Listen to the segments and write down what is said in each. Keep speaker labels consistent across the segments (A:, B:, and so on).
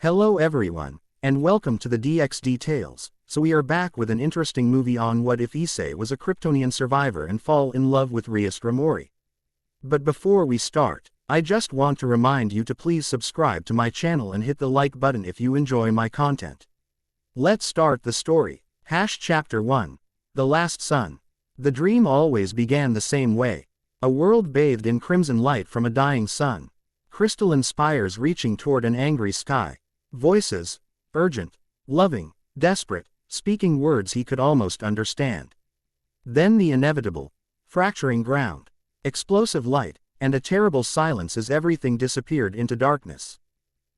A: Hello everyone, and welcome to the DXD Tales. So we are back with an interesting movie on what if Issie was a Kryptonian survivor and fall in love with Rias Gremory. But before we start, I just want to remind you to please subscribe to my channel and hit the like button if you enjoy my content. Let's start the story. Chapter 1. The Last Sun. The dream always began the same way. A world bathed in crimson light from a dying sun. Crystalline spires reaching toward an angry sky. Voices, urgent, loving, desperate, speaking words he could almost understand. Then the inevitable, fracturing ground, explosive light, and a terrible silence as everything disappeared into darkness.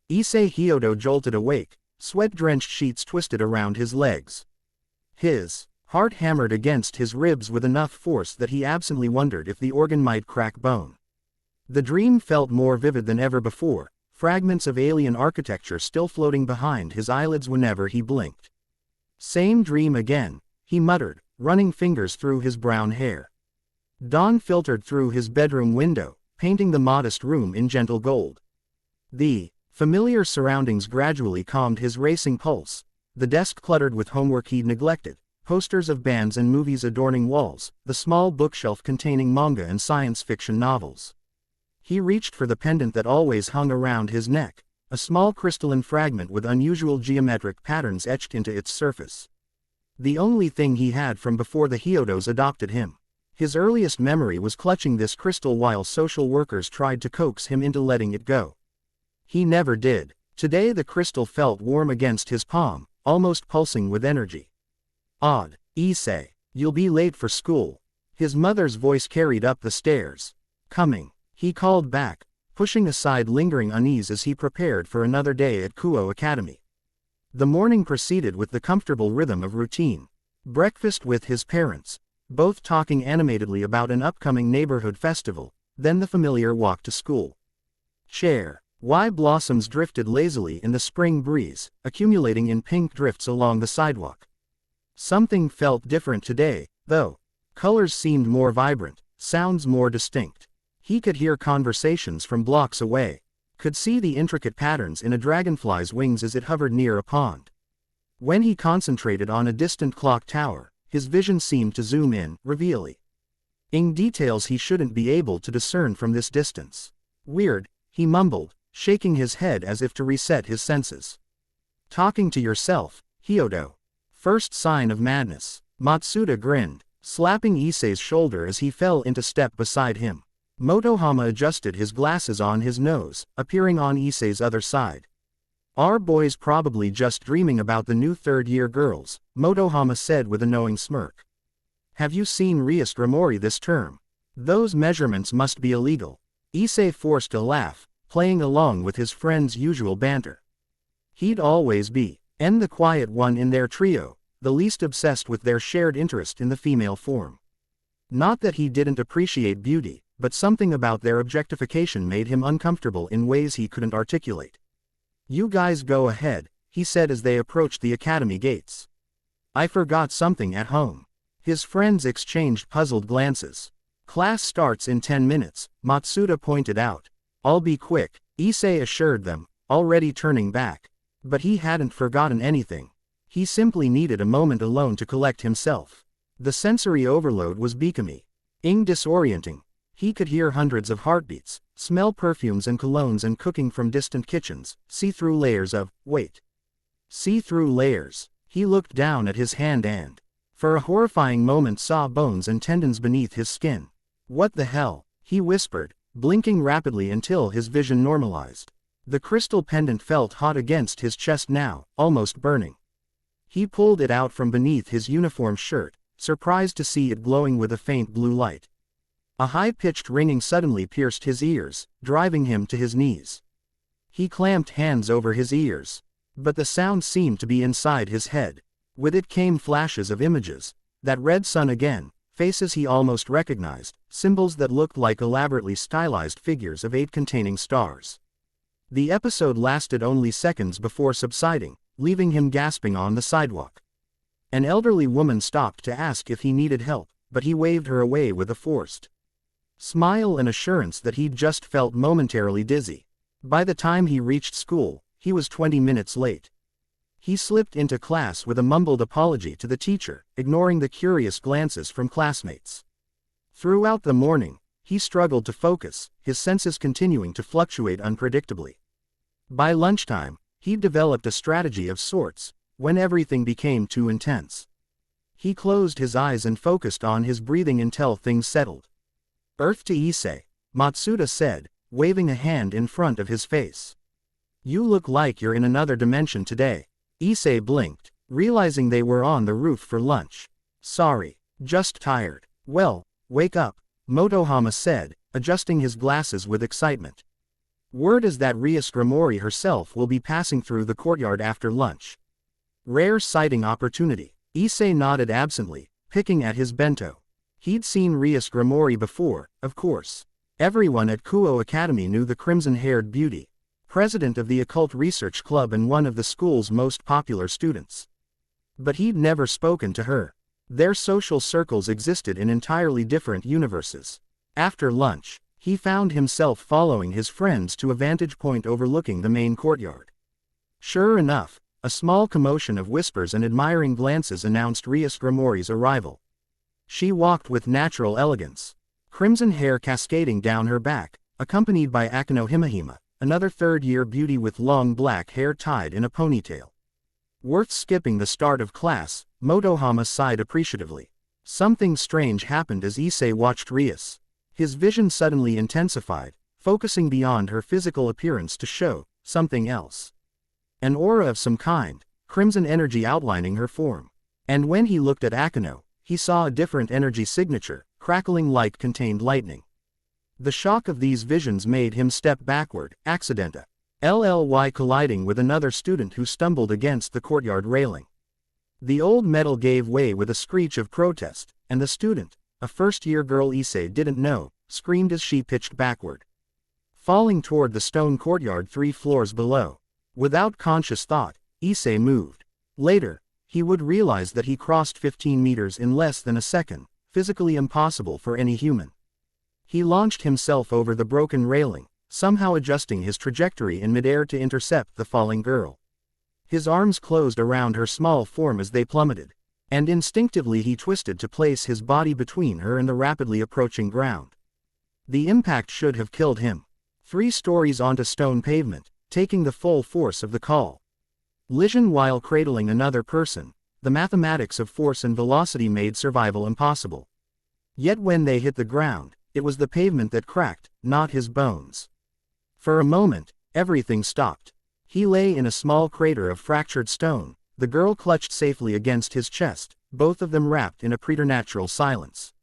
A: Issei Hyodo jolted awake, sweat-drenched sheets twisted around his legs. His heart hammered against his ribs with enough force that he absently wondered if the organ might crack bone. The dream felt more vivid than ever before, fragments of alien architecture still floating behind his eyelids whenever he blinked. Same dream again, he muttered, running fingers through his brown hair. Dawn filtered through his bedroom window, painting the modest room in gentle gold. The familiar surroundings gradually calmed his racing pulse, the desk cluttered with homework he'd neglected, posters of bands and movies adorning walls, the small bookshelf containing manga and science fiction novels. He reached for the pendant that always hung around his neck, a small crystalline fragment with unusual geometric patterns etched into its surface. The only thing he had from before the Hyodos adopted him. His earliest memory was clutching this crystal while social workers tried to coax him into letting it go. He never did. Today the crystal felt warm against his palm, almost pulsing with energy. Odd. Issei, you'll be late for school. His mother's voice carried up the stairs. Coming. He called back, pushing aside lingering unease as he prepared for another day at Kuo Academy. The morning proceeded with the comfortable rhythm of routine. Breakfast with his parents, both talking animatedly about an upcoming neighborhood festival, then the familiar walk to school. Chair. Why blossoms drifted lazily in the spring breeze, accumulating in pink drifts along the sidewalk. Something felt different today, though. Colors seemed more vibrant, sounds more distinct. He could hear conversations from blocks away, could see the intricate patterns in a dragonfly's wings as it hovered near a pond. When he concentrated on a distant clock tower, his vision seemed to zoom in, revealing details he shouldn't be able to discern from this distance. Weird, he mumbled, shaking his head as if to reset his senses. Talking to yourself, Hyodo. First sign of madness. Matsuda grinned, slapping Issei's shoulder as he fell into step beside him. Motohama adjusted his glasses on his nose, appearing on Issei's other side. Our boy's probably just dreaming about the new third-year girls, Motohama said with a knowing smirk. Have you seen Rias Gremory this term? Those measurements must be illegal. Issei forced a laugh, playing along with his friend's usual banter. He'd always be the quiet one in their trio, the least obsessed with their shared interest in the female form. Not that he didn't appreciate beauty, but something about their objectification made him uncomfortable in ways he couldn't articulate. You guys go ahead, he said as they approached the academy gates. I forgot something at home. His friends exchanged puzzled glances. Class starts in 10 minutes, Matsuda pointed out. I'll be quick, Issei assured them, already turning back. But he hadn't forgotten anything. He simply needed a moment alone to collect himself. The sensory overload was becoming disorienting. He could hear hundreds of heartbeats, smell perfumes and colognes and cooking from distant kitchens, see through layers of weight. See through layers. He looked down at his hand and, for a horrifying moment, saw bones and tendons beneath his skin. What the hell? He whispered, blinking rapidly until his vision normalized. The crystal pendant felt hot against his chest now, almost burning. He pulled it out from beneath his uniform shirt, surprised to see it glowing with a faint blue light. A high-pitched ringing suddenly pierced his ears, driving him to his knees. He clamped hands over his ears. But the sound seemed to be inside his head. With it came flashes of images. That red sun again, faces he almost recognized, symbols that looked like elaborately stylized figures of 8 containing stars. The episode lasted only seconds before subsiding, leaving him gasping on the sidewalk. An elderly woman stopped to ask if he needed help, but he waved her away with a forced smile and assurance that he'd just felt momentarily dizzy. By the time he reached school, he was 20 minutes late. He slipped into class with a mumbled apology to the teacher, ignoring the curious glances from classmates. Throughout the morning, he struggled to focus, his senses continuing to fluctuate unpredictably. By lunchtime, he'd developed a strategy of sorts, when everything became too intense. He closed his eyes and focused on his breathing until things settled. "Earth to Issei," Matsuda said, waving a hand in front of his face. "You look like you're in another dimension today." Issei blinked, realizing they were on the roof for lunch. "Sorry, just tired." "Well, wake up," Motohama said, adjusting his glasses with excitement. "Word is that Rias Gremory herself will be passing through the courtyard after lunch. Rare sighting opportunity." Issei nodded absently, picking at his bento. He'd seen Rias Gremory before, of course. Everyone at Kuo Academy knew the crimson-haired beauty, president of the Occult Research Club and one of the school's most popular students. But he'd never spoken to her. Their social circles existed in entirely different universes. After lunch, he found himself following his friends to a vantage point overlooking the main courtyard. Sure enough, a small commotion of whispers and admiring glances announced Rias Gremory's arrival. She walked with natural elegance, crimson hair cascading down her back, accompanied by Akano Himahima, another third-year beauty with long black hair tied in a ponytail. "Worth skipping the start of class," Motohama sighed appreciatively. Something strange happened as Issei watched Rias. His vision suddenly intensified, focusing beyond her physical appearance to show something else. An aura of some kind, crimson energy outlining her form. And when he looked at Akano, he saw a different energy signature, crackling like contained lightning. The shock of these visions made him step backward, accidentally colliding with another student who stumbled against the courtyard railing. The old metal gave way with a screech of protest, and the student, a first-year girl Issei didn't know, screamed as she pitched backward, falling toward the stone courtyard 3 floors below. Without conscious thought, Issei moved. Later, he would realize that he crossed 15 meters in less than a second, physically impossible for any human. He launched himself over the broken railing, somehow adjusting his trajectory in midair to intercept the falling girl. His arms closed around her small form as they plummeted, and instinctively he twisted to place his body between her and the rapidly approaching ground. The impact should have killed him. 3 stories onto stone pavement, taking the full force of the collision while cradling another person. The mathematics of force and velocity made survival impossible. Yet when they hit the ground, it was the pavement that cracked, not his bones. For a moment, everything stopped. He lay in a small crater of fractured stone, the girl clutched safely against his chest, both of them wrapped in a preternatural silence.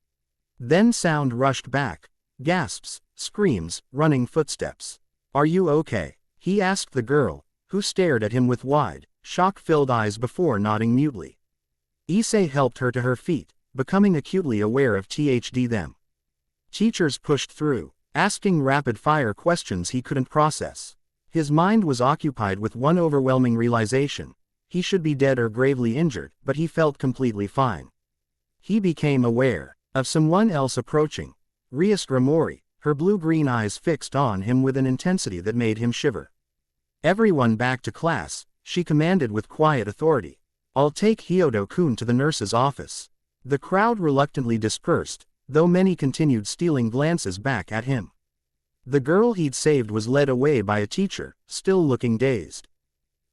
A: Then sound rushed back. Gasps, screams, running footsteps. "Are you okay?" he asked the girl, who stared at him with wide, shock-filled eyes before nodding mutely. Issei helped her to her feet, becoming acutely aware of them. Teachers pushed through, asking rapid-fire questions he couldn't process. His mind was occupied with one overwhelming realization: he should be dead or gravely injured, but he felt completely fine. He became aware of someone else approaching. Rias Gremory, her blue-green eyes fixed on him with an intensity that made him shiver. "Everyone back to class," she commanded with quiet authority. "I'll take Hyodo-kun to the nurse's office." The crowd reluctantly dispersed, though many continued stealing glances back at him. The girl he'd saved was led away by a teacher, still looking dazed.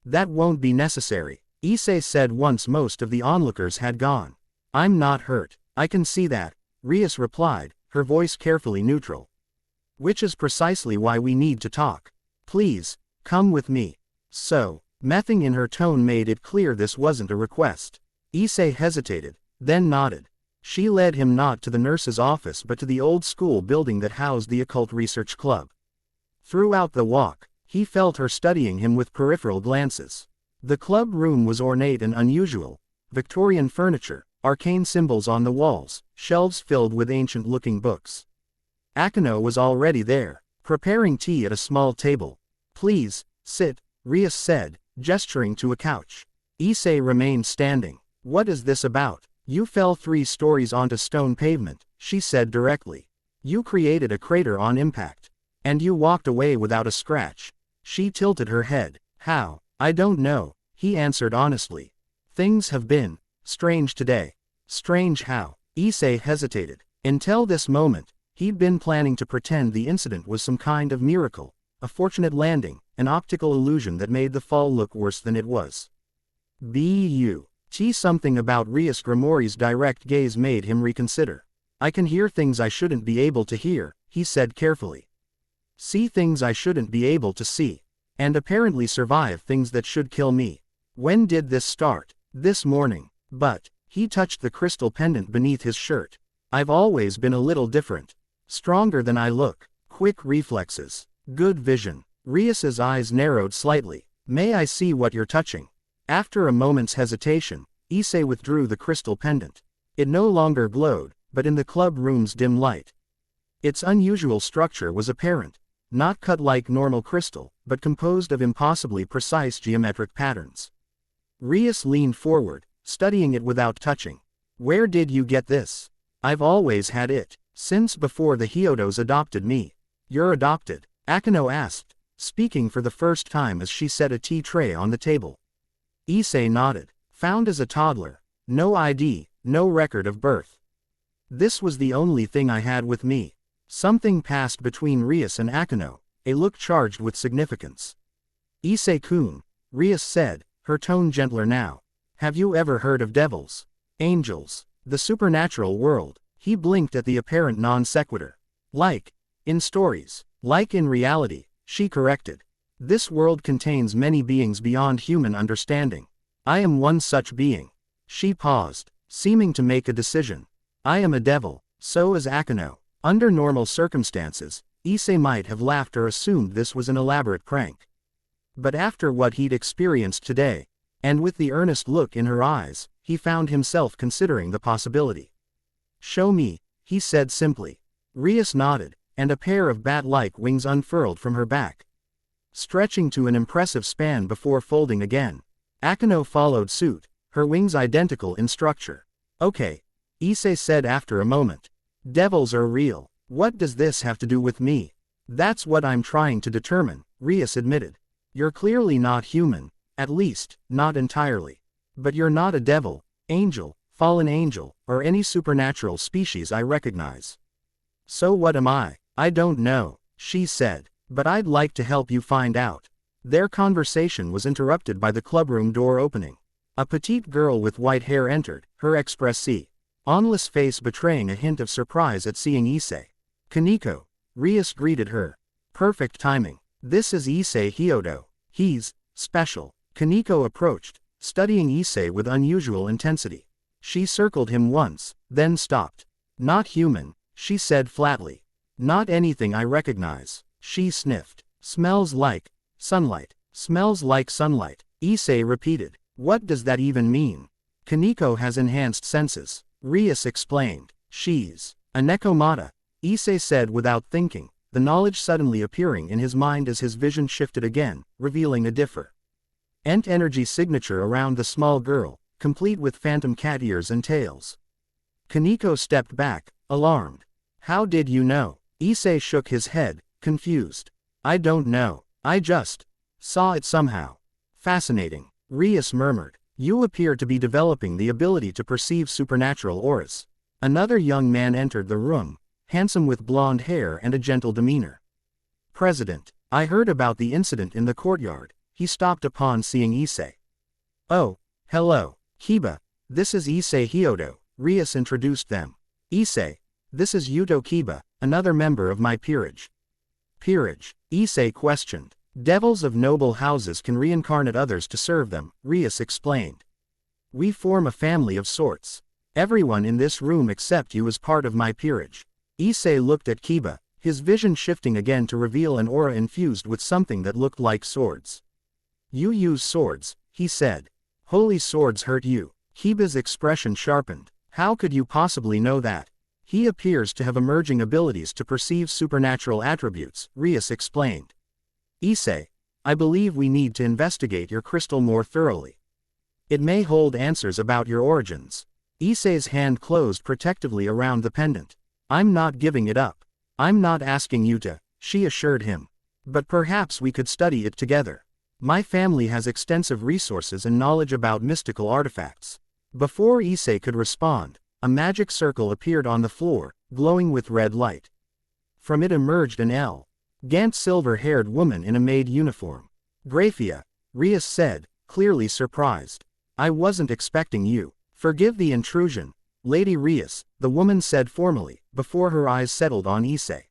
A: "That won't be necessary," Issei said once most of the onlookers had gone. "I'm not hurt. I can see that," Rias replied, her voice carefully neutral. "Which is precisely why we need to talk. Please, come with me." So, mething in her tone made it clear this wasn't a request. Issei hesitated, then nodded. She led him not to the nurse's office but to the old school building that housed the Occult Research Club. Throughout the walk, he felt her studying him with peripheral glances. The club room was ornate and unusual: Victorian furniture, arcane symbols on the walls, shelves filled with ancient-looking books. Akano was already there, preparing tea at a small table. "Please, sit," Rias said, gesturing to a couch. Issei remained standing. "What is this about?" "You fell 3 stories onto stone pavement," she said directly. "You created a crater on impact. And you walked away without a scratch." She tilted her head, How? I don't know, he answered honestly. Things have been strange today. Strange how? Issei hesitated. Until this moment, he'd been planning to pretend the incident was some kind of miracle, a fortunate landing, an optical illusion that made the fall look worse than it was. Something about Rias Gremory's direct gaze made him reconsider. I can hear things I shouldn't be able to hear, he said carefully. See things I shouldn't be able to see. And apparently survive things that should kill me. When did this start? This morning. But, he touched the crystal pendant beneath his shirt. I've always been a little different. Stronger than I look. Quick reflexes. Good vision. Rias's eyes narrowed slightly. May I see what you're touching? After a moment's hesitation, Issei withdrew the crystal pendant. It no longer glowed, but in the club room's dim light. Its unusual structure was apparent. Not cut like normal crystal, but composed of impossibly precise geometric patterns. Rias leaned forward, studying it without touching. Where did you get this? I've always had it, since before the Hyodos adopted me. You're adopted? Akeno asked, speaking for the first time as she set a tea tray on the table. Issei nodded. Found as a toddler. No ID, no record of birth. This was the only thing I had with me. Something passed between Rias and Akeno, a look charged with significance. Issei-kun, Rias said, her tone gentler now. Have you ever heard of devils? Angels? The supernatural world? He blinked at the apparent non-sequitur. Like, in stories. Like in reality, she corrected. This world contains many beings beyond human understanding. I am one such being. She paused, seeming to make a decision. I am a devil, so is Akeno. Under normal circumstances, Issei might have laughed or assumed this was an elaborate prank. But after what he'd experienced today, and with the earnest look in her eyes, he found himself considering the possibility. Show me, he said simply. Rias nodded, and a pair of bat-like wings unfurled from her back, stretching to an impressive span before folding again. Akeno followed suit, her wings identical in structure. Okay, Issei said after a moment. Devils are real. What does this have to do with me? That's what I'm trying to determine, Rias admitted. You're clearly not human, at least, not entirely. But you're not a devil, angel, fallen angel, or any supernatural species I recognize. So what am I? I don't know, she said, but I'd like to help you find out. Their conversation was interrupted by the clubroom door opening. A petite girl with white hair entered, her expressee onless face betraying a hint of surprise at seeing Issei. Kaneko, Rias greeted her. Perfect timing. This is Issei Hyodo. He's special. Kaneko approached, studying Issei with unusual intensity. She circled him once, then stopped. Not human, she said flatly. Not anything I recognize. She sniffed. Smells like sunlight. Smells like sunlight, Issei repeated. What does that even mean? Kaneko has enhanced senses. Rias explained. She's a Nekomata, Issei said without thinking, the knowledge suddenly appearing in his mind as his vision shifted again, revealing a different energy signature around the small girl, complete with phantom cat ears and tails. Kaneko stepped back, alarmed. How did you know? Issei shook his head, confused. I don't know. I just saw it somehow. Fascinating, Rias murmured. You appear to be developing the ability to perceive supernatural auras. Another young man entered the room, handsome with blonde hair and a gentle demeanor. President, I heard about the incident in the courtyard, he stopped upon seeing Issei. Oh, hello, Kiba, this is Issei Hyodo, Rias introduced them. Issei, this is Yuto Kiba, another member of my peerage. Peerage, Issei questioned. Devils of noble houses can reincarnate others to serve them, Rias explained. We form a family of sorts. Everyone in this room except you is part of my peerage. Issei looked at Kiba, his vision shifting again to reveal an aura infused with something that looked like swords. You use swords, he said. Holy swords hurt you. Kiba's expression sharpened. How could you possibly know that? He appears to have emerging abilities to perceive supernatural attributes, Rias explained. Issei, I believe we need to investigate your crystal more thoroughly. It may hold answers about your origins. Issei's hand closed protectively around the pendant. I'm not giving it up. I'm not asking you to, she assured him. But perhaps we could study it together. My family has extensive resources and knowledge about mystical artifacts. Before Issie could respond, a magic circle appeared on the floor, glowing with red light. From it emerged an elegant silver-haired woman in a maid uniform. Graphia, Rias said, clearly surprised. I wasn't expecting you. Forgive the intrusion, Lady Rias, the woman said formally, before her eyes settled on Issie.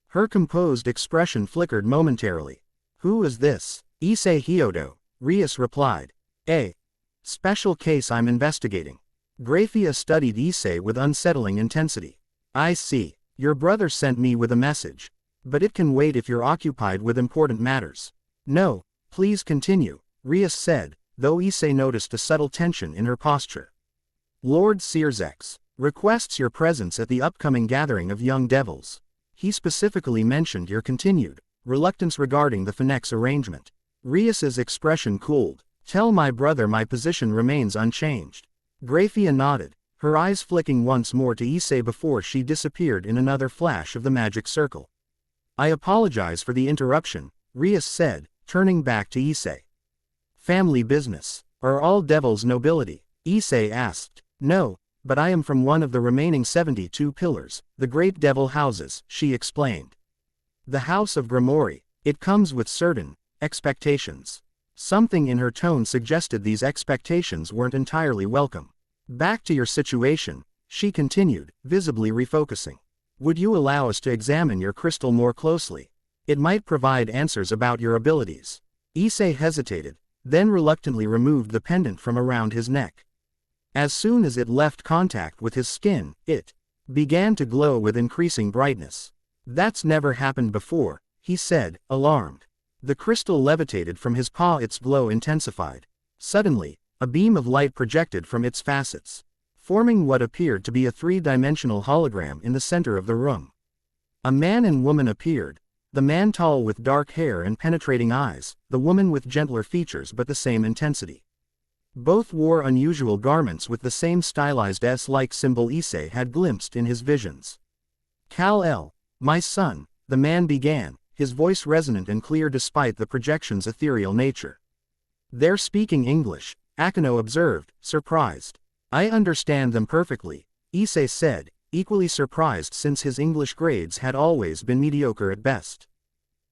A: Her composed expression flickered momentarily. Who is this? Issie Hyodo, Rias replied. A special case I'm investigating. Graphia studied Issie with unsettling intensity. I see. Your brother sent me with a message. But it can wait if you're occupied with important matters. No, please continue, Rias said, though Issie noticed a subtle tension in her posture. Lord Searsex requests your presence at the upcoming gathering of young devils. He specifically mentioned your continued reluctance regarding the Phoenix arrangement. Rias's expression cooled. Tell my brother my position remains unchanged. Graphia nodded, her eyes flicking once more to Issie before she disappeared in another flash of the magic circle. I apologize for the interruption, Rias said, turning back to Issie. Family business. Are all devils nobility? Issie asked. No, but I am from one of the remaining 72 pillars, the great devil houses, she explained. The House of Gremory. It comes with certain expectations. Something in her tone suggested these expectations weren't entirely welcome. Back to your situation, she continued, visibly refocusing. Would you allow us to examine your crystal more closely? It might provide answers about your abilities. Issie hesitated, then reluctantly removed the pendant from around his neck. As soon as it left contact with his skin, it began to glow with increasing brightness. That's never happened before, he said, alarmed. The crystal levitated from his paw, its glow intensified. Suddenly, a beam of light projected from its facets, forming what appeared to be a three-dimensional hologram in the center of the room. A man and woman appeared, the man tall with dark hair and penetrating eyes, the woman with gentler features but the same intensity. Both wore unusual garments with the same stylized S-like symbol Issie had glimpsed in his visions. Kal-El, my son, the man began, his voice resonant and clear despite the projection's ethereal nature. They're speaking English, Akeno observed, surprised. I understand them perfectly, Issie said, equally surprised since his English grades had always been mediocre at best.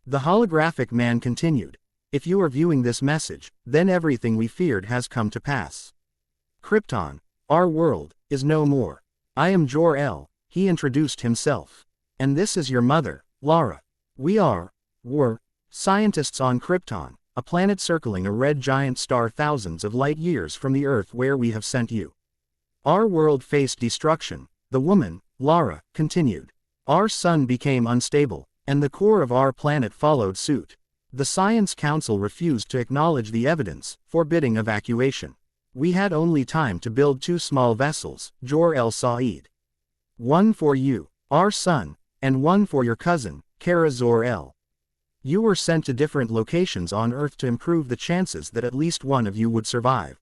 A: The holographic man continued. If you are viewing this message, then everything we feared has come to pass. Krypton, our world, is no more. I am Jor-El, he introduced himself. And this is your mother, Lara. Were scientists on Krypton, a planet circling a red giant star thousands of light years from the Earth where we have sent you. Our world faced destruction, the woman, Lara, continued. Our sun became unstable, and the core of our planet followed suit. The Science Council refused to acknowledge the evidence, forbidding evacuation. We had only time to build 2 small vessels, Jor-El Said. One for you, our son, and one for your cousin, Kara Zor-El. You were sent to different locations on Earth to improve the chances that at least one of you would survive.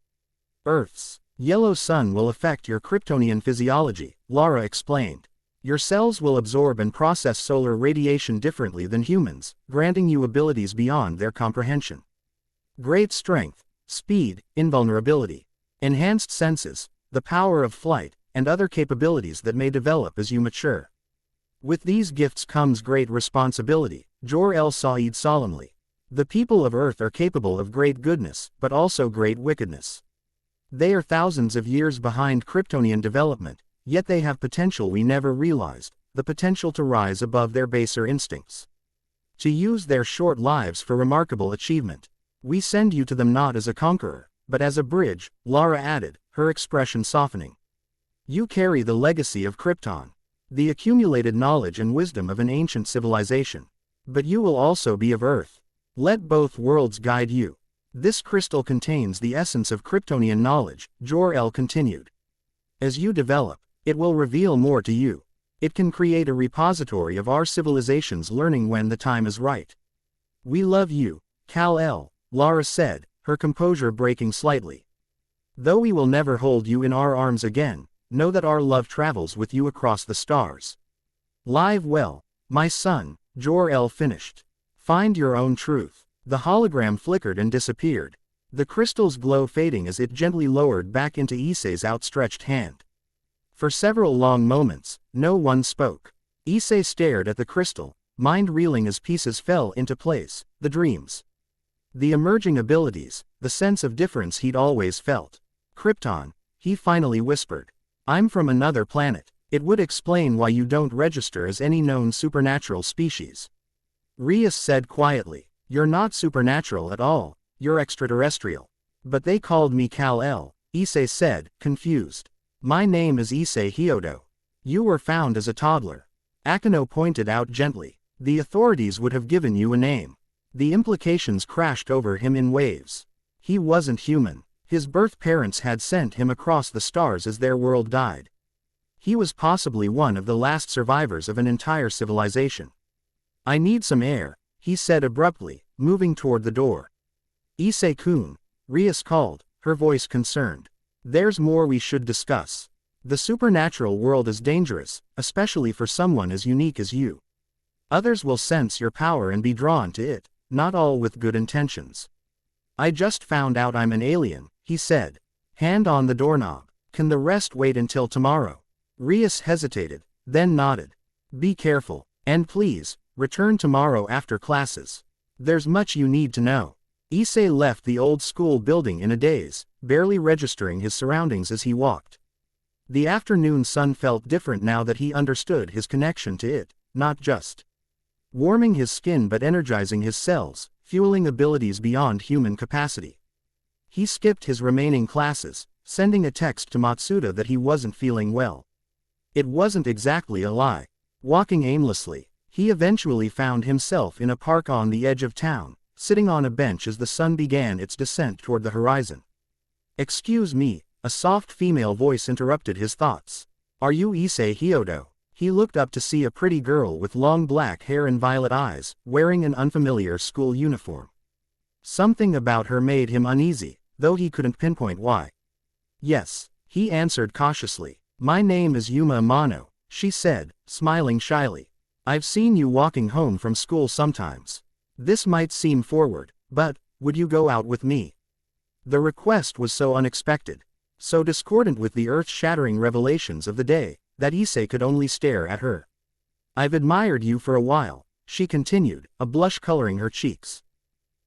A: Earth's yellow sun will affect your Kryptonian physiology, Lara explained. Your cells will absorb and process solar radiation differently than humans, granting you abilities beyond their comprehension. Great strength, speed, invulnerability, enhanced senses, the power of flight, and other capabilities that may develop as you mature. With these gifts comes great responsibility, Jor-El Said solemnly. The people of Earth are capable of great goodness, but also great wickedness. They are thousands of years behind Kryptonian development, yet they have potential we never realized, the potential to rise above their baser instincts. To use their short lives for remarkable achievement. We send you to them not as a conqueror, but as a bridge, Lara added, her expression softening. You carry the legacy of Krypton. The accumulated knowledge and wisdom of an ancient civilization. But you will also be of Earth. Let both worlds guide you. This crystal contains the essence of Kryptonian knowledge, Jor-El continued. As you develop, it will reveal more to you. It can create a repository of our civilization's learning when the time is right. We love you, Kal-El, Lara said, her composure breaking slightly. Though we will never hold you in our arms again, know that our love travels with you across the stars. Live well, my son, Jor-El finished. Find your own truth. The hologram flickered and disappeared, the crystal's glow fading as it gently lowered back into Issei's outstretched hand. For several long moments, no one spoke. Issei stared at the crystal, mind reeling as pieces fell into place, the dreams, the emerging abilities, the sense of difference he'd always felt. Krypton, he finally whispered. I'm from another planet. It would explain why you don't register as any known supernatural species. Rias said quietly. You're not supernatural at all, you're extraterrestrial. But they called me Kal-El, Issei said, confused. My name is Issei Hyodo. You were found as a toddler. Akeno pointed out gently. The authorities would have given you a name. The implications crashed over him in waves. He wasn't human. His birth parents had sent him across the stars as their world died. He was possibly one of the last survivors of an entire civilization. I need some air, he said abruptly, moving toward the door. Issei-kun, Rias called, her voice concerned. There's more we should discuss. The supernatural world is dangerous, especially for someone as unique as you. Others will sense your power and be drawn to it, not all with good intentions. I just found out I'm an alien, he said. Hand on the doorknob. Can the rest wait until tomorrow? Rias hesitated, then nodded. Be careful, and please, return tomorrow after classes. There's much you need to know. Issei left the old school building in a daze, barely registering his surroundings as he walked. The afternoon sun felt different now that he understood his connection to it, not just warming his skin but energizing his cells, fueling abilities beyond human capacity. He skipped his remaining classes, sending a text to Matsuda that he wasn't feeling well. It wasn't exactly a lie. Walking aimlessly, he eventually found himself in a park on the edge of town, sitting on a bench as the sun began its descent toward the horizon. Excuse me, a soft female voice interrupted his thoughts. Are you Issei Hyodo? He looked up to see a pretty girl with long black hair and violet eyes, wearing an unfamiliar school uniform. Something about her made him uneasy, though he couldn't pinpoint why. Yes, he answered cautiously. My name is Yuma Amano, she said, smiling shyly. I've seen you walking home from school sometimes. This might seem forward, but, would you go out with me? The request was so unexpected, so discordant with the earth-shattering revelations of the day, that Issei could only stare at her. I've admired you for a while, she continued, a blush coloring her cheeks.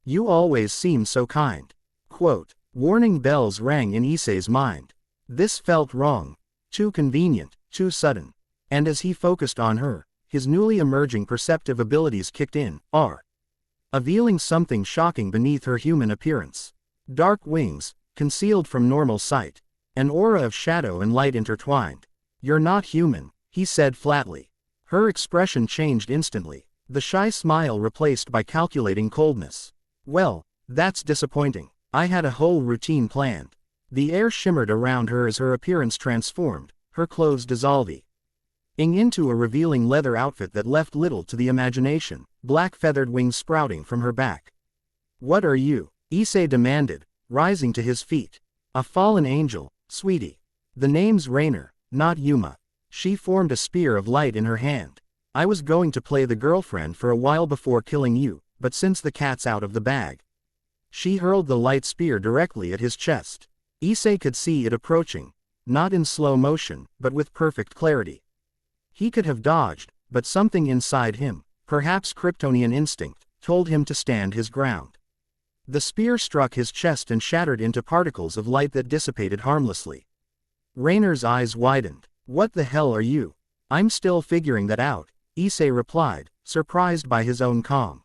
A: You always seem so kind. Quote, warning bells rang in Issei's mind. This felt wrong. Too convenient, too sudden. And as he focused on her, his newly emerging perceptive abilities kicked in, revealing something shocking beneath her human appearance. Dark wings, concealed from normal sight. An aura of shadow and light intertwined. You're not human, he said flatly. Her expression changed instantly, the shy smile replaced by calculating coldness. Well, that's disappointing. I had a whole routine planned. The air shimmered around her as her appearance transformed, her clothes dissolving into a revealing leather outfit that left little to the imagination, black feathered wings sprouting from her back. What are you? Issei demanded, rising to his feet. A fallen angel, sweetie. The name's Rainer, not Yuma. She formed a spear of light in her hand. I was going to play the girlfriend for a while before killing you, but since the cat's out of the bag. She hurled the light spear directly at his chest. Issei could see it approaching, not in slow motion, but with perfect clarity. He could have dodged, but something inside him, perhaps Kryptonian instinct, told him to stand his ground. The spear struck his chest and shattered into particles of light that dissipated harmlessly. Rainer's eyes widened. What the hell are you? I'm still figuring that out, Issei replied, surprised by his own calm.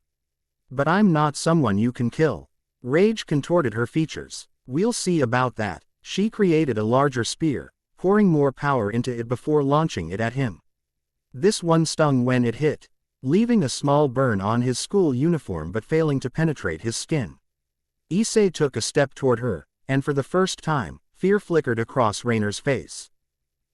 A: But I'm not someone you can kill. Rage contorted her features. We'll see about that. She created a larger spear, pouring more power into it before launching it at him. This one stung when it hit, leaving a small burn on his school uniform but failing to penetrate his skin. Issei took a step toward her, and for the first time, fear flickered across Rainer's face.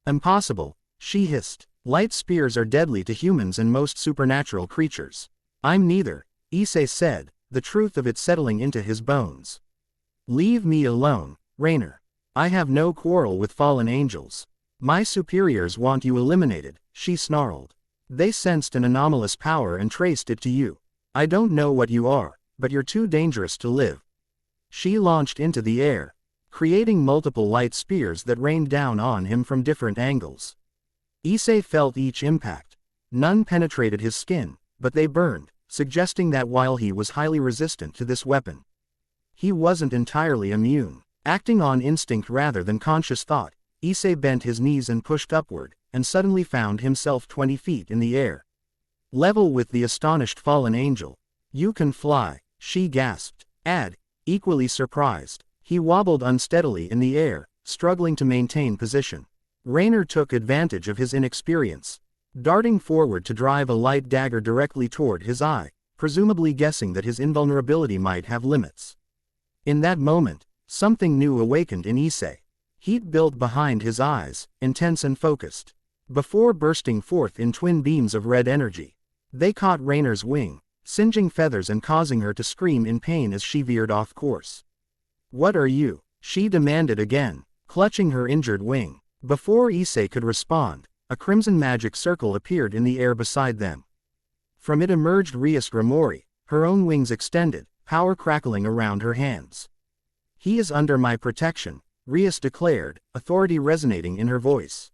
A: Impossible, she hissed. Light spears are deadly to humans and most supernatural creatures. I'm neither, Issei said, the truth of it settling into his bones. Leave me alone, Rainer. I have no quarrel with fallen angels. My superiors want you eliminated, she snarled. They sensed an anomalous power and traced it to you. I don't know what you are, but you're too dangerous to live. She launched into the air, creating multiple light spears that rained down on him from different angles. Issie felt each impact. None penetrated his skin, but they burned, suggesting that while he was highly resistant to this weapon, he wasn't entirely immune. Acting on instinct rather than conscious thought, Issie bent his knees and pushed upward, and suddenly found himself 20 feet in the air, level with the astonished fallen angel. "You can fly," she gasped. Equally surprised, he wobbled unsteadily in the air, struggling to maintain position. Raynor took advantage of his inexperience, darting forward to drive a light dagger directly toward his eye, presumably guessing that his invulnerability might have limits. In that moment, something new awakened in Issie. Heat built behind his eyes, intense and focused, before bursting forth in twin beams of red energy. They caught Raynor's wing, singeing feathers and causing her to scream in pain as she veered off course. "What are you?" she demanded again, clutching her injured wing. Before Issie could respond, a crimson magic circle appeared in the air beside them. From it emerged Rias Gremory, her own wings extended, power crackling around her hands. "He is under my protection," Rias declared, authority resonating in her voice.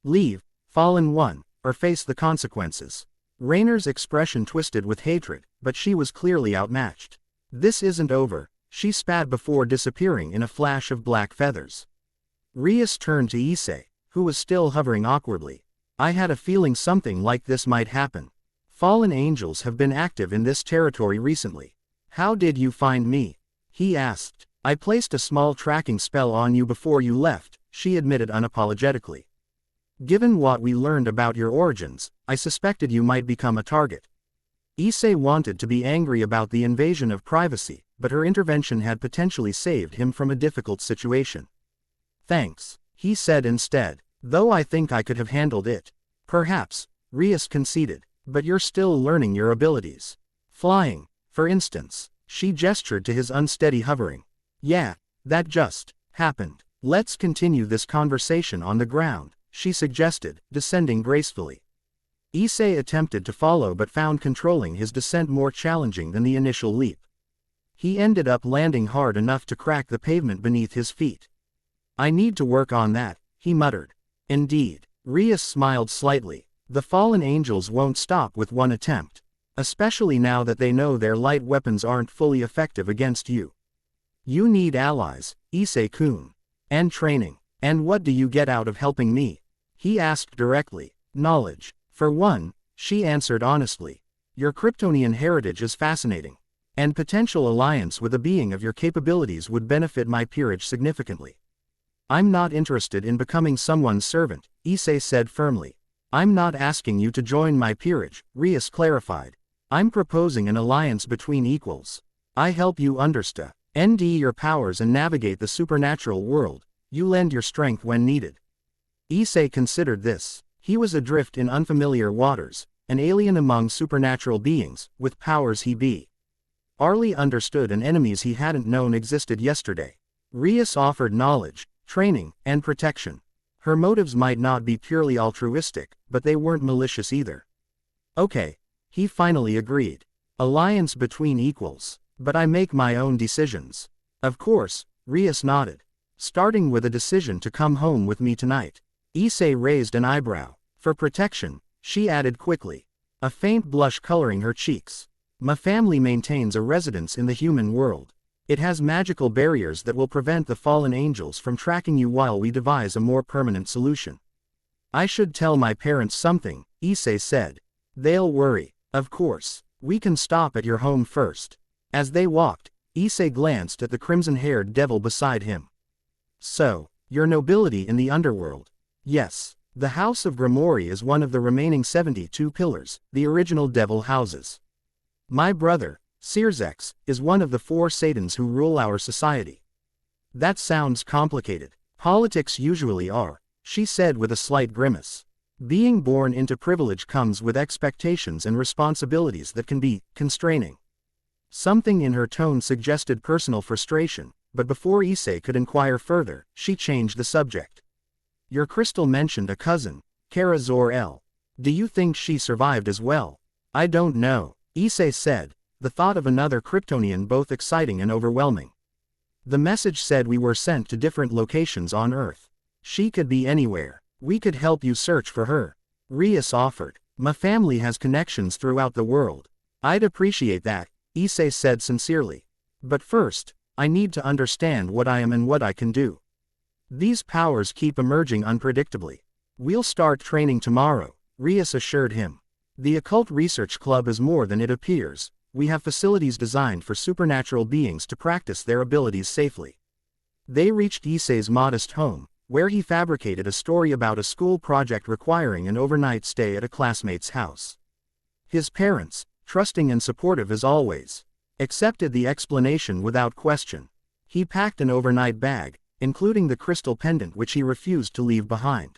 A: "Leave, fallen one, or face the consequences." Raynor's expression twisted with hatred, but she was clearly outmatched. "This isn't over," she spat before disappearing in a flash of black feathers. Rias turned to Issie, who was still hovering awkwardly. "I had a feeling something like this might happen. Fallen angels have been active in this territory recently." "How did you find me?" he asked. "I placed a small tracking spell on you before you left," she admitted unapologetically. "Given what we learned about your origins, I suspected you might become a target." Issie wanted to be angry about the invasion of privacy, but her intervention had potentially saved him from a difficult situation. "Thanks," he said instead, "though I think I could have handled it." "Perhaps," Rias conceded, "but you're still learning your abilities. Flying, for instance." She gestured to his unsteady hovering. "Yeah, that just happened. Let's continue this conversation on the ground," she suggested, descending gracefully. Issie attempted to follow but found controlling his descent more challenging than the initial leap. He ended up landing hard enough to crack the pavement beneath his feet. "I need to work on that," he muttered. "Indeed." Rias smiled slightly. "The fallen angels won't stop with one attempt. Especially now that they know their light weapons aren't fully effective against you. You need allies, Issie-kun. And training. And what do you get out of helping me?" he asked directly. "Knowledge. For one," she answered honestly. "Your Kryptonian heritage is fascinating. And potential alliance with a being of your capabilities would benefit my peerage significantly." "I'm not interested in becoming someone's servant," Issie said firmly. "I'm not asking you to join my peerage," Rias clarified. "I'm proposing an alliance between equals. I help you understand your powers and navigate the supernatural world. You lend your strength when needed." Issie considered this. He was adrift in unfamiliar waters, an alien among supernatural beings, with powers he barely understood and enemies he hadn't known existed yesterday. Rias offered knowledge, training, and protection. Her motives might not be purely altruistic, but they weren't malicious either. "Okay," he finally agreed. "Alliance between equals. But I make my own decisions." "Of course," Rias nodded. "Starting with a decision to come home with me tonight." Issie raised an eyebrow. "For protection," she added quickly, a faint blush coloring her cheeks. "My family maintains a residence in the human world. It has magical barriers that will prevent the fallen angels from tracking you while we devise a more permanent solution." "I should tell my parents something," Issie said. "They'll worry." "Of course. We can stop at your home first." As they walked, Issie glanced at the crimson-haired devil beside him. "So, your nobility in the underworld?" "Yes. The House of Gremory is one of the remaining 72 pillars, the original devil houses. My brother, Sirzex, is one of the 4 Satans who rule our society." "That sounds complicated." "Politics usually are," she said with a slight grimace. "Being born into privilege comes with expectations and responsibilities that can be constraining." Something in her tone suggested personal frustration, but before Issie could inquire further, she changed the subject. "Your crystal mentioned a cousin, Kara Zor-El. Do you think she survived as well?" "I don't know," Issie said, the thought of another Kryptonian both exciting and overwhelming. The message said we were sent to different locations on Earth. She could be anywhere. We could help you search for her. Rias offered. My family has connections throughout the world. I'd appreciate that, Issie said sincerely. But first, I need to understand what I am and what I can do. These powers keep emerging unpredictably. We'll start training tomorrow, Rias assured him. The Occult Research Club is more than it appears. We have facilities designed for supernatural beings to practice their abilities safely. They reached Issei's modest home, where he fabricated a story about a school project requiring an overnight stay at a classmate's house. His parents, trusting and supportive as always, accepted the explanation without question. He packed an overnight bag, including the crystal pendant which he refused to leave behind.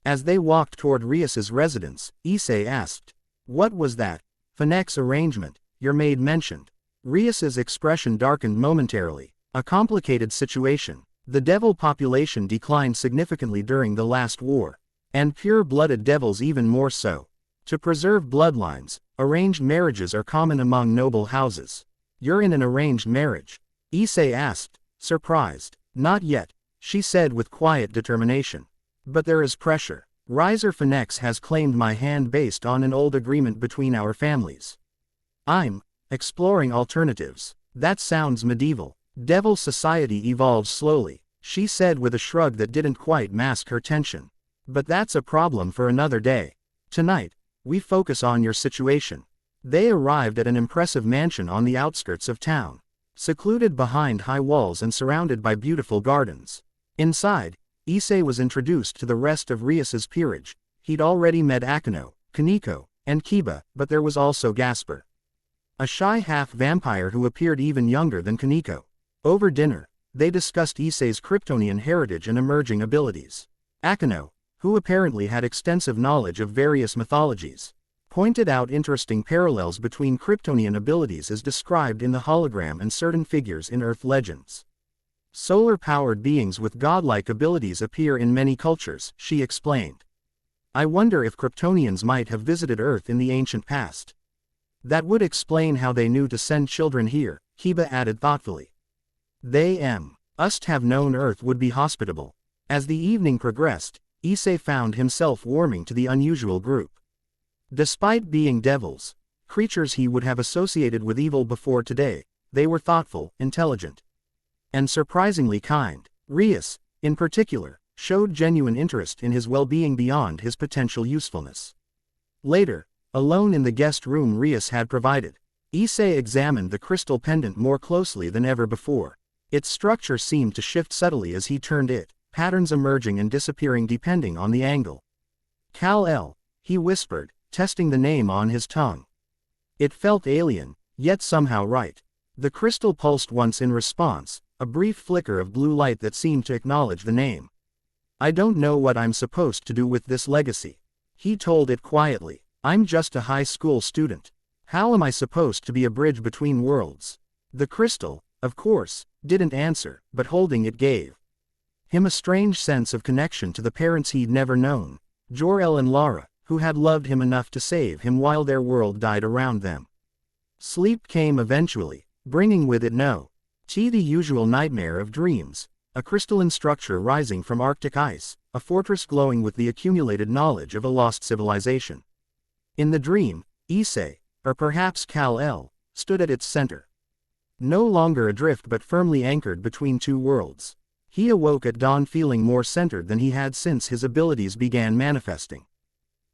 A: As they walked toward Rias's residence, Issie asked, "What was that Fennec's arrangement your maid mentioned?" Rias's expression darkened momentarily. A complicated situation. The devil population declined significantly during the last war, and pure-blooded devils even more so. To preserve bloodlines, arranged marriages are common among noble houses. You're in an arranged marriage? Issie asked, surprised. Not yet, she said with quiet determination. But there is pressure. Riser Fennex has claimed my hand based on an old agreement between our families. I'm exploring alternatives. That sounds medieval. Devil society evolves slowly, she said with a shrug that didn't quite mask her tension. But that's a problem for another day. Tonight, we focus on your situation. They arrived at an impressive mansion on the outskirts of town, secluded behind high walls and surrounded by beautiful gardens. Inside, Issie was introduced to the rest of Rias's peerage. He'd already met Akino, Kaneko, and Kiba, but there was also Gasper, a shy half-vampire who appeared even younger than Kaneko. Over dinner, they discussed Issei's Kryptonian heritage and emerging abilities. Akino, who apparently had extensive knowledge of various mythologies, pointed out interesting parallels between Kryptonian abilities as described in the hologram and certain figures in Earth legends. Solar-powered beings with godlike abilities appear in many cultures, she explained. I wonder if Kryptonians might have visited Earth in the ancient past. That would explain how they knew to send children here, Kiba added thoughtfully. They must have known Earth would be hospitable. As the evening progressed, Issie found himself warming to the unusual group. Despite being devils, creatures he would have associated with evil before today, they were thoughtful, intelligent, and surprisingly kind. Rias, in particular, showed genuine interest in his well-being beyond his potential usefulness. Later, alone in the guest room Rias had provided, Issie examined the crystal pendant more closely than ever before. Its structure seemed to shift subtly as he turned it, patterns emerging and disappearing depending on the angle. Kal-El, he whispered, testing the name on his tongue. It felt alien, yet somehow right. The crystal pulsed once in response, a brief flicker of blue light that seemed to acknowledge the name. I don't know what I'm supposed to do with this legacy, he told it quietly. I'm just a high school student. How am I supposed to be a bridge between worlds? The crystal, of course, didn't answer, but holding it gave him a strange sense of connection to the parents he'd never known, Jor-El and Lara, who had loved him enough to save him while their world died around them. Sleep came eventually, bringing with it the usual nightmare of dreams, a crystalline structure rising from Arctic ice, a fortress glowing with the accumulated knowledge of a lost civilization. In the dream, Issie, or perhaps Kal-El, stood at its center. No longer adrift but firmly anchored between two worlds. He awoke at dawn feeling more centered than he had since his abilities began manifesting.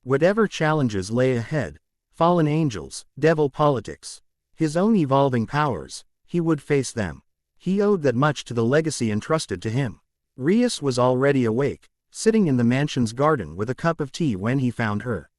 A: Whatever challenges lay ahead, fallen angels, devil politics, his own evolving powers, he would face them. He owed that much to the legacy entrusted to him. Rias was already awake, sitting in the mansion's garden with a cup of tea when he found her.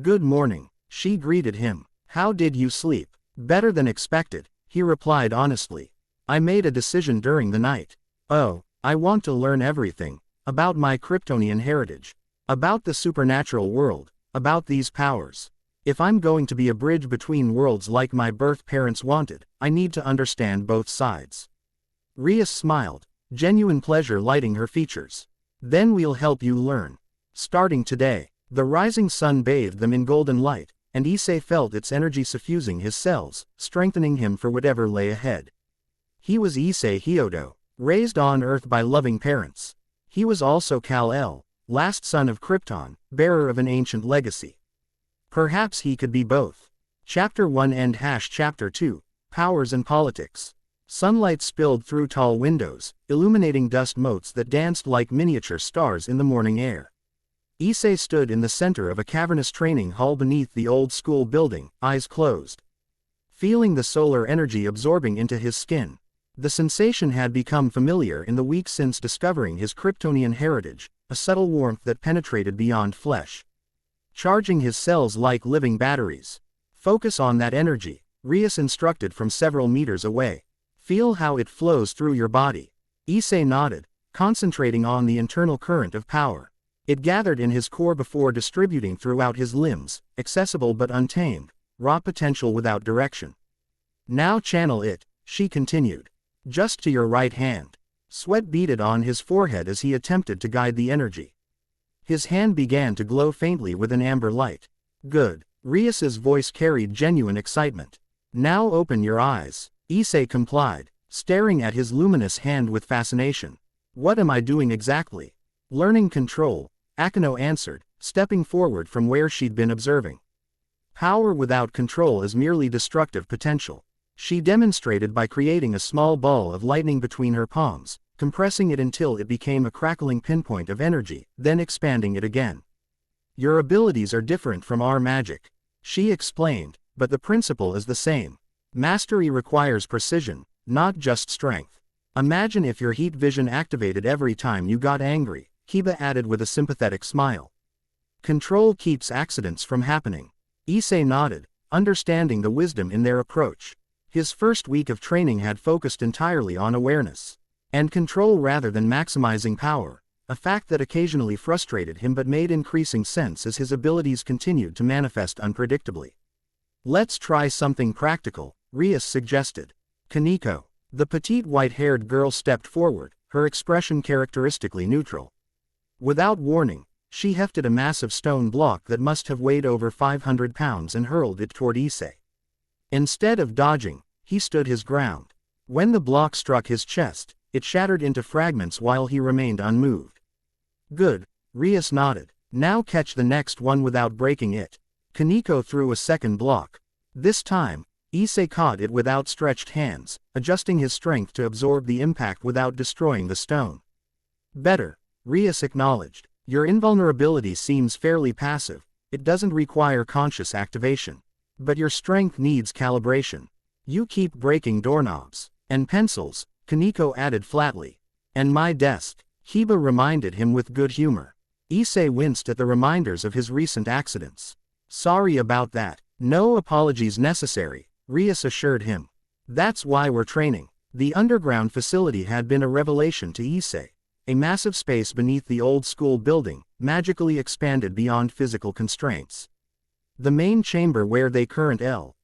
A: Good morning, she greeted him. How did you sleep? Better than expected, he replied honestly. I made a decision during the night. Oh, I want to learn everything, about my Kryptonian heritage, about the supernatural world, about these powers. If I'm going to be a bridge between worlds like my birth parents wanted, I need to understand both sides. Rias smiled, genuine pleasure lighting her features. Then we'll help you learn. Starting today. The rising sun bathed them in golden light, and Issei felt its energy suffusing his cells, strengthening him for whatever lay ahead. He was Issei Hyodo, raised on Earth by loving parents. He was also Kal-El, last son of Krypton, bearer of an ancient legacy. Perhaps he could be both. Chapter 1 End Chapter 2, Powers and Politics. Sunlight spilled through tall windows, illuminating dust motes that danced like miniature stars in the morning air. Issei stood in the center of a cavernous training hall beneath the old school building, eyes closed. Feeling the solar energy absorbing into his skin. The sensation had become familiar in the weeks since discovering his Kryptonian heritage, a subtle warmth that penetrated beyond flesh. Charging his cells like living batteries. Focus on that energy, Rias instructed from several meters away. Feel how it flows through your body. Issei nodded, concentrating on the internal current of power. It gathered in his core before distributing throughout his limbs, accessible but untamed, raw potential without direction. Now channel it, she continued. Just to your right hand. Sweat beaded on his forehead as he attempted to guide the energy. His hand began to glow faintly with an amber light. Good. Rias's voice carried genuine excitement. Now open your eyes. Issei complied, staring at his luminous hand with fascination. What am I doing exactly? Learning control, Akeno answered, stepping forward from where she'd been observing. Power without control is merely destructive potential. She demonstrated by creating a small ball of lightning between her palms, compressing it until it became a crackling pinpoint of energy, then expanding it again. Your abilities are different from our magic, she explained, but the principle is the same. Mastery requires precision, not just strength. Imagine if your heat vision activated every time you got angry, Kiba added with a sympathetic smile. Control keeps accidents from happening. Issei nodded, understanding the wisdom in their approach. His first week of training had focused entirely on awareness and control rather than maximizing power, a fact that occasionally frustrated him but made increasing sense as his abilities continued to manifest unpredictably. Let's try something practical, Rias suggested. Kaneko. The petite white-haired girl stepped forward, her expression characteristically neutral. Without warning, she hefted a massive stone block that must have weighed over 500 pounds and hurled it toward Issei. Instead of dodging, he stood his ground. When the block struck his chest, it shattered into fragments while he remained unmoved. Good, Rias nodded. Now catch the next one without breaking it. Kaneko threw a second block. This time, Issei caught it with outstretched hands, adjusting his strength to absorb the impact without destroying the stone. Better, Rias acknowledged. Your invulnerability seems fairly passive, it doesn't require conscious activation. But your strength needs calibration. You keep breaking doorknobs. And pencils, Kaneko added flatly. And my desk, Kiba reminded him with good humor. Issei winced at the reminders of his recent accidents. Sorry about that. No apologies necessary, Rias assured him. That's why we're training. The underground facility had been a revelation to Issei. A massive space beneath the old school building, magically expanded beyond physical constraints. The main chamber where they currently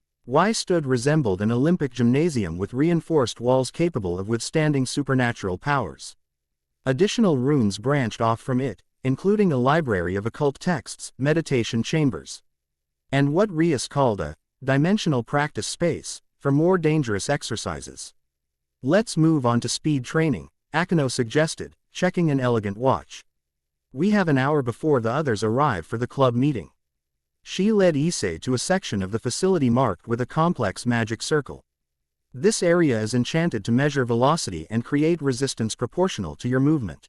A: stood resembled an Olympic gymnasium with reinforced walls capable of withstanding supernatural powers. Additional rooms branched off from it, including a library of occult texts, meditation chambers, and what Rias called a dimensional practice space for more dangerous exercises. Let's move on to speed training, Akeno suggested, checking an elegant watch. We have an hour before the others arrive for the club meeting. She led Issei to a section of the facility marked with a complex magic circle. This area is enchanted to measure velocity and create resistance proportional to your movement.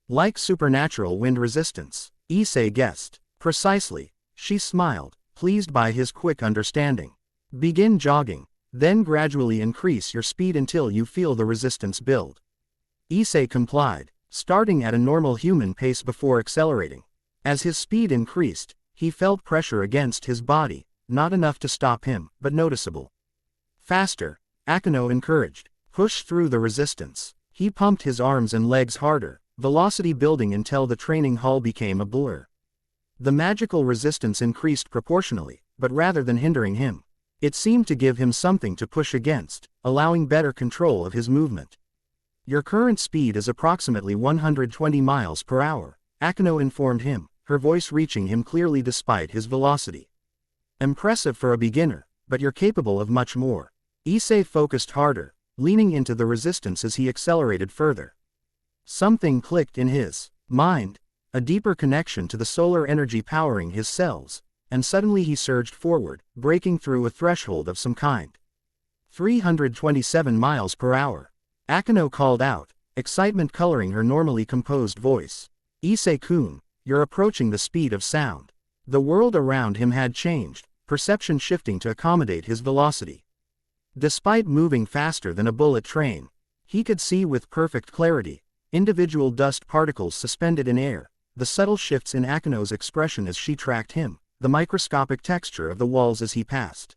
A: Like supernatural wind resistance, Issei guessed. Precisely, she smiled, pleased by his quick understanding. Begin jogging, then gradually increase your speed until you feel the resistance build. Issei complied, starting at a normal human pace before accelerating. As his speed increased, he felt pressure against his body, not enough to stop him, but noticeable. Faster, Akeno encouraged. Push through the resistance. He pumped his arms and legs harder, velocity building until the training hall became a blur. The magical resistance increased proportionally, but rather than hindering him, it seemed to give him something to push against, allowing better control of his movement. Your current speed is approximately 120 miles per hour, Akeno informed him, her voice reaching him clearly despite his velocity. Impressive for a beginner, but you're capable of much more. Issei focused harder, leaning into the resistance as he accelerated further. Something clicked in his mind, a deeper connection to the solar energy powering his cells, and suddenly he surged forward, breaking through a threshold of some kind. 327 miles per hour. Akeno called out, excitement coloring her normally composed voice. Issei-kun, you're approaching the speed of sound. The world around him had changed, perception shifting to accommodate his velocity. Despite moving faster than a bullet train, he could see with perfect clarity, individual dust particles suspended in air, the subtle shifts in Akeno's expression as she tracked him, the microscopic texture of the walls as he passed.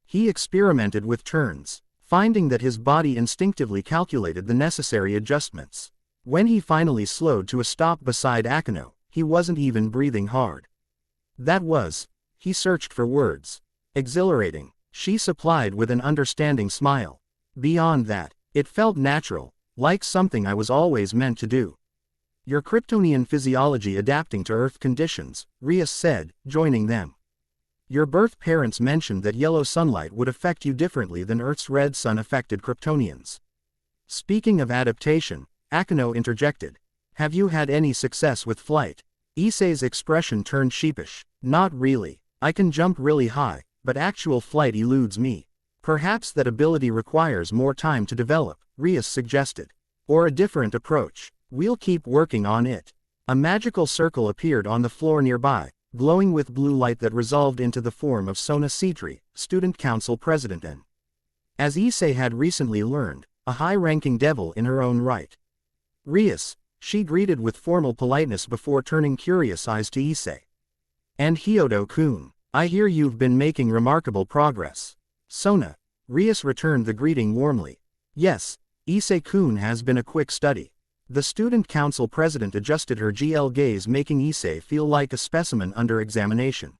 A: He experimented with turns, finding that his body instinctively calculated the necessary adjustments. When he finally slowed to a stop beside Akeno, he wasn't even breathing hard. That was, he searched for words. Exhilarating, she supplied with an understanding smile. Beyond that, it felt natural, like something I was always meant to do. Your Kryptonian physiology adapting to Earth conditions, Rias said, joining them. Your birth parents mentioned that yellow sunlight would affect you differently than Earth's red sun affected Kryptonians. Speaking of adaptation, Akeno interjected. Have you had any success with flight? Issei's expression turned sheepish. Not really. I can jump really high, but actual flight eludes me. Perhaps that ability requires more time to develop, Rias suggested. Or a different approach. We'll keep working on it. A magical circle appeared on the floor nearby, glowing with blue light that resolved into the form of Sona Citri, Student Council President and, as Issei had recently learned, a high-ranking devil in her own right. Rias, she greeted with formal politeness before turning curious eyes to Issei. And Hyodo-kun, I hear you've been making remarkable progress. Sona, Rias returned the greeting warmly. Yes, Issei-kun has been a quick study. The student council president adjusted her GL gaze, making Issei feel like a specimen under examination.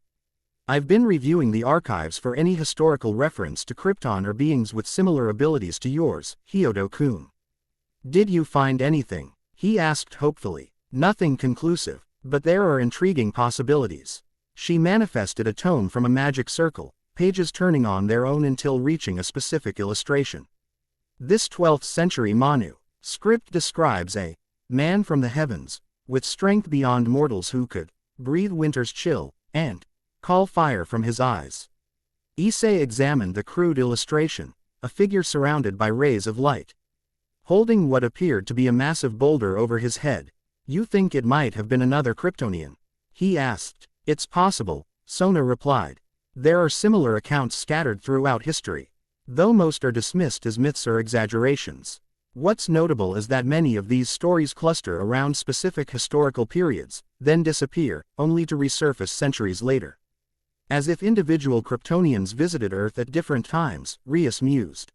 A: I've been reviewing the archives for any historical reference to Krypton or beings with similar abilities to yours, Hyodo-kun. Did you find anything? He asked hopefully. Nothing conclusive, but there are intriguing possibilities. She manifested a tone from a magic circle, pages turning on their own until reaching a specific illustration. This 12th century Manu script describes a man from the heavens, with strength beyond mortals who could breathe winter's chill, and call fire from his eyes. Issei examined the crude illustration, a figure surrounded by rays of light. Holding what appeared to be a massive boulder over his head. You think it might have been another Kryptonian? He asked. It's possible, Sona replied. There are similar accounts scattered throughout history, though most are dismissed as myths or exaggerations. What's notable is that many of these stories cluster around specific historical periods, then disappear, only to resurface centuries later. As if individual Kryptonians visited Earth at different times, Rias mused.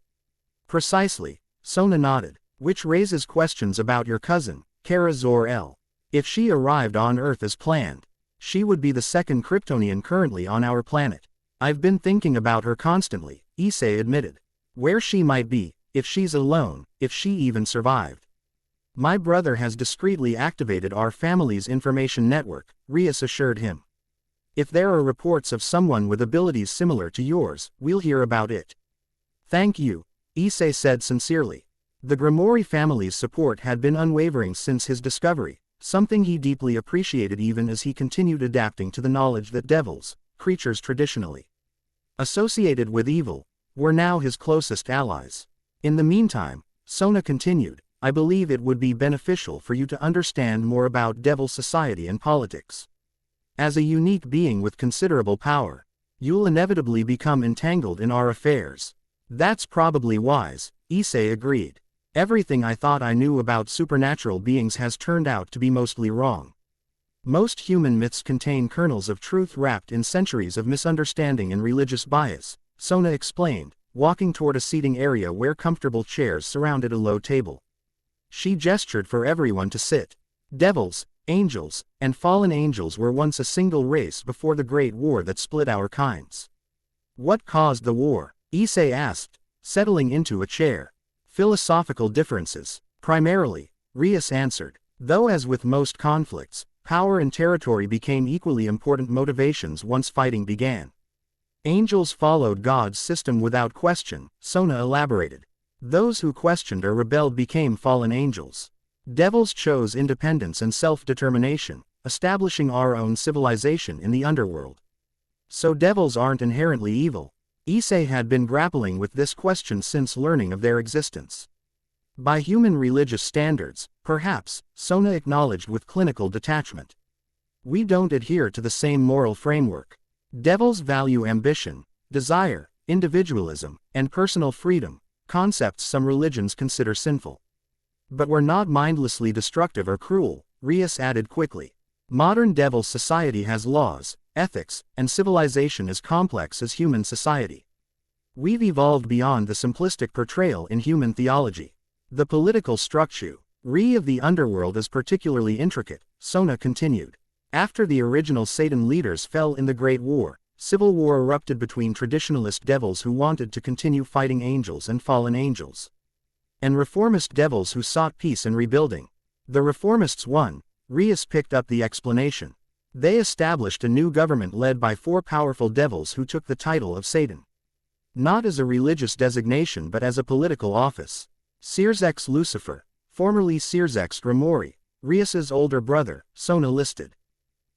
A: Precisely, Sona nodded, which raises questions about your cousin, Kara Zor-El. If she arrived on Earth as planned, she would be the second Kryptonian currently on our planet. I've been thinking about her constantly, Issei admitted. Where she might be, if she's alone, if she even survived. My brother has discreetly activated our family's information network, Rias assured him. If there are reports of someone with abilities similar to yours, we'll hear about it. Thank you, Issei said sincerely. The Gremory family's support had been unwavering since his discovery, something he deeply appreciated even as he continued adapting to the knowledge that devils, creatures traditionally associated with evil, were now his closest allies. In the meantime, Sona continued, I believe it would be beneficial for you to understand more about devil society and politics. As a unique being with considerable power, you'll inevitably become entangled in our affairs. That's probably wise, Issei agreed. Everything I thought I knew about supernatural beings has turned out to be mostly wrong. Most human myths contain kernels of truth wrapped in centuries of misunderstanding and religious bias, Sona explained, walking toward a seating area where comfortable chairs surrounded a low table. She gestured for everyone to sit. Devils, angels, and fallen angels were once a single race before the Great War that split our kinds. What caused the war? Issei asked, settling into a chair. Philosophical differences, primarily, Rias answered, though as with most conflicts, power and territory became equally important motivations once fighting began. Angels followed God's system without question, Sona elaborated. Those who questioned or rebelled became fallen angels. Devils chose independence and self-determination, establishing our own civilization in the underworld. So devils aren't inherently evil. Issie had been grappling with this question since learning of their existence. By human religious standards, perhaps, Sona acknowledged with clinical detachment. We don't adhere to the same moral framework. Devils value ambition, desire, individualism, and personal freedom, concepts some religions consider sinful. But we're not mindlessly destructive or cruel, Rias added quickly. Modern devil society has laws, ethics, and civilization as complex as human society. We've evolved beyond the simplistic portrayal in human theology. The political structure of the underworld is particularly intricate, Sona continued. After the original Satan leaders fell in the Great War, civil war erupted between traditionalist devils who wanted to continue fighting angels and fallen angels, and reformist devils who sought peace and rebuilding. The reformists won. Rias picked up the explanation. They established a new government led by 4 powerful devils who took the title of Satan. Not as a religious designation but as a political office. Rias Lucifer, formerly Rias Gremory, Rias's older brother, Sona listed.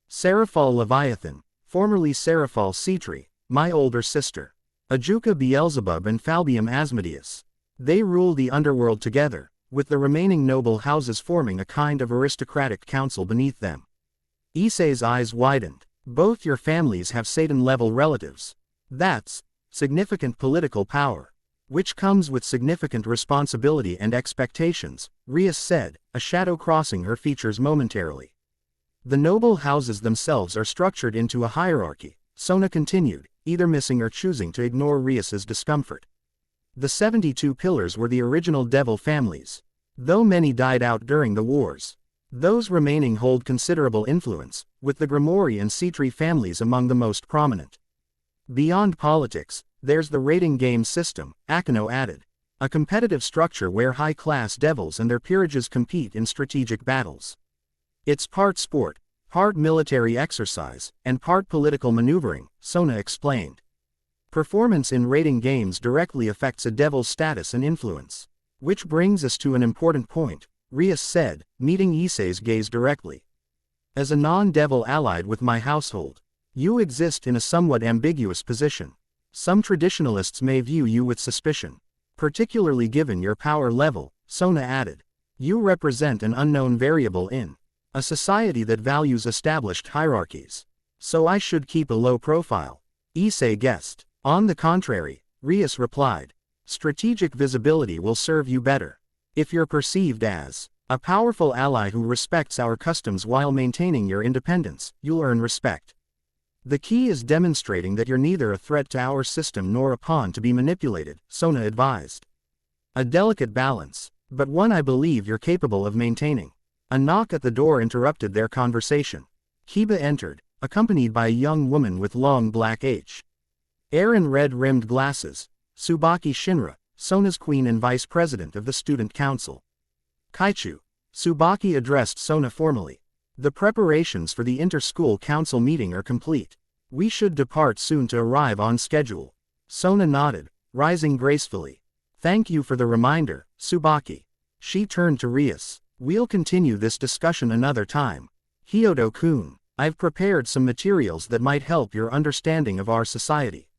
A: Seraphal Leviathan, formerly Seraphal Cetri, my older sister. Ajuka Beelzebub and Falbium Asmodeus. They rule the underworld together, with the remaining noble houses forming a kind of aristocratic council beneath them. Issei's eyes widened. Both your families have Satan-level relatives. That's significant political power, which comes with significant responsibility and expectations, Rias said, a shadow crossing her features momentarily. The noble houses themselves are structured into a hierarchy, Sona continued, either missing or choosing to ignore Rias's discomfort. The 72 pillars were the original devil families. Though many died out during the wars, those remaining hold considerable influence, with the Gremory and Cetri families among the most prominent. Beyond politics, there's the rating game system, Akino added. A competitive structure where high-class devils and their peerages compete in strategic battles. It's part sport, part military exercise, and part political maneuvering, Sona explained. Performance in rating games directly affects a devil's status and influence. Which brings us to an important point, Rias said, meeting Issei's gaze directly. As a non-devil allied with my household, you exist in a somewhat ambiguous position. Some traditionalists may view you with suspicion. Particularly given your power level, Sona added. You represent an unknown variable in a society that values established hierarchies. So I should keep a low profile. Issei guessed. On the contrary, Rias replied. Strategic visibility will serve you better. If you're perceived as a powerful ally who respects our customs while maintaining your independence, you'll earn respect. The key is demonstrating that you're neither a threat to our system nor a pawn to be manipulated, Sona advised. A delicate balance, but one I believe you're capable of maintaining. A knock at the door interrupted their conversation. Kiba entered, accompanied by a young woman with long black hair and red-rimmed glasses, Tsubaki Shinra, Sona's queen and vice president of the student council. Kaichu. Tsubaki addressed Sona formally. The preparations for the inter-school council meeting are complete. We should depart soon to arrive on schedule. Sona nodded, rising gracefully. Thank you for the reminder, Tsubaki. She turned to Rias. We'll continue this discussion another time. Hyodo-kun, I've prepared some materials that might help your understanding of our society.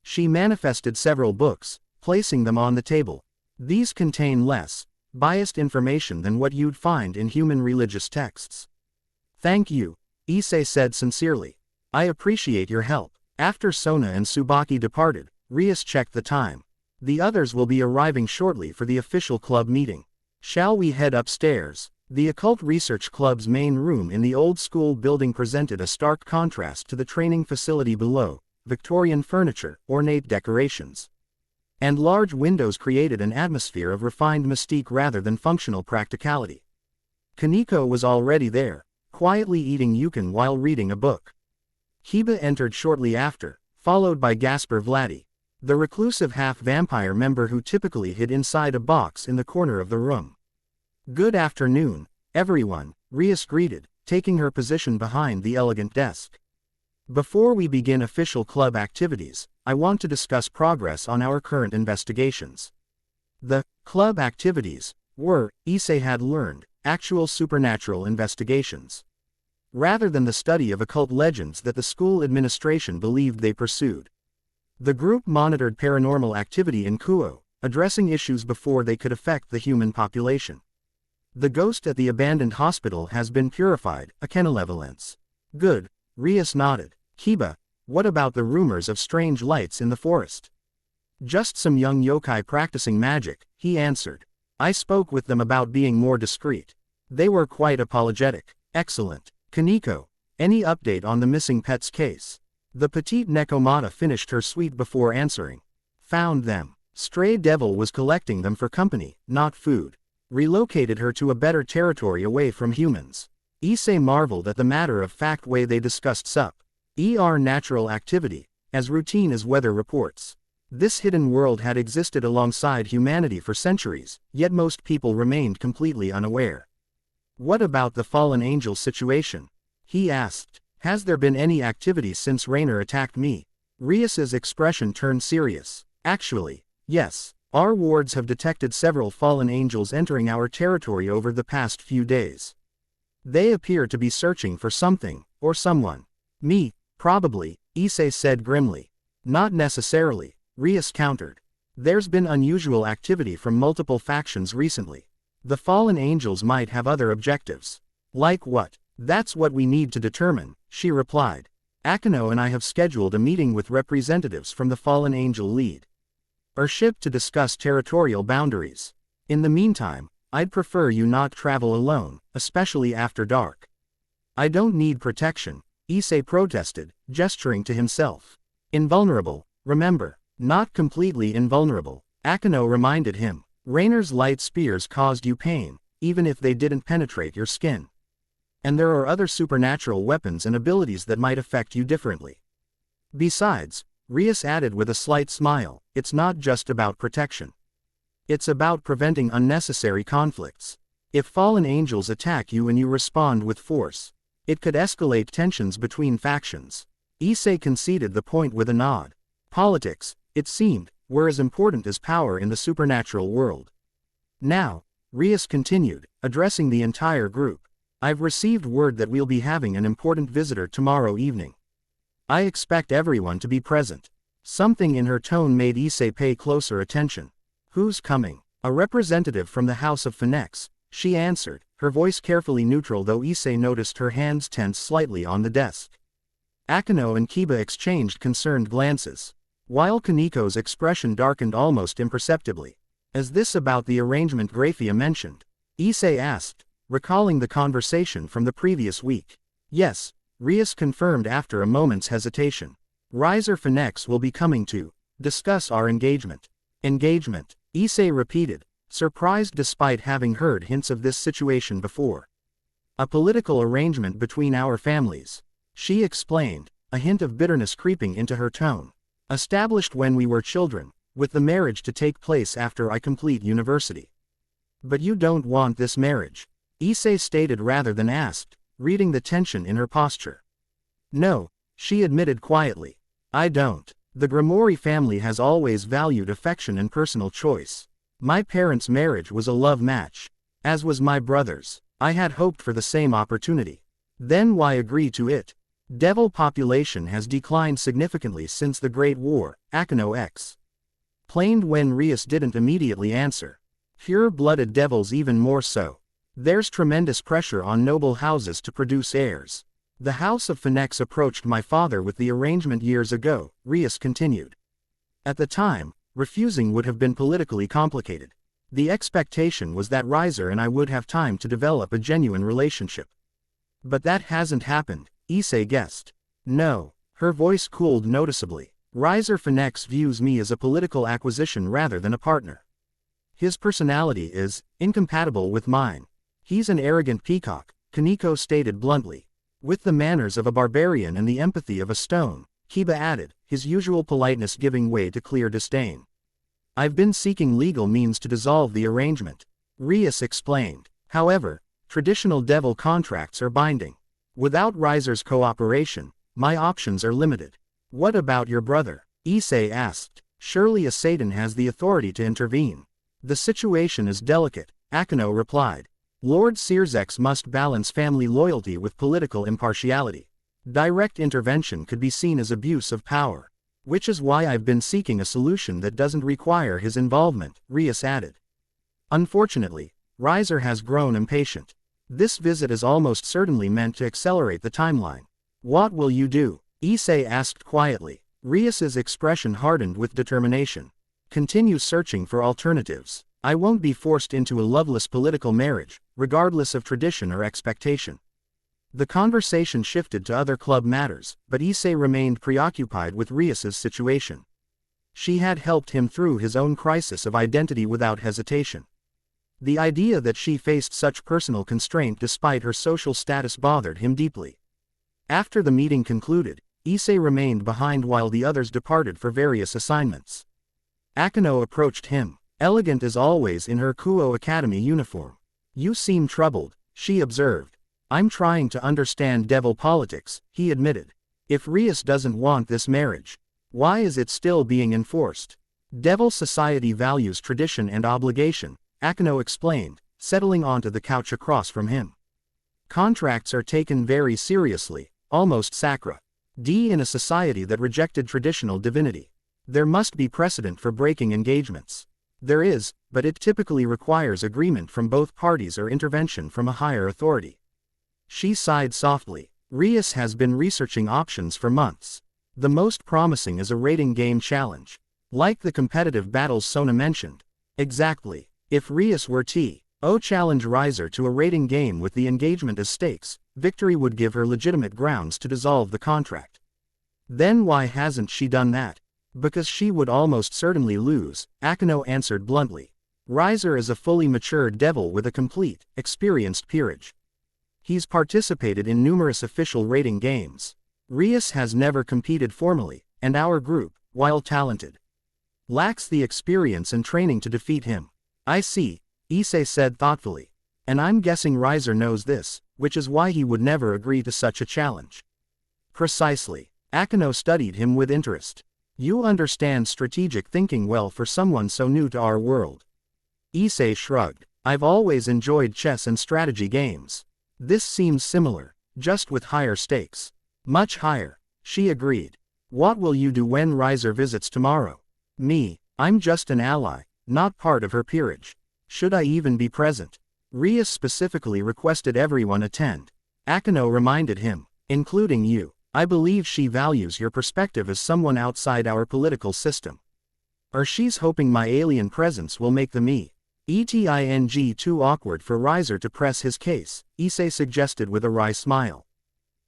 A: She manifested several books, placing them on the table. These contain less biased information than what you'd find in human religious texts. Thank you, Issei said sincerely. I appreciate your help. After Sona and Tsubaki departed, Rias checked the time. The others will be arriving shortly for the official club meeting. Shall we head upstairs? The Occult Research Club's main room in the old school building presented a stark contrast to the training facility below. Victorian furniture, ornate decorations, and large windows created an atmosphere of refined mystique rather than functional practicality. Kaneko was already there, quietly eating yukin while reading a book. Kiba entered shortly after, followed by Gasper Vladi, the reclusive half-vampire member who typically hid inside a box in the corner of the room. Good afternoon, everyone, Rias greeted, taking her position behind the elegant desk. Before we begin official club activities, I want to discuss progress on our current investigations. The club activities were, Issie had learned, actual supernatural investigations. Rather than the study of occult legends that the school administration believed they pursued. The group monitored paranormal activity in Kuo, addressing issues before they could affect the human population. The ghost at the abandoned hospital has been purified, a malevolence. Good, Rias nodded. Kiba, what about the rumors of strange lights in the forest? Just some young yokai practicing magic, he answered. I spoke with them about being more discreet. They were quite apologetic. Excellent. Kaneko, any update on the missing pets case? The petite Nekomata finished her sweet before answering. Found them. Stray Devil was collecting them for company, not food. Relocated her to a better territory away from humans. Issie marveled at the matter-of-fact way they discussed natural activity, as routine as weather reports. This hidden world had existed alongside humanity for centuries, yet most people remained completely unaware. What about the fallen angel situation? He asked. Has there been any activity since Rainer attacked me? Rias's expression turned serious. Actually, yes. Our wards have detected several fallen angels entering our territory over the past few days. They appear to be searching for something, or someone. Me, probably, Issie said grimly. Not necessarily, Rias countered. There's been unusual activity from multiple factions recently. The fallen angels might have other objectives. Like what? That's what we need to determine, she replied. Akano and I have scheduled a meeting with representatives from the Fallen Angel Lead. Our ship to discuss territorial boundaries. In the meantime, I'd prefer you not travel alone, especially after dark. I don't need protection, Issie protested, gesturing to himself. Invulnerable, remember, not completely invulnerable, Akano reminded him. Rainer's light spears caused you pain, even if they didn't penetrate your skin. And there are other supernatural weapons and abilities that might affect you differently. Besides, Rias added with a slight smile, it's not just about protection. It's about preventing unnecessary conflicts. If fallen angels attack you and you respond with force, it could escalate tensions between factions. Issie conceded the point with a nod. Politics, it seemed, were as important as power in the supernatural world. Now, Rias continued, addressing the entire group. I've received word that we'll be having an important visitor tomorrow evening. I expect everyone to be present. Something in her tone made Issie pay closer attention. Who's coming? A representative from the House of Phoenix, she answered, her voice carefully neutral though Issie noticed her hands tense slightly on the desk. Akano and Kiba exchanged concerned glances, while Kaneko's expression darkened almost imperceptibly. Is this about the arrangement Graphia mentioned? Issie asked, recalling the conversation from the previous week. Yes, Rias confirmed after a moment's hesitation. Riser Phoenix will be coming to discuss our engagement. Engagement, Issie repeated, surprised despite having heard hints of this situation before. A political arrangement between our families, she explained, a hint of bitterness creeping into her tone. Established when we were children, with the marriage to take place after I complete university. But you don't want this marriage, Issie stated rather than asked, reading the tension in her posture. No, she admitted quietly. I don't. The Gremory family has always valued affection and personal choice. My parents' marriage was a love match. As was my brother's. I had hoped for the same opportunity. Then why agree to it? Devil population has declined significantly since the Great War, Akano explained when Rias didn't immediately answer. Pure-blooded devils even more so. There's tremendous pressure on noble houses to produce heirs. The House of Phoenix approached my father with the arrangement years ago, Rias continued. At the time, refusing would have been politically complicated. The expectation was that Riser and I would have time to develop a genuine relationship. But that hasn't happened, Issie guessed. No, her voice cooled noticeably. Riser Phoenix views me as a political acquisition rather than a partner. His personality is incompatible with mine. He's an arrogant peacock, Kaneko stated bluntly. With the manners of a barbarian and the empathy of a stone, Kiba added, his usual politeness giving way to clear disdain. I've been seeking legal means to dissolve the arrangement, Rias explained. However, traditional devil contracts are binding. Without Riser's cooperation, my options are limited. What about your brother? Issie asked. Surely a Satan has the authority to intervene. The situation is delicate, Akino replied. Lord Searsex must balance family loyalty with political impartiality. Direct intervention could be seen as abuse of power. Which is why I've been seeking a solution that doesn't require his involvement, Rias added. Unfortunately, Riser has grown impatient. This visit is almost certainly meant to accelerate the timeline. What will you do? Issie asked quietly. Rias's expression hardened with determination. Continue searching for alternatives. I won't be forced into a loveless political marriage, regardless of tradition or expectation. The conversation shifted to other club matters, but Issie remained preoccupied with Rias's situation. She had helped him through his own crisis of identity without hesitation. The idea that she faced such personal constraint despite her social status bothered him deeply. After the meeting concluded, Issie remained behind while the others departed for various assignments. Akino approached him, elegant as always in her Kuo Academy uniform. You seem troubled, she observed. I'm trying to understand devil politics, he admitted. If Rias doesn't want this marriage, why is it still being enforced? Devil society values tradition and obligation, Akino explained, settling onto the couch across from him. Contracts are taken very seriously, almost sacra. In a society that rejected traditional divinity, there must be precedent for breaking engagements. There is, but it typically requires agreement from both parties or intervention from a higher authority. She sighed softly. Rias has been researching options for months. The most promising is a rating game challenge. Like the competitive battles Sona mentioned. Exactly. If Rias were to challenge Riser to a rating game with the engagement as stakes, victory would give her legitimate grounds to dissolve the contract. Then why hasn't she done that? Because she would almost certainly lose, Akino answered bluntly. Riser is a fully matured devil with a complete, experienced peerage. He's participated in numerous official rating games. Rias has never competed formally, and our group, while talented, lacks the experience and training to defeat him. I see, Issie said thoughtfully. And I'm guessing Riser knows this, which is why he would never agree to such a challenge. Precisely. Akino studied him with interest. You understand strategic thinking well for someone so new to our world. Issie shrugged. I've always enjoyed chess and strategy games. This seems similar, just with higher stakes. Much higher, she agreed. What will you do when Riser visits tomorrow? Me, I'm just an ally, not part of her peerage. Should I even be present? Rias specifically requested everyone attend. Akino reminded him, including you. I believe she values your perspective as someone outside our political system. Or she's hoping my alien presence will make the meeting too awkward for Riser to press his case, Issie suggested with a wry smile.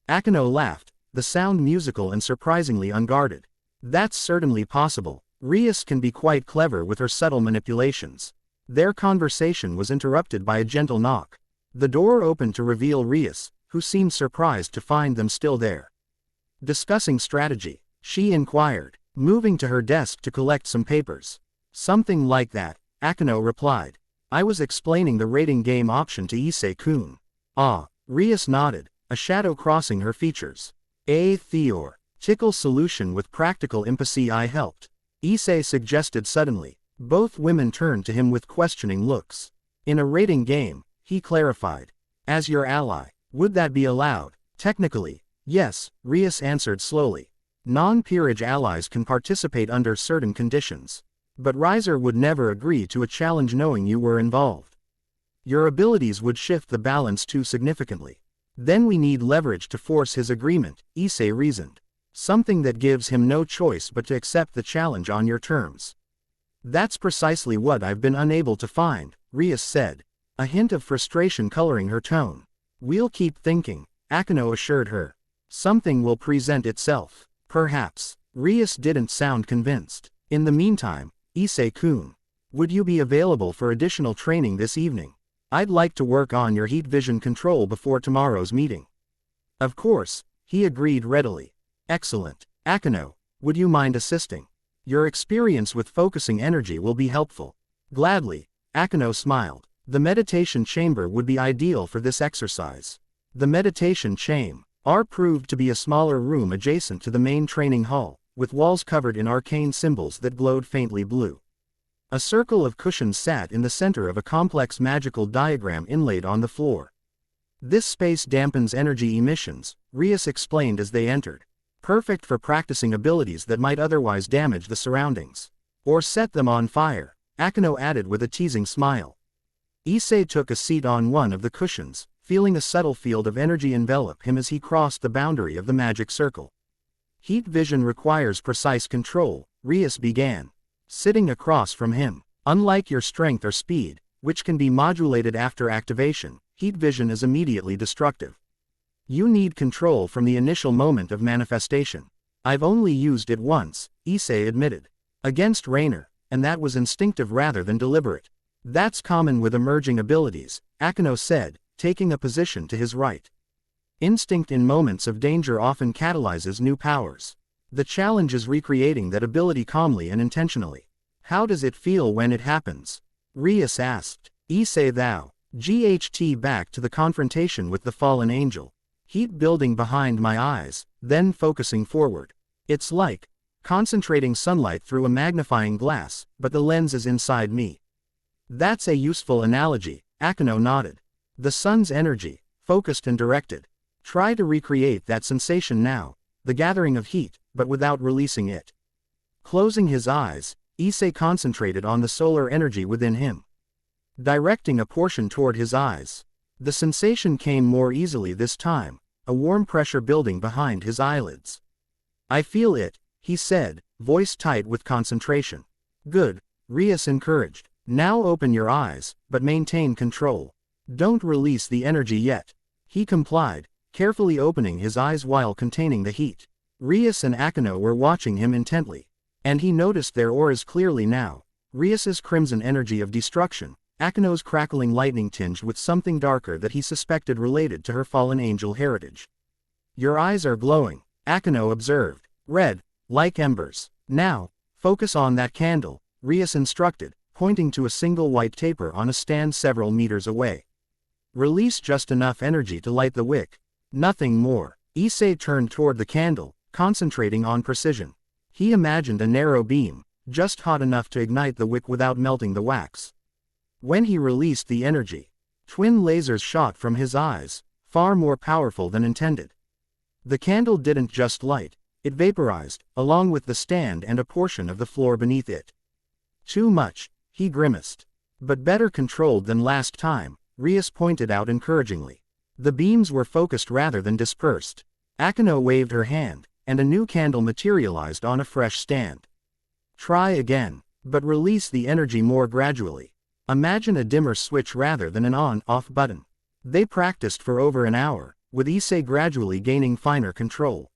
A: Akino laughed, the sound musical and surprisingly unguarded. That's certainly possible. Rias can be quite clever with her subtle manipulations. Their conversation was interrupted by a gentle knock. The door opened to reveal Rias, who seemed surprised to find them still there. Discussing strategy, she inquired, moving to her desk to collect some papers. Something like that, Akino replied. I was explaining the rating game option to Issei-kun. Ah, Rias nodded, a shadow crossing her features. Theoretical solution with practical impasse. I helped. Issie suggested suddenly. Both women turned to him with questioning looks. In a rating game, he clarified. As your ally, would that be allowed? Technically, yes, Rias answered slowly. Non-peerage allies can participate under certain conditions. But Riser would never agree to a challenge knowing you were involved. Your abilities would shift the balance too significantly. Then we need leverage to force his agreement, Issie reasoned. Something that gives him no choice but to accept the challenge on your terms. That's precisely what I've been unable to find, Rias said, a hint of frustration coloring her tone. We'll keep thinking, Akino assured her. Something will present itself. Perhaps. Rias didn't sound convinced. In the meantime, Issei-kun, would you be available for additional training this evening? I'd like to work on your heat vision control before tomorrow's meeting. Of course, he agreed readily. Excellent. Akino, would you mind assisting? Your experience with focusing energy will be helpful. Gladly, Akino smiled. The meditation chamber would be ideal for this exercise. The meditation chamber, R proved to be a smaller room adjacent to the main training hall, with walls covered in arcane symbols that glowed faintly blue. A circle of cushions sat in the center of a complex magical diagram inlaid on the floor. This space dampens energy emissions, Rias explained as they entered. Perfect for practicing abilities that might otherwise damage the surroundings. Or set them on fire, Akino added with a teasing smile. Issie took a seat on one of the cushions, feeling a subtle field of energy envelop him as he crossed the boundary of the magic circle. Heat vision requires precise control, Rias began. Sitting across from him. Unlike your strength or speed, which can be modulated after activation, heat vision is immediately destructive. You need control from the initial moment of manifestation. I've only used it once, Issie admitted. Against Rainer, and that was instinctive rather than deliberate. That's common with emerging abilities, Akino said, taking a position to his right. Instinct in moments of danger often catalyzes new powers. The challenge is recreating that ability calmly and intentionally. How does it feel when it happens? Rias asked. Issie thou. GHT back to the confrontation with the fallen angel. Heat building behind my eyes, then focusing forward. It's like concentrating sunlight through a magnifying glass, but the lens is inside me. That's a useful analogy, Akino nodded. The sun's energy, focused and directed. Try to recreate that sensation now, the gathering of heat, but without releasing it. Closing his eyes, Issie concentrated on the solar energy within him. Directing a portion toward his eyes. The sensation came more easily this time, a warm pressure building behind his eyelids. I feel it, he said, voice tight with concentration. Good, Rias encouraged. Now open your eyes, but maintain control. Don't release the energy yet. He complied, carefully opening his eyes while containing the heat. Rias and Akino were watching him intently. And he noticed their auras clearly now. Rias's crimson energy of destruction, Akino's crackling lightning tinged with something darker that he suspected related to her fallen angel heritage. Your eyes are glowing, Akino observed. Red, like embers. Now, focus on that candle, Rias instructed, pointing to a single white taper on a stand several meters away. Release just enough energy to light the wick. Nothing more. Issie turned toward the candle, concentrating on precision. He imagined a narrow beam, just hot enough to ignite the wick without melting the wax. When he released the energy, twin lasers shot from his eyes, far more powerful than intended. The candle didn't just light, it vaporized, along with the stand and a portion of the floor beneath it. Too much, he grimaced. But better controlled than last time, Rias pointed out encouragingly. The beams were focused rather than dispersed. Akino waved her hand, and a new candle materialized on a fresh stand. Try again, but release the energy more gradually. Imagine a dimmer switch rather than an on-off button. They practiced for over an hour, with Issie gradually gaining finer control.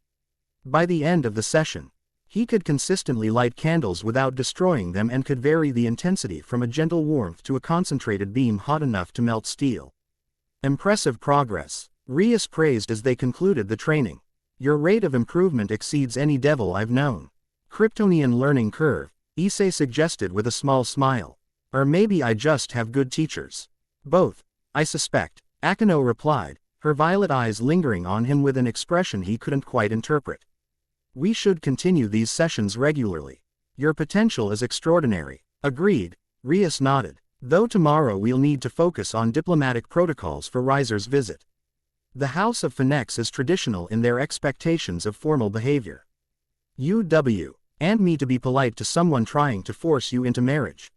A: By the end of the session, he could consistently light candles without destroying them and could vary the intensity from a gentle warmth to a concentrated beam hot enough to melt steel. Impressive progress, Rias praised as they concluded the training. Your rate of improvement exceeds any devil I've known. Kryptonian learning curve, Issie suggested with a small smile. Or maybe I just have good teachers. Both, I suspect, Akino replied, her violet eyes lingering on him with an expression he couldn't quite interpret. We should continue these sessions regularly. Your potential is extraordinary. Agreed, Rias nodded. Though tomorrow we'll need to focus on diplomatic protocols for Riser's visit. The House of Phoenix is traditional in their expectations of formal behavior. UW, and me to be polite to someone trying to force you into marriage?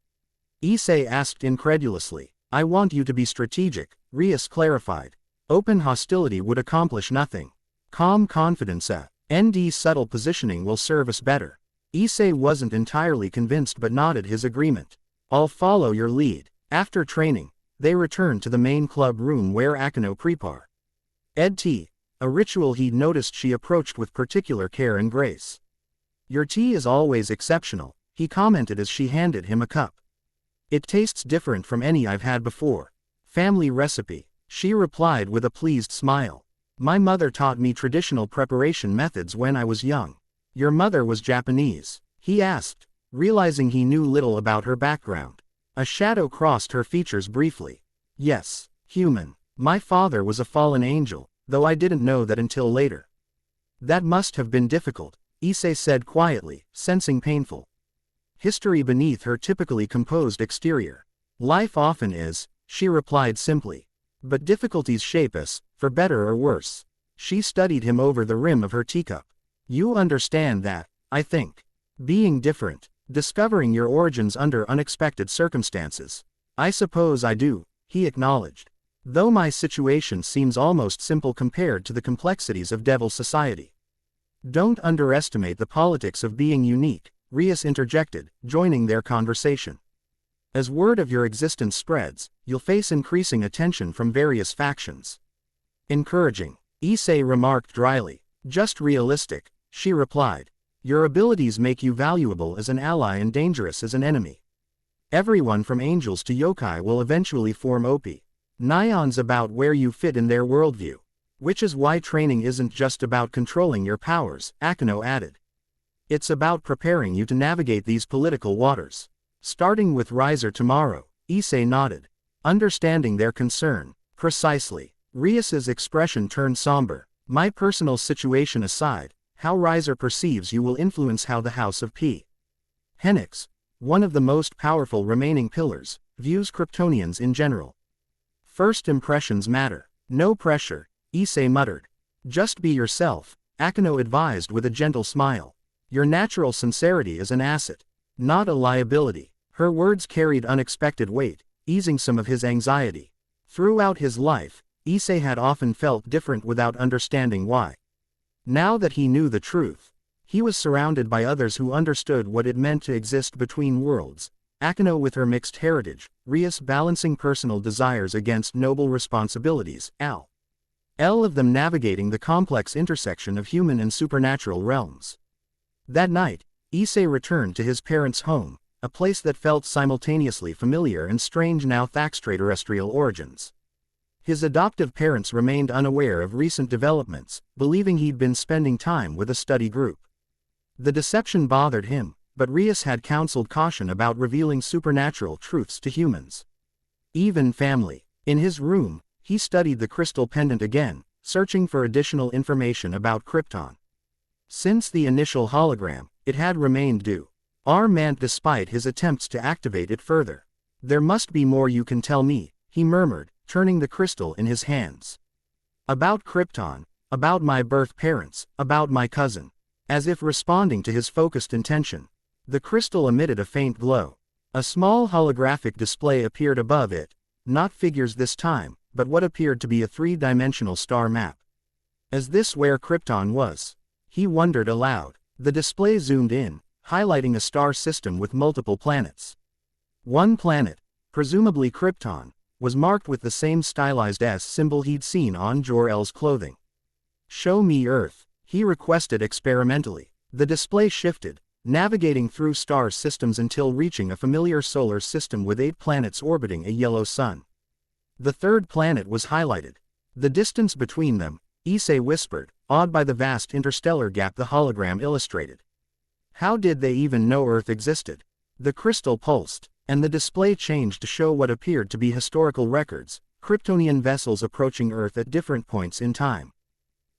A: Issie asked incredulously. I want you to be strategic, Rias clarified. Open hostility would accomplish nothing. Calm confidence, ND's subtle positioning will serve us better. Issie wasn't entirely convinced but nodded his agreement. I'll follow your lead. After training, they returned to the main club room where Akino prepared. Tea, a ritual he'd noticed she approached with particular care and grace. Your tea is always exceptional, he commented as she handed him a cup. It tastes different from any I've had before. Family recipe, she replied with a pleased smile. My mother taught me traditional preparation methods when I was young. Your mother was Japanese? He asked, realizing he knew little about her background. A shadow crossed her features briefly. Yes, human. My father was a fallen angel, though I didn't know that until later. That must have been difficult, Issie said quietly, sensing painful history beneath her typically composed exterior. Life often is, she replied simply. But difficulties shape us, for better or worse. She studied him over the rim of her teacup. You understand that, I think. Being different, discovering your origins under unexpected circumstances. I suppose I do, he acknowledged. Though my situation seems almost simple compared to the complexities of Devil Society. Don't underestimate the politics of being unique, Rias interjected, joining their conversation. As word of your existence spreads, you'll face increasing attention from various factions. Encouraging, Issie remarked dryly. Just realistic, she replied. Your abilities make you valuable as an ally and dangerous as an enemy. Everyone from angels to yokai will eventually form opinions about where you fit in their worldview. Which is why training isn't just about controlling your powers, Akeno added. It's about preparing you to navigate these political waters. Starting with Riser tomorrow, Issie nodded. Understanding their concern. Precisely. Rias's expression turned somber. My personal situation aside, how Riser perceives you will influence how the House of P. Henix, one of the most powerful remaining pillars, views Kryptonians in general. First impressions matter. No pressure, Issie muttered. Just be yourself, Akeno advised with a gentle smile. Your natural sincerity is an asset, not a liability. Her words carried unexpected weight, easing some of his anxiety. Throughout his life, Issie had often felt different without understanding why. Now that he knew the truth, he was surrounded by others who understood what it meant to exist between worlds. Akeno with her mixed heritage, Rias balancing personal desires against noble responsibilities, L of them navigating the complex intersection of human and supernatural realms. That night, Issie returned to his parents' home, a place that felt simultaneously familiar and strange now thanks to extraterrestrial origins. His adoptive parents remained unaware of recent developments, believing he'd been spending time with a study group. The deception bothered him, but Rias had counseled caution about revealing supernatural truths to humans. Even family. In his room, he studied the crystal pendant again, searching for additional information about Krypton. Since the initial hologram, it had remained dormant despite his attempts to activate it further. There must be more you can tell me, he murmured, turning the crystal in his hands. About Krypton, about my birth parents, about my cousin. As if responding to his focused intention, the crystal emitted a faint glow. A small holographic display appeared above it, not figures this time, but what appeared to be a three-dimensional star map. Is this where Krypton was? He wondered aloud. The display zoomed in, highlighting a star system with multiple planets. One planet, presumably Krypton, was marked with the same stylized S symbol he'd seen on Jor-El's clothing. Show me Earth, he requested experimentally. The display shifted, navigating through star systems until reaching a familiar solar system with 8 planets orbiting a yellow sun. The third planet was highlighted. The distance between them, Issie whispered, awed by the vast interstellar gap the hologram illustrated. How did they even know Earth existed? The crystal pulsed, and the display changed to show what appeared to be historical records, Kryptonian vessels approaching Earth at different points in time.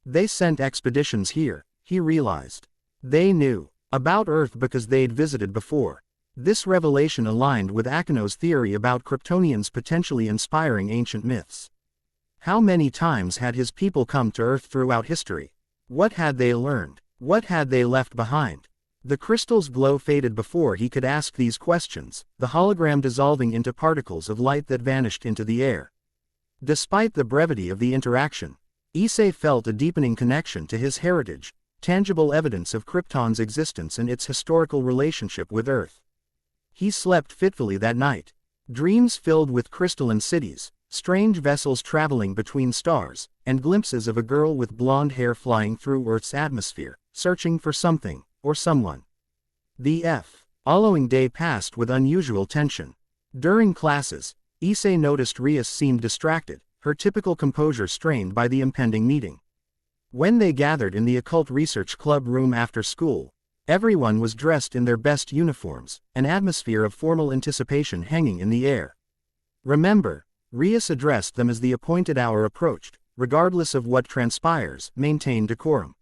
A: They sent expeditions here, he realized. They knew about Earth because they'd visited before. This revelation aligned with Akeno's theory about Kryptonians potentially inspiring ancient myths. How many times had his people come to Earth throughout history? What had they learned? What had they left behind? The crystal's glow faded before he could ask these questions, the hologram dissolving into particles of light that vanished into the air. Despite the brevity of the interaction, Issie felt a deepening connection to his heritage, tangible evidence of Krypton's existence and its historical relationship with Earth. He slept fitfully that night. Dreams filled with crystalline cities, strange vessels traveling between stars, and glimpses of a girl with blonde hair flying through Earth's atmosphere, searching for something, or someone. The following day passed with unusual tension. During classes, Issie noticed Rias seemed distracted, her typical composure strained by the impending meeting. When they gathered in the Occult Research Club room after school, everyone was dressed in their best uniforms, an atmosphere of formal anticipation hanging in the air. Remember, Rias addressed them as the appointed hour approached, regardless of what transpires, maintain decorum.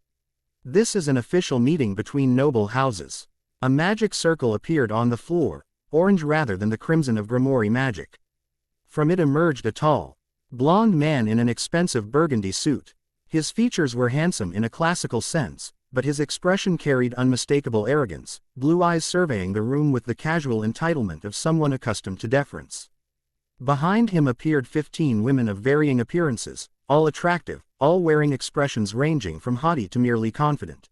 A: This is an official meeting between noble houses. A magic circle appeared on the floor, orange rather than the crimson of Gremory magic. From it emerged a tall, blonde man in an expensive burgundy suit. His features were handsome in a classical sense, but his expression carried unmistakable arrogance, blue eyes surveying the room with the casual entitlement of someone accustomed to deference. Behind him appeared 15 women of varying appearances, all attractive, all wearing expressions ranging from haughty to merely confident.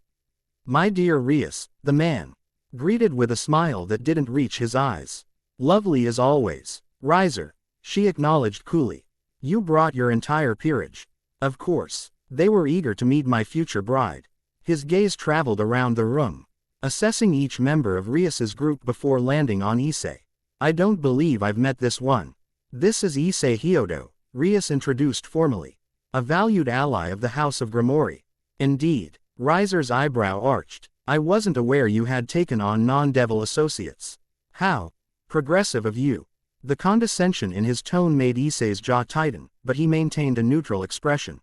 A: "My dear Rias," the man greeted with a smile that didn't reach his eyes. "Lovely as always, Riser," she acknowledged coolly. "You brought your entire peerage." "Of course." They were eager to meet my future bride. His gaze traveled around the room, assessing each member of Rias's group before landing on Issie. "I don't believe I've met this one." "This is Issie Hyodo," Rias introduced formally. "A valued ally of the House of Gremory." "Indeed." Riser's eyebrow arched. "I wasn't aware you had taken on non-devil associates." "How progressive of you." The condescension in his tone made Issei's jaw tighten, but he maintained a neutral expression.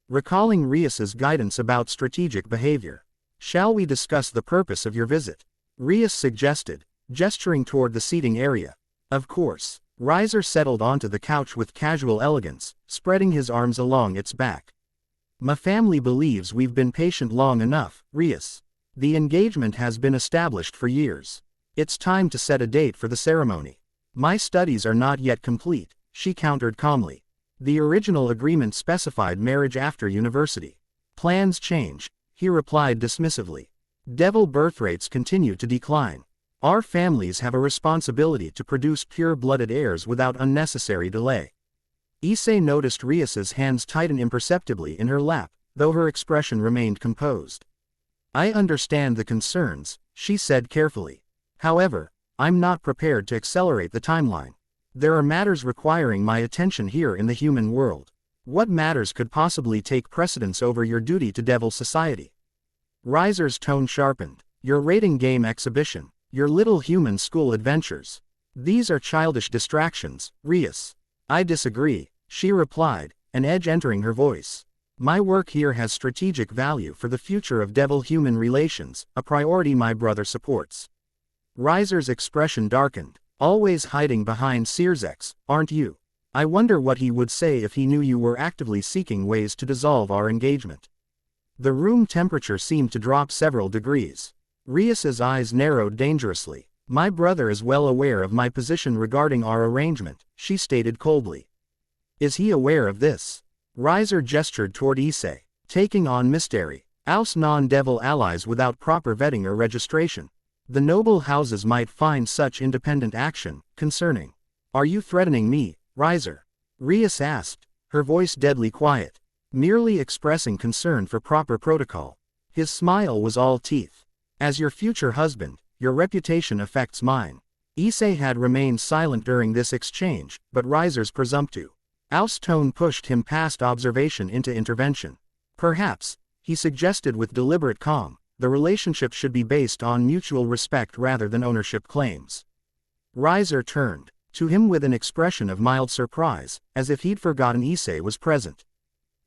A: Recalling Rias's guidance about strategic behavior. "Shall we discuss the purpose of your visit?" Rias suggested, gesturing toward the seating area. "Of course." Riser settled onto the couch with casual elegance, spreading his arms along its back. "My family believes we've been patient long enough, Rias. The engagement has been established for years. It's time to set a date for the ceremony." "My studies are not yet complete," she countered calmly. "The original agreement specified marriage after university." "Plans change," he replied dismissively. "Devil birth rates continue to decline. Our families have a responsibility to produce pure-blooded heirs without unnecessary delay." Issie noticed Rias's hands tighten imperceptibly in her lap, though her expression remained composed. "I understand the concerns," she said carefully. "However, I'm not prepared to accelerate the timeline. There are matters requiring my attention here in the human world." "What matters could possibly take precedence over your duty to Devil Society?" Riser's tone sharpened. "Your rating game exhibition, your little human school adventures. These are childish distractions, Rias." "I disagree," she replied, an edge entering her voice. "My work here has strategic value for the future of devil-human relations, a priority my brother supports." Riser's expression darkened. "Always hiding behind Searsex, aren't you? I wonder what he would say if he knew you were actively seeking ways to dissolve our engagement." The room temperature seemed to drop several degrees. Rias's eyes narrowed dangerously. "My brother is well aware of my position regarding our arrangement," she stated coldly. "Is he aware of this?" Riser gestured toward Issie. "Taking on mystery, oust non-devil allies without proper vetting or registration. The noble houses might find such independent action concerning." "Are you threatening me, Riser?" Rias asked, her voice deadly quiet. "Merely expressing concern for proper protocol." His smile was all teeth. "As your future husband, your reputation affects mine." Issie had remained silent during this exchange, but Riser's presumptive oust tone pushed him past observation into intervention. "Perhaps," he suggested with deliberate calm, "the relationship should be based on mutual respect rather than ownership claims." Riser turned to him with an expression of mild surprise, as if he'd forgotten Issie was present.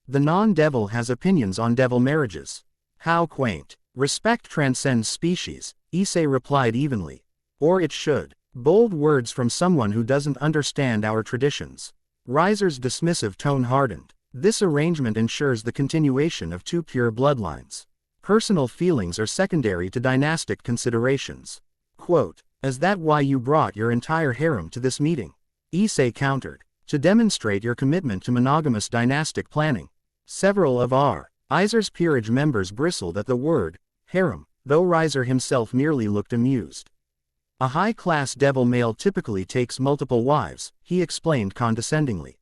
A: "The non-devil has opinions on devil marriages." "How quaint." "Respect transcends species," Issie replied evenly. "Or it should." Bold words from someone who doesn't understand our traditions. Riser's dismissive tone hardened. "This arrangement ensures the continuation of two pure bloodlines. Personal feelings are secondary to dynastic considerations." Quote, "Is that why you brought your entire harem to this meeting?" Issie countered. "To demonstrate your commitment to monogamous dynastic planning." Several of our Iser's peerage members bristled at the word harem, though Riser himself merely looked amused. "A high-class devil male typically takes multiple wives," he explained condescendingly.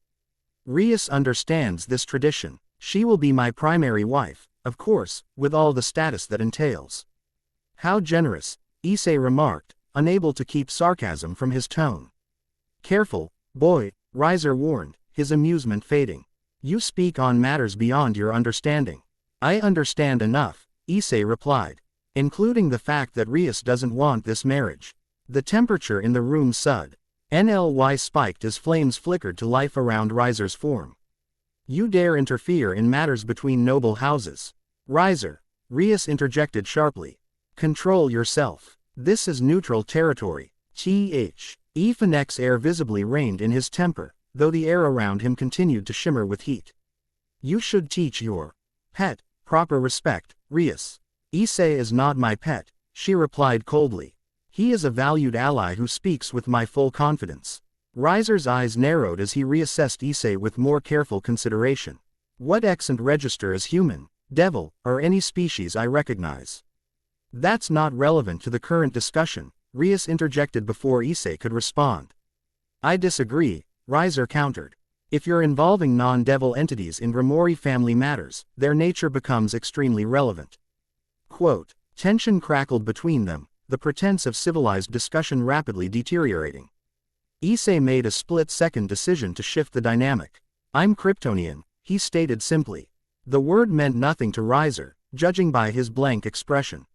A: "Rias understands this tradition. She will be my primary wife, of course, with all the status that entails." "How generous," Issie remarked, unable to keep sarcasm from his tone. "Careful, boy," Riser warned, his amusement fading. "You speak on matters beyond your understanding." "I understand enough," Issie replied, "including the fact that Rias doesn't want this marriage." The temperature in the room spiked as flames flickered to life around Riser's form. You dare interfere in matters between noble houses. Riser, Rias interjected sharply. Control yourself. This is neutral territory. Ethanek's air visibly reigned in his temper, though the air around him continued to shimmer with heat. You should teach your pet proper respect, Rias. Issie is not my pet, she replied coldly. He is a valued ally who speaks with my full confidence. Riser's eyes narrowed as he reassessed Issie with more careful consideration. What accent register as human, devil, or any species I recognize? That's not relevant to the current discussion, Rias interjected before Issie could respond. I disagree, Riser countered. If you're involving non-devil entities in Gremory family matters, their nature becomes extremely relevant. Quote, tension crackled between them, the pretense of civilized discussion rapidly deteriorating. Issie made a split-second decision to shift the dynamic. I'm Kryptonian, he stated simply. The word meant nothing to Riser, judging by his blank expression.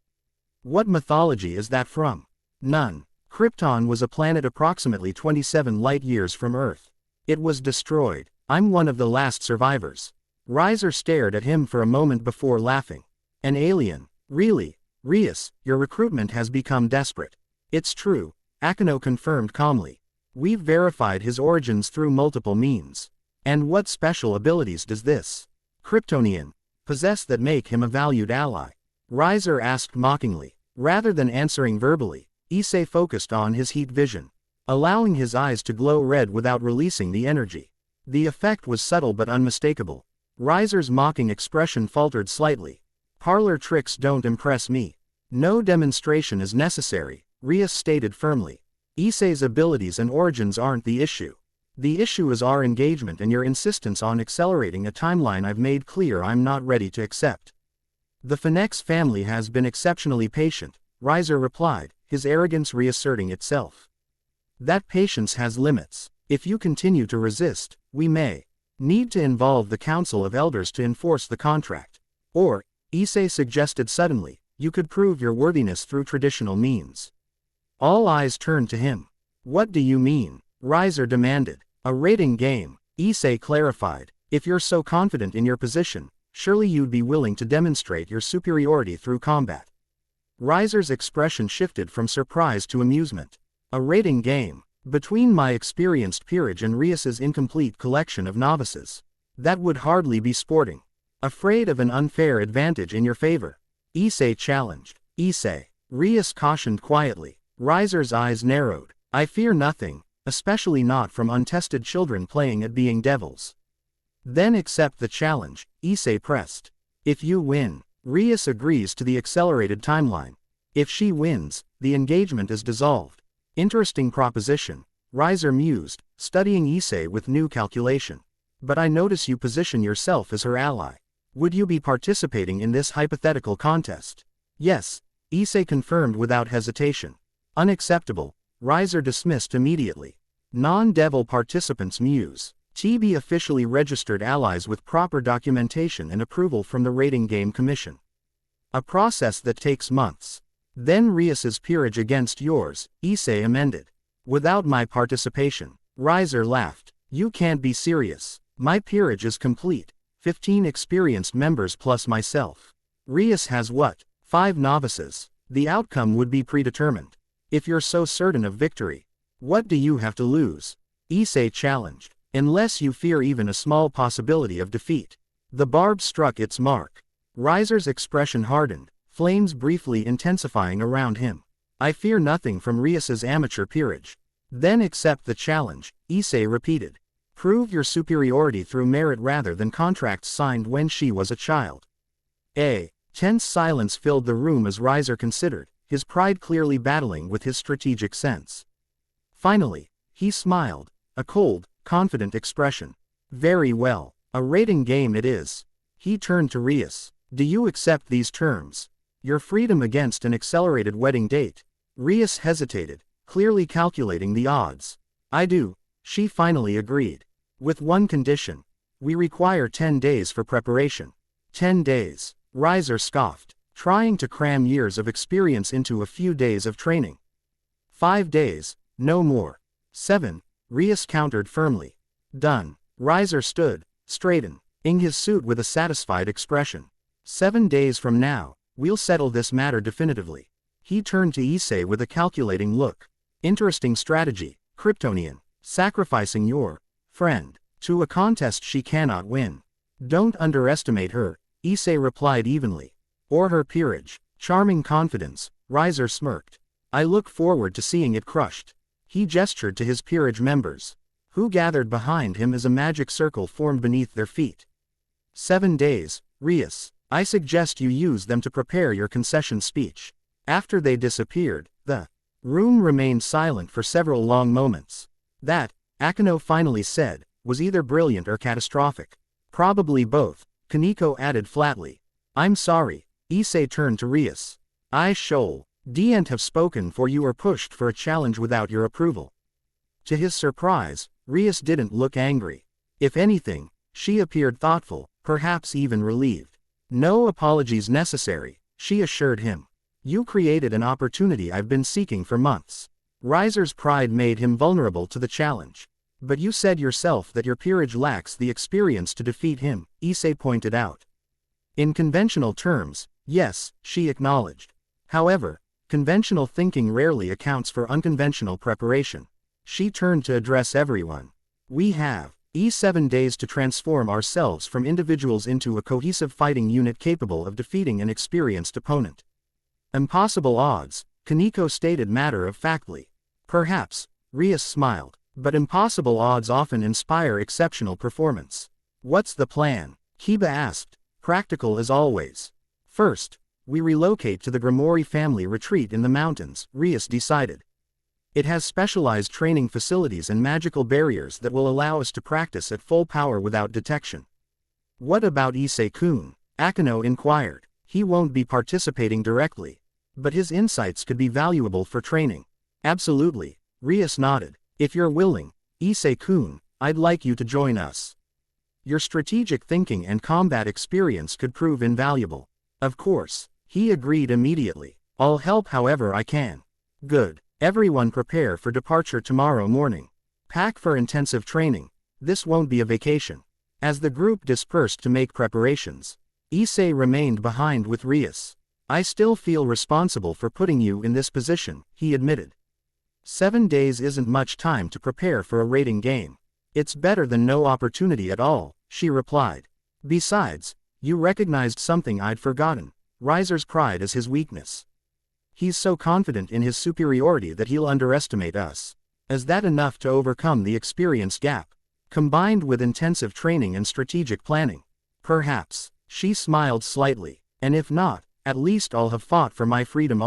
A: What mythology is that from? None. Krypton was a planet approximately 27 light-years from Earth. It was destroyed. I'm one of the last survivors. Riser stared at him for a moment before laughing. An alien? Really? Rias, your recruitment has become desperate. It's true, Akino confirmed calmly. We've verified his origins through multiple means. And what special abilities does this Kryptonian possess that make him a valued ally? Riser asked mockingly. Rather than answering verbally, Issie focused on his heat vision, allowing his eyes to glow red without releasing the energy. The effect was subtle but unmistakable. Riser's mocking expression faltered slightly. Parlor tricks don't impress me. No demonstration is necessary, Rias stated firmly. Issei's abilities and origins aren't the issue. The issue is our engagement and your insistence on accelerating a timeline I've made clear I'm not ready to accept. The Phoenix family has been exceptionally patient, Riser replied, his arrogance reasserting itself. That patience has limits. If you continue to resist, we may need to involve the Council of Elders to enforce the contract. Or, Issie suggested suddenly, you could prove your worthiness through traditional means. All eyes turned to him. What do you mean? Riser demanded. A rating game, Issie clarified. If you're so confident in your position, surely you'd be willing to demonstrate your superiority through combat. Riser's expression shifted from surprise to amusement. A rating game? Between my experienced peerage and Rias's incomplete collection of novices. That would hardly be sporting. Afraid of an unfair advantage in your favor? Issie challenged. Issie, Rias cautioned quietly. Riser's eyes narrowed. I fear nothing, especially not from untested children playing at being devils. Then accept the challenge, Issie pressed. If you win, Rias agrees to the accelerated timeline. If she wins, the engagement is dissolved. Interesting proposition, Riser mused, studying Issie with new calculation. But I notice you position yourself as her ally. Would you be participating in this hypothetical contest? Yes, Issie confirmed without hesitation. Unacceptable, Riser dismissed immediately. Non-devil participants muse. TB officially registered allies with proper documentation and approval from the Rating Game Commission. A process that takes months. Then Rias's peerage against yours, Issie amended. Without my participation, Riser laughed. You can't be serious. My peerage is complete. 15 experienced members plus myself. Rias has what? 5 novices. The outcome would be predetermined. If you're so certain of victory, what do you have to lose? Issie challenged. Unless you fear even a small possibility of defeat. The barb struck its mark. Riser's expression hardened, flames briefly intensifying around him. I fear nothing from Rias's amateur peerage. Then accept the challenge, Issie repeated. Prove your superiority through merit rather than contracts signed when she was a child. A tense silence filled the room as Riser considered, his pride clearly battling with his strategic sense. Finally, he smiled, a cold, confident expression. Very well, a rating game it is. He turned to Rias. Do you accept these terms? Your freedom against an accelerated wedding date? Rias hesitated, clearly calculating the odds. I do, she finally agreed. With one condition. We require 10 days for preparation. 10 days, Riser scoffed, trying to cram years of experience into a few days of training. 5 days, no more. 7, Rias countered firmly. Done. Riser stood, straightening his suit with a satisfied expression. 7 days from now, we'll settle this matter definitively. He turned to Issie with a calculating look. Interesting strategy, Kryptonian. Sacrificing your friend to a contest she cannot win. Don't underestimate her, Issie replied evenly. Or her peerage. Charming confidence, Riser smirked. I look forward to seeing it crushed. He gestured to his peerage members, who gathered behind him as a magic circle formed beneath their feet. 7 days, Rias. I suggest you use them to prepare your concession speech. After they disappeared, the room remained silent for several long moments. That, Akino finally said, was either brilliant or catastrophic. Probably both, Kaneko added flatly. I'm sorry, Issie turned to Rias. I didn't have spoken for you or pushed for a challenge without your approval. To his surprise, Rias didn't look angry. If anything, she appeared thoughtful, perhaps even relieved. No apologies necessary, she assured him. You created an opportunity I've been seeking for months. Riser's pride made him vulnerable to the challenge. But you said yourself that your peerage lacks the experience to defeat him, Issie pointed out. In conventional terms, yes, she acknowledged. However, conventional thinking rarely accounts for unconventional preparation. She turned to address everyone. We have 7 days to transform ourselves from individuals into a cohesive fighting unit capable of defeating an experienced opponent. Impossible odds, Kaneko stated matter-of-factly. Perhaps, Rias smiled, but impossible odds often inspire exceptional performance. What's the plan? Kiba asked, practical as always. First, we relocate to the Gremory family retreat in the mountains, Rias decided. It has specialized training facilities and magical barriers that will allow us to practice at full power without detection. What about Issei-kun? Akino inquired. He won't be participating directly, but his insights could be valuable for training. Absolutely, Rias nodded. If you're willing, Issei-kun, I'd like you to join us. Your strategic thinking and combat experience could prove invaluable. Of course, he agreed immediately. I'll help however I can. Good. Everyone prepare for departure tomorrow morning. Pack for intensive training. This won't be a vacation. As the group dispersed to make preparations, Issie remained behind with Rias. I still feel responsible for putting you in this position, he admitted. 7 days isn't much time to prepare for a raiding game. It's better than no opportunity at all, she replied. Besides, you recognized something I'd forgotten. Riser's pride is his weakness. He's so confident in his superiority that he'll underestimate us. Is that enough to overcome the experience gap? Combined with intensive training and strategic planning? Perhaps, she smiled slightly, and if not, at least I'll have fought for my freedom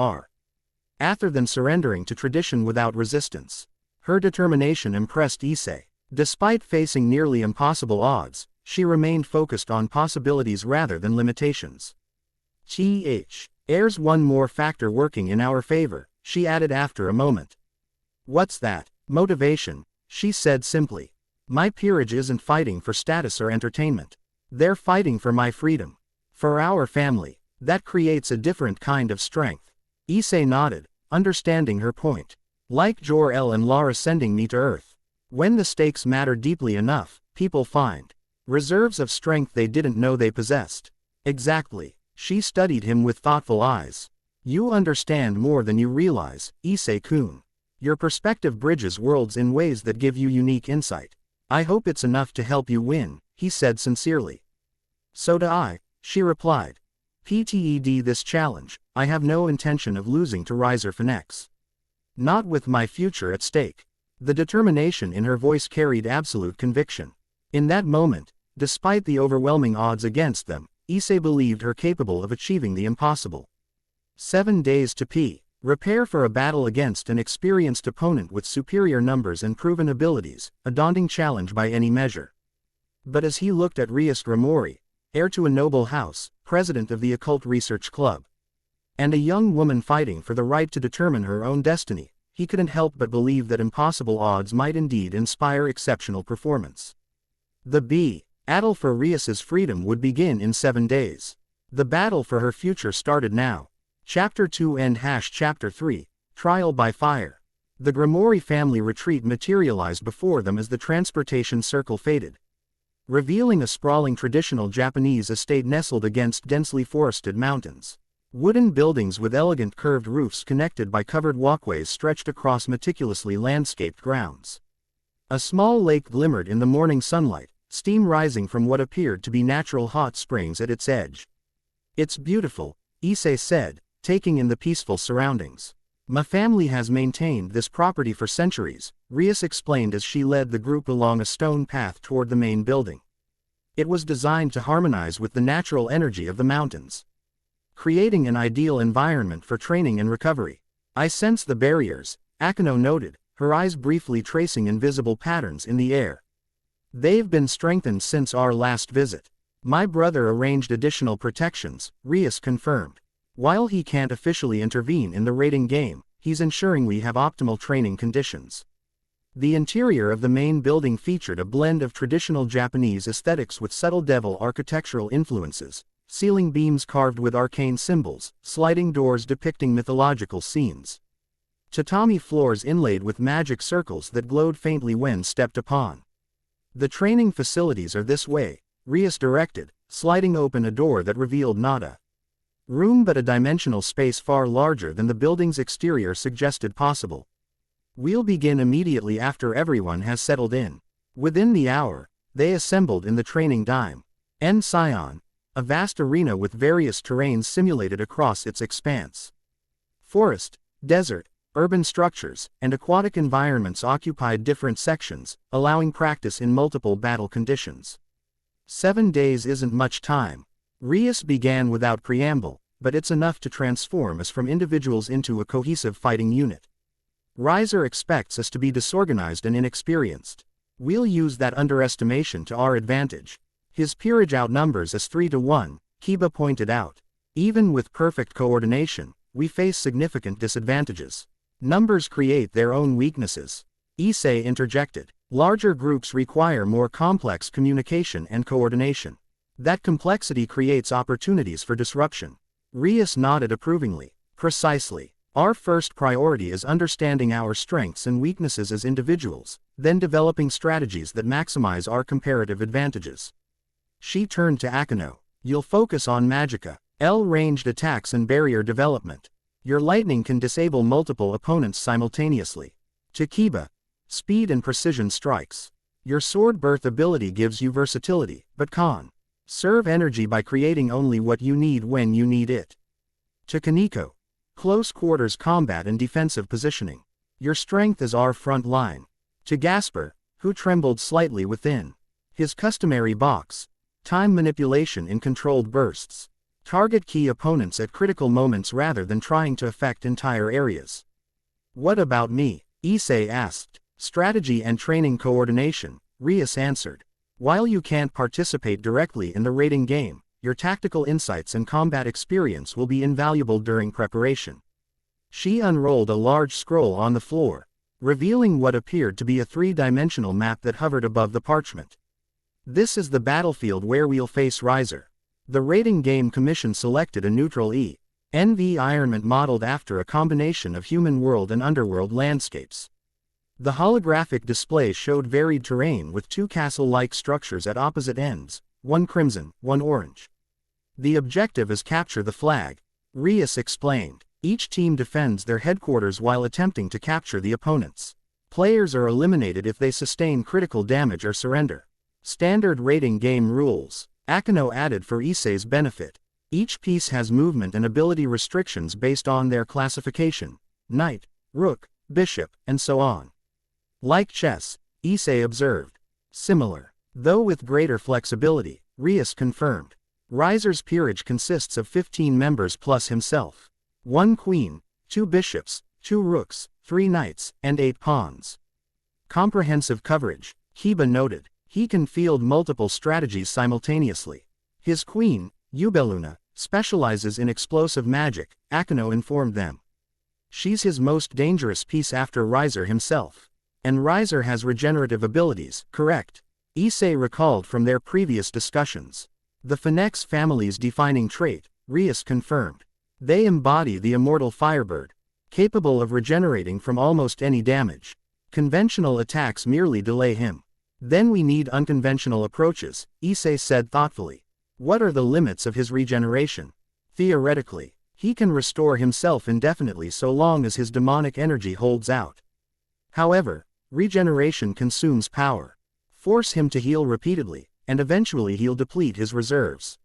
A: rather than surrendering to tradition without resistance. Her determination impressed Issie. Despite facing nearly impossible odds, she remained focused on possibilities rather than limitations. There's one more factor working in our favor, she added after a moment. What's that? Motivation, she said simply. My peerage isn't fighting for status or entertainment. They're fighting for my freedom. For our family. That creates a different kind of strength. Issie nodded, understanding her point. Like Jor-El and Lara sending me to Earth. When the stakes matter deeply enough, people find reserves of strength they didn't know they possessed. Exactly. She studied him with thoughtful eyes. You understand more than you realize, Issei-kun. Your perspective bridges worlds in ways that give you unique insight. I hope it's enough to help you win, he said sincerely. So do I, she replied. Pted this challenge, I have no intention of losing to Riser Phoenix. Not with my future at stake. The determination in her voice carried absolute conviction. In that moment, despite the overwhelming odds against them, Issie believed her capable of achieving the impossible. 7 days to prepare for a battle against an experienced opponent with superior numbers and proven abilities, a daunting challenge by any measure. But as he looked at Rias Gremory, heir to a noble house, president of the Occult Research Club, and a young woman fighting for the right to determine her own destiny, he couldn't help but believe that impossible odds might indeed inspire exceptional performance. The battle for Rias's freedom would begin in 7 days. The battle for her future started now. Chapter 2 End Chapter 3, Trial by Fire. The Gremory family retreat materialized before them as the transportation circle faded. revealing a sprawling traditional Japanese estate nestled against densely forested mountains. Wooden buildings with elegant curved roofs connected by covered walkways stretched across meticulously landscaped grounds. A small lake glimmered in the morning sunlight, steam rising from what appeared to be natural hot springs at its edge. "It's beautiful," Issie said, taking in the peaceful surroundings. "My family has maintained this property for centuries," Rias explained as she led the group along a stone path toward the main building. It was designed to harmonize with the natural energy of the mountains, creating an ideal environment for training and recovery. "I sense the barriers," Akano noted, her eyes briefly tracing invisible patterns in the air. "They've been strengthened since our last visit." "My brother arranged additional protections," Rias confirmed. "While he can't officially intervene in the raiding game, he's ensuring we have optimal training conditions." The interior of the main building featured a blend of traditional Japanese aesthetics with subtle devil architectural influences, ceiling beams carved with arcane symbols, sliding doors depicting mythological scenes, tatami floors inlaid with magic circles that glowed faintly when stepped upon. "The training facilities are this way," Rias directed, sliding open a door that revealed not a room but a dimensional space far larger than the building's exterior suggested possible. "We'll begin immediately after everyone has settled in." Within the hour, they assembled in the training dime. En Sion, a vast arena with various terrains simulated across its expanse. Forest, desert, urban structures, and aquatic environments occupied different sections, allowing practice in multiple battle conditions. 7 days isn't much time. Rias began without preamble, but it's enough to transform us from individuals into a cohesive fighting unit. Riser expects us to be disorganized and inexperienced. We'll use that underestimation to our advantage. His peerage outnumbers us 3-1, Kiba pointed out. Even with perfect coordination, we face significant disadvantages. Numbers create their own weaknesses. Issie interjected. Larger groups require more complex communication and coordination. That complexity creates opportunities for disruption. Rias nodded approvingly. Precisely. Our first priority is understanding our strengths and weaknesses as individuals, then developing strategies that maximize our comparative advantages. She turned to Akano. You'll focus on Magicka, L-ranged attacks and barrier development. Your lightning can disable multiple opponents simultaneously. To Kiba, speed and precision strikes. Your sword birth ability gives you versatility, but conserve energy by creating only what you need when you need it. To Kaneko, close quarters combat and defensive positioning. Your strength is our front line. To Gasper, who trembled slightly within his customary box, time manipulation in controlled bursts. Target key opponents at critical moments rather than trying to affect entire areas. What about me? Issie asked. Strategy and training coordination, Rias answered. While you can't participate directly in the raiding game, your tactical insights and combat experience will be invaluable during preparation. She unrolled a large scroll on the floor, revealing what appeared to be a 3-dimensional map that hovered above the parchment. This is the battlefield where we'll face Riser. The raiding game commission selected a neutral environment modeled after a combination of human world and underworld landscapes. The holographic display showed varied terrain with 2 castle-like structures at opposite ends, one crimson, one orange. The objective is capture the flag, Rias explained. Each team defends their headquarters while attempting to capture the opponents. Players are eliminated if they sustain critical damage or surrender. Standard raiding game rules, Akano added for Issei's benefit. Each piece has movement and ability restrictions based on their classification: knight, rook, bishop, and so on. Like chess, Issie observed. Similar, though with greater flexibility, Rias confirmed. Riser's peerage consists of 15 members plus himself. 1 queen, 2 bishops, 2 rooks, 3 knights, and 8 pawns. Comprehensive coverage, Kiba noted. He can field multiple strategies simultaneously. His queen, Ubeluna, specializes in explosive magic, Akano informed them. She's his most dangerous piece after Riser himself. And Riser has regenerative abilities, correct? Issie recalled from their previous discussions. The Phoenix family's defining trait, Rias confirmed. They embody the immortal Firebird, capable of regenerating from almost any damage. Conventional attacks merely delay him. Then we need unconventional approaches, Issie said thoughtfully. What are the limits of his regeneration? Theoretically, he can restore himself indefinitely so long as his demonic energy holds out. However, regeneration consumes power. Force him to heal repeatedly, and eventually he'll deplete his reserves.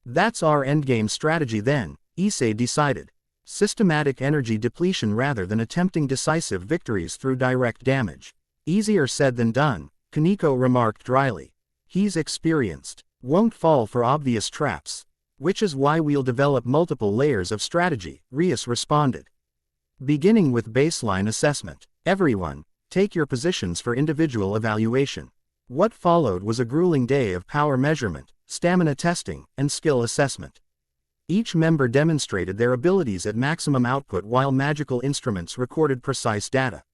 A: That's our endgame strategy then, Issie decided. Systematic energy depletion rather than attempting decisive victories through direct damage. Easier said than done, Kaneko remarked dryly. He's experienced, won't fall for obvious traps. Which is why we'll develop multiple layers of strategy, Rias responded. Beginning with baseline assessment. Everyone, take your positions for individual evaluation. What followed was a grueling day of power measurement, stamina testing, and skill assessment. Each member demonstrated their abilities at maximum output while magical instruments recorded precise data.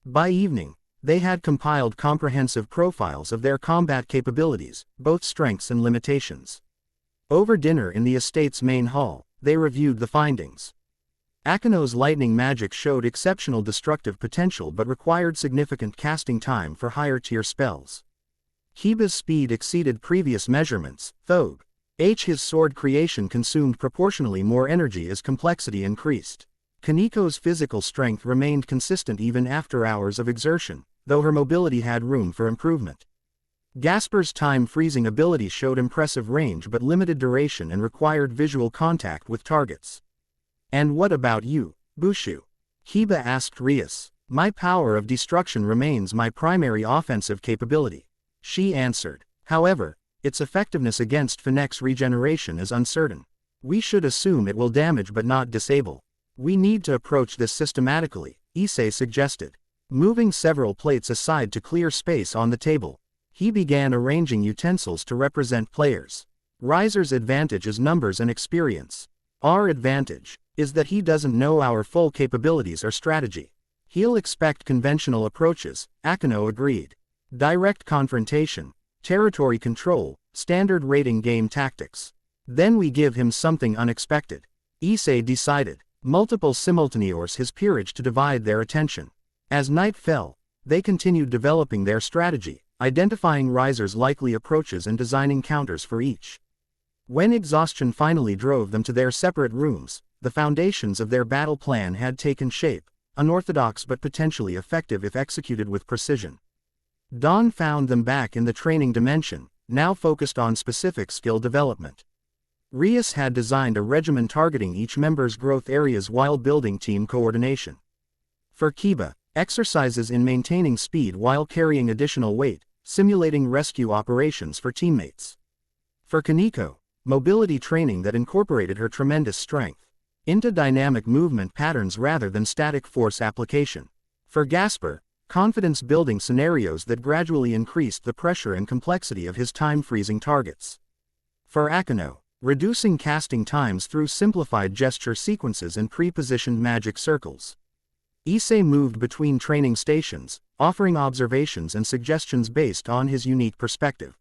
A: By evening, they had compiled comprehensive profiles of their combat capabilities, both strengths and limitations. Over dinner in the estate's main hall, they reviewed the findings. Akino's lightning magic showed exceptional destructive potential but required significant casting time for higher-tier spells. Hiba's speed exceeded previous measurements, though his sword creation consumed proportionally more energy as complexity increased. Kaneko's physical strength remained consistent even after hours of exertion, though her mobility had room for improvement. Gasper's time-freezing ability showed impressive range but limited duration and required visual contact with targets. And what about you, Bushu? Hiba asked Rias. My power of destruction remains my primary offensive capability, she answered. However, its effectiveness against Finek's regeneration is uncertain. We should assume it will damage but not disable. We need to approach this systematically, Issie suggested. Moving several plates aside to clear space on the table, he began arranging utensils to represent players. Riser's advantage is numbers and experience. Our advantage is that he doesn't know our full capabilities or strategy. He'll expect conventional approaches, Akino agreed. Direct confrontation, territory control, standard rating game tactics. Then we give him something unexpected, Issie decided. Multiple simultaneors his peerage to divide their attention. As night fell, they continued developing their strategy, identifying Riser's likely approaches and designing counters for each. When exhaustion finally drove them to their separate rooms, the foundations of their battle plan had taken shape, unorthodox but potentially effective if executed with precision. Dawn found them back in the training dimension, now focused on specific skill development. Rias had designed a regimen targeting each member's growth areas while building team coordination. For Kiba, exercises in maintaining speed while carrying additional weight, simulating rescue operations for teammates. For Kaneko, mobility training that incorporated her tremendous strength into dynamic movement patterns rather than static force application. For Gasper, confidence-building scenarios that gradually increased the pressure and complexity of his time-freezing targets. For Akino, reducing casting times through simplified gesture sequences and pre-positioned magic circles. Issie moved between training stations, offering observations and suggestions based on his unique perspective.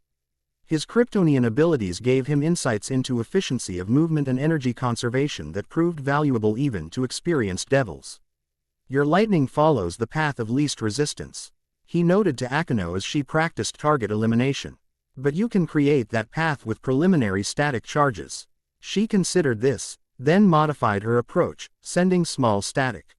A: His Kryptonian abilities gave him insights into efficiency of movement and energy conservation that proved valuable even to experienced devils. Your lightning follows the path of least resistance, he noted to Akino as she practiced target elimination. But you can create that path with preliminary static charges. She considered this, then modified her approach, sending small static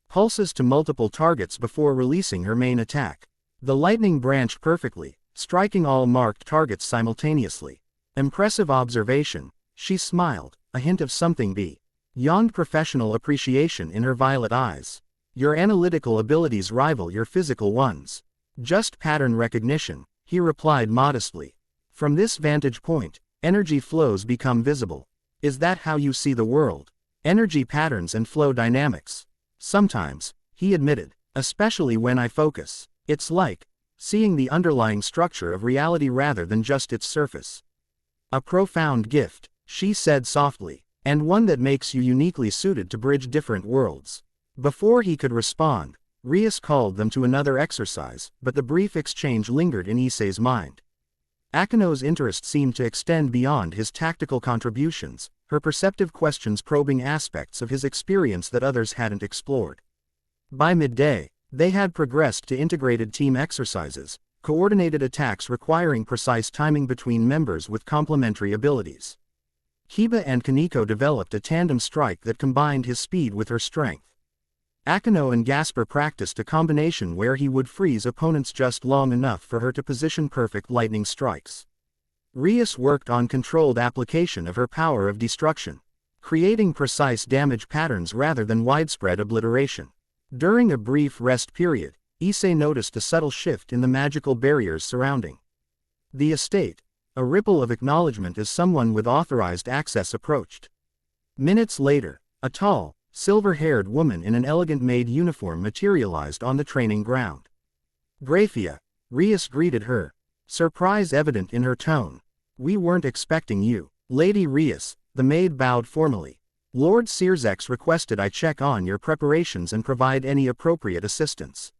A: pulses to multiple targets before releasing her main attack. The lightning branched perfectly, striking all marked targets simultaneously. Impressive observation, she smiled, a hint of something beyond professional appreciation in her violet eyes. Your analytical abilities rival your physical ones. Just pattern recognition, he replied modestly. From this vantage point, energy flows become visible. Is that how you see the world? Energy patterns and flow dynamics. Sometimes, he admitted, especially when I focus. It's like seeing the underlying structure of reality rather than just its surface. A profound gift, she said softly, and one that makes you uniquely suited to bridge different worlds. Before he could respond, Rias called them to another exercise, but the brief exchange lingered in Issei's mind. Akino's interest seemed to extend beyond his tactical contributions, her perceptive questions probing aspects of his experience that others hadn't explored. By midday, they had progressed to integrated team exercises, coordinated attacks requiring precise timing between members with complementary abilities. Kiba and Kaneko developed a tandem strike that combined his speed with her strength. Akeno and Gasper practiced a combination where he would freeze opponents just long enough for her to position perfect lightning strikes. Rias worked on controlled application of her power of destruction, creating precise damage patterns rather than widespread obliteration. During a brief rest period, Issie noticed a subtle shift in the magical barriers surrounding the estate. A ripple of acknowledgement as someone with authorized access approached. Minutes later, a tall, silver-haired woman in an elegant maid uniform materialized on the training ground. Graphia, Rias greeted her, surprise evident in her tone. We weren't expecting you. Lady Rias, the maid bowed formally. Lord Searsex requested I check on your preparations and provide any appropriate assistance.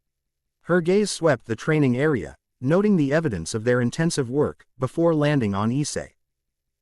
A: Her gaze swept the training area, noting the evidence of their intensive work, before landing on Issie.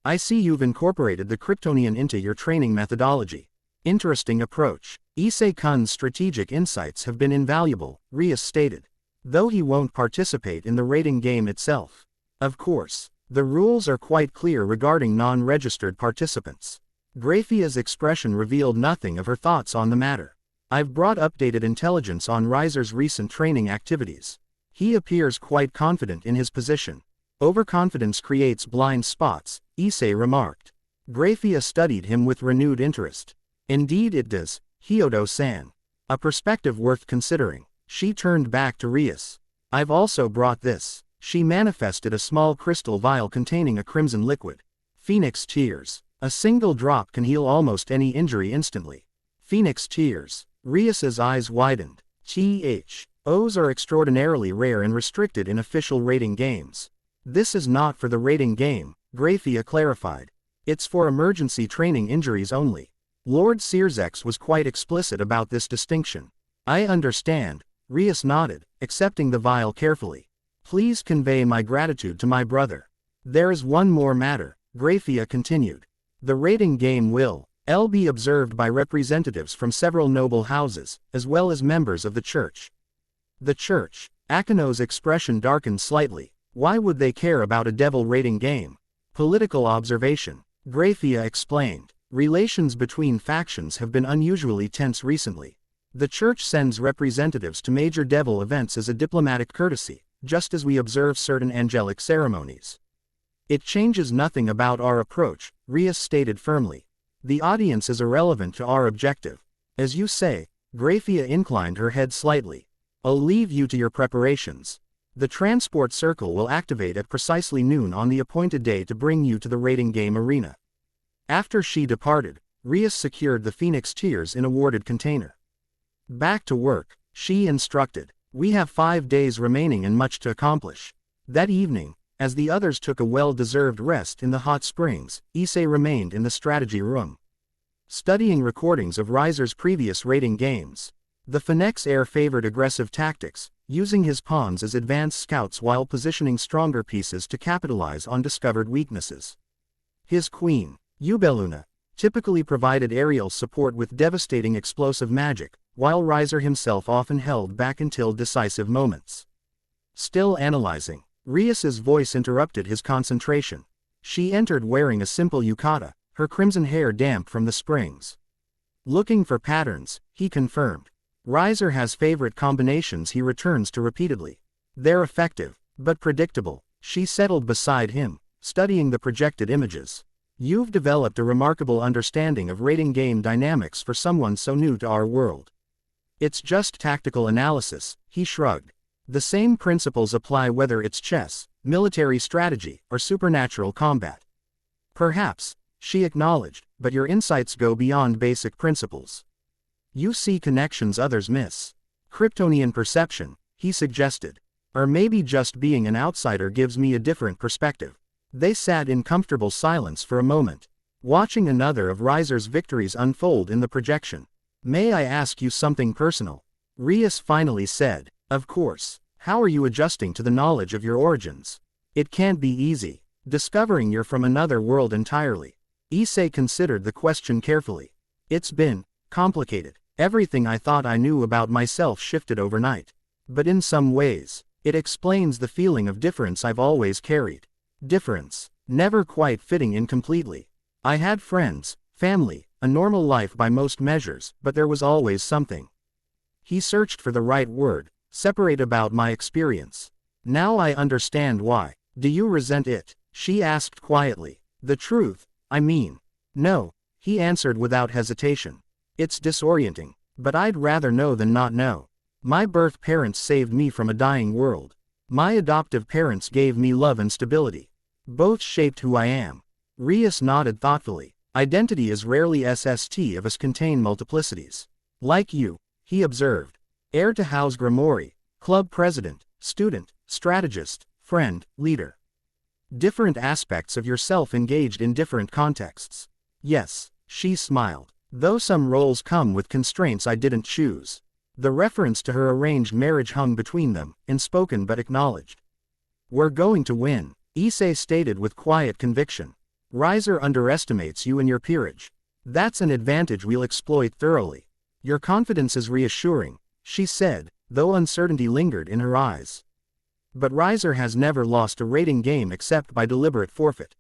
A: I see you've incorporated the Kryptonian into your training methodology. Interesting approach. Issei-kun's strategic insights have been invaluable, Rias stated. Though he won't participate in the rating game itself. Of course, the rules are quite clear regarding non-registered participants. Graphia's expression revealed nothing of her thoughts on the matter. I've brought updated intelligence on Riser's recent training activities. He appears quite confident in his position. Overconfidence creates blind spots, Issie remarked. Graphia studied him with renewed interest. Indeed it does, Hyodo-san. A perspective worth considering. She turned back to Rias. I've also brought this. She manifested a small crystal vial containing a crimson liquid. Phoenix Tears. A single drop can heal almost any injury instantly. Phoenix Tears. Rias's eyes widened. O's are extraordinarily rare and restricted in official rating games. This is not for the rating game, Graphia clarified. It's for emergency training injuries only. Lord Searsex was quite explicit about this distinction. I understand, Rias nodded, accepting the vial carefully. Please convey my gratitude to my brother. There is one more matter, Graphia continued. The rating game will be observed by representatives from several noble houses, as well as members of the church. The church. Akeno's expression darkened slightly. Why would they care about a devil rating game? Political observation. Graphia explained. Relations between factions have been unusually tense recently. The church sends representatives to major devil events as a diplomatic courtesy, just as we observe certain angelic ceremonies. It changes nothing about our approach, Rias stated firmly. The audience is irrelevant to our objective. As you say, Graphia inclined her head slightly. I'll leave you to your preparations. The transport circle will activate at precisely noon on the appointed day to bring you to the rating game arena. After she departed, Rias secured the Phoenix Tears in a warded container. Back to work, she instructed. We have 5 days remaining and much to accomplish. That evening, as the others took a well-deserved rest in the hot springs, Issie remained in the strategy room, studying recordings of Riser's previous rating games. The Phoenix heir favored aggressive tactics, using his pawns as advanced scouts while positioning stronger pieces to capitalize on discovered weaknesses. His queen, Ubeluna, typically provided aerial support with devastating explosive magic, while Riser himself often held back until decisive moments. Still analyzing, Rias's voice interrupted his concentration. She entered wearing a simple yukata, her crimson hair damp from the springs. Looking for patterns, he confirmed. Riser has favorite combinations he returns to repeatedly. They're effective, but predictable. She settled beside him, studying the projected images. You've developed a remarkable understanding of rating game dynamics for someone so new to our world. It's just tactical analysis, he shrugged. The same principles apply whether it's chess, military strategy, or supernatural combat. Perhaps, she acknowledged, but your insights go beyond basic principles. You see connections others miss. Kryptonian perception, he suggested. Or maybe just being an outsider gives me a different perspective. They sat in comfortable silence for a moment, watching another of Riser's victories unfold in the projection. May I ask you something personal? Rias finally said. Of course. How are you adjusting to the knowledge of your origins? It can't be easy, discovering you're from another world entirely. Issie considered the question carefully. It's been complicated. Everything I thought I knew about myself shifted overnight. But in some ways, It explains the feeling of difference I've always carried. Difference. Never quite fitting in completely. I had friends, family, a normal life by most measures, but there was always something. He searched for the right word, separate about my experience. Now I understand why. Do you resent it? She asked quietly. The truth, I mean. No, he answered without hesitation. It's disorienting, but I'd rather know than not know. My birth parents saved me from a dying world. My adoptive parents gave me love and stability. Both shaped who I am. Rias nodded thoughtfully. Identity is rarely SST of us contain multiplicities. Like you, he observed. Heir to Rias Gremory, club president, student, strategist, friend, leader. Different aspects of yourself engaged in different contexts. Yes, she smiled. Though some roles come with constraints I didn't choose. The reference to her arranged marriage hung between them, unspoken but acknowledged. We're going to win, Issie stated with quiet conviction. Riser underestimates you and your peerage. That's an advantage we'll exploit thoroughly. Your confidence is reassuring, she said, though uncertainty lingered in her eyes. But Riser has never lost a rating game except by deliberate forfeit.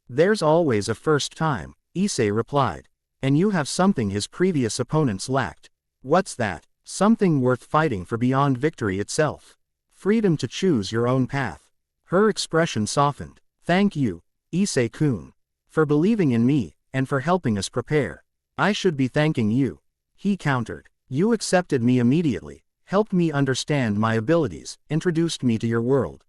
A: There's always a first time, Issie replied. And you have something his previous opponents lacked. What's that? Something worth fighting for beyond victory itself. Freedom to choose your own path. Her expression softened. Thank you, Issie-kun, for believing in me, and for helping us prepare. I should be thanking you. He countered. You accepted me immediately, helped me understand my abilities, introduced me to your world.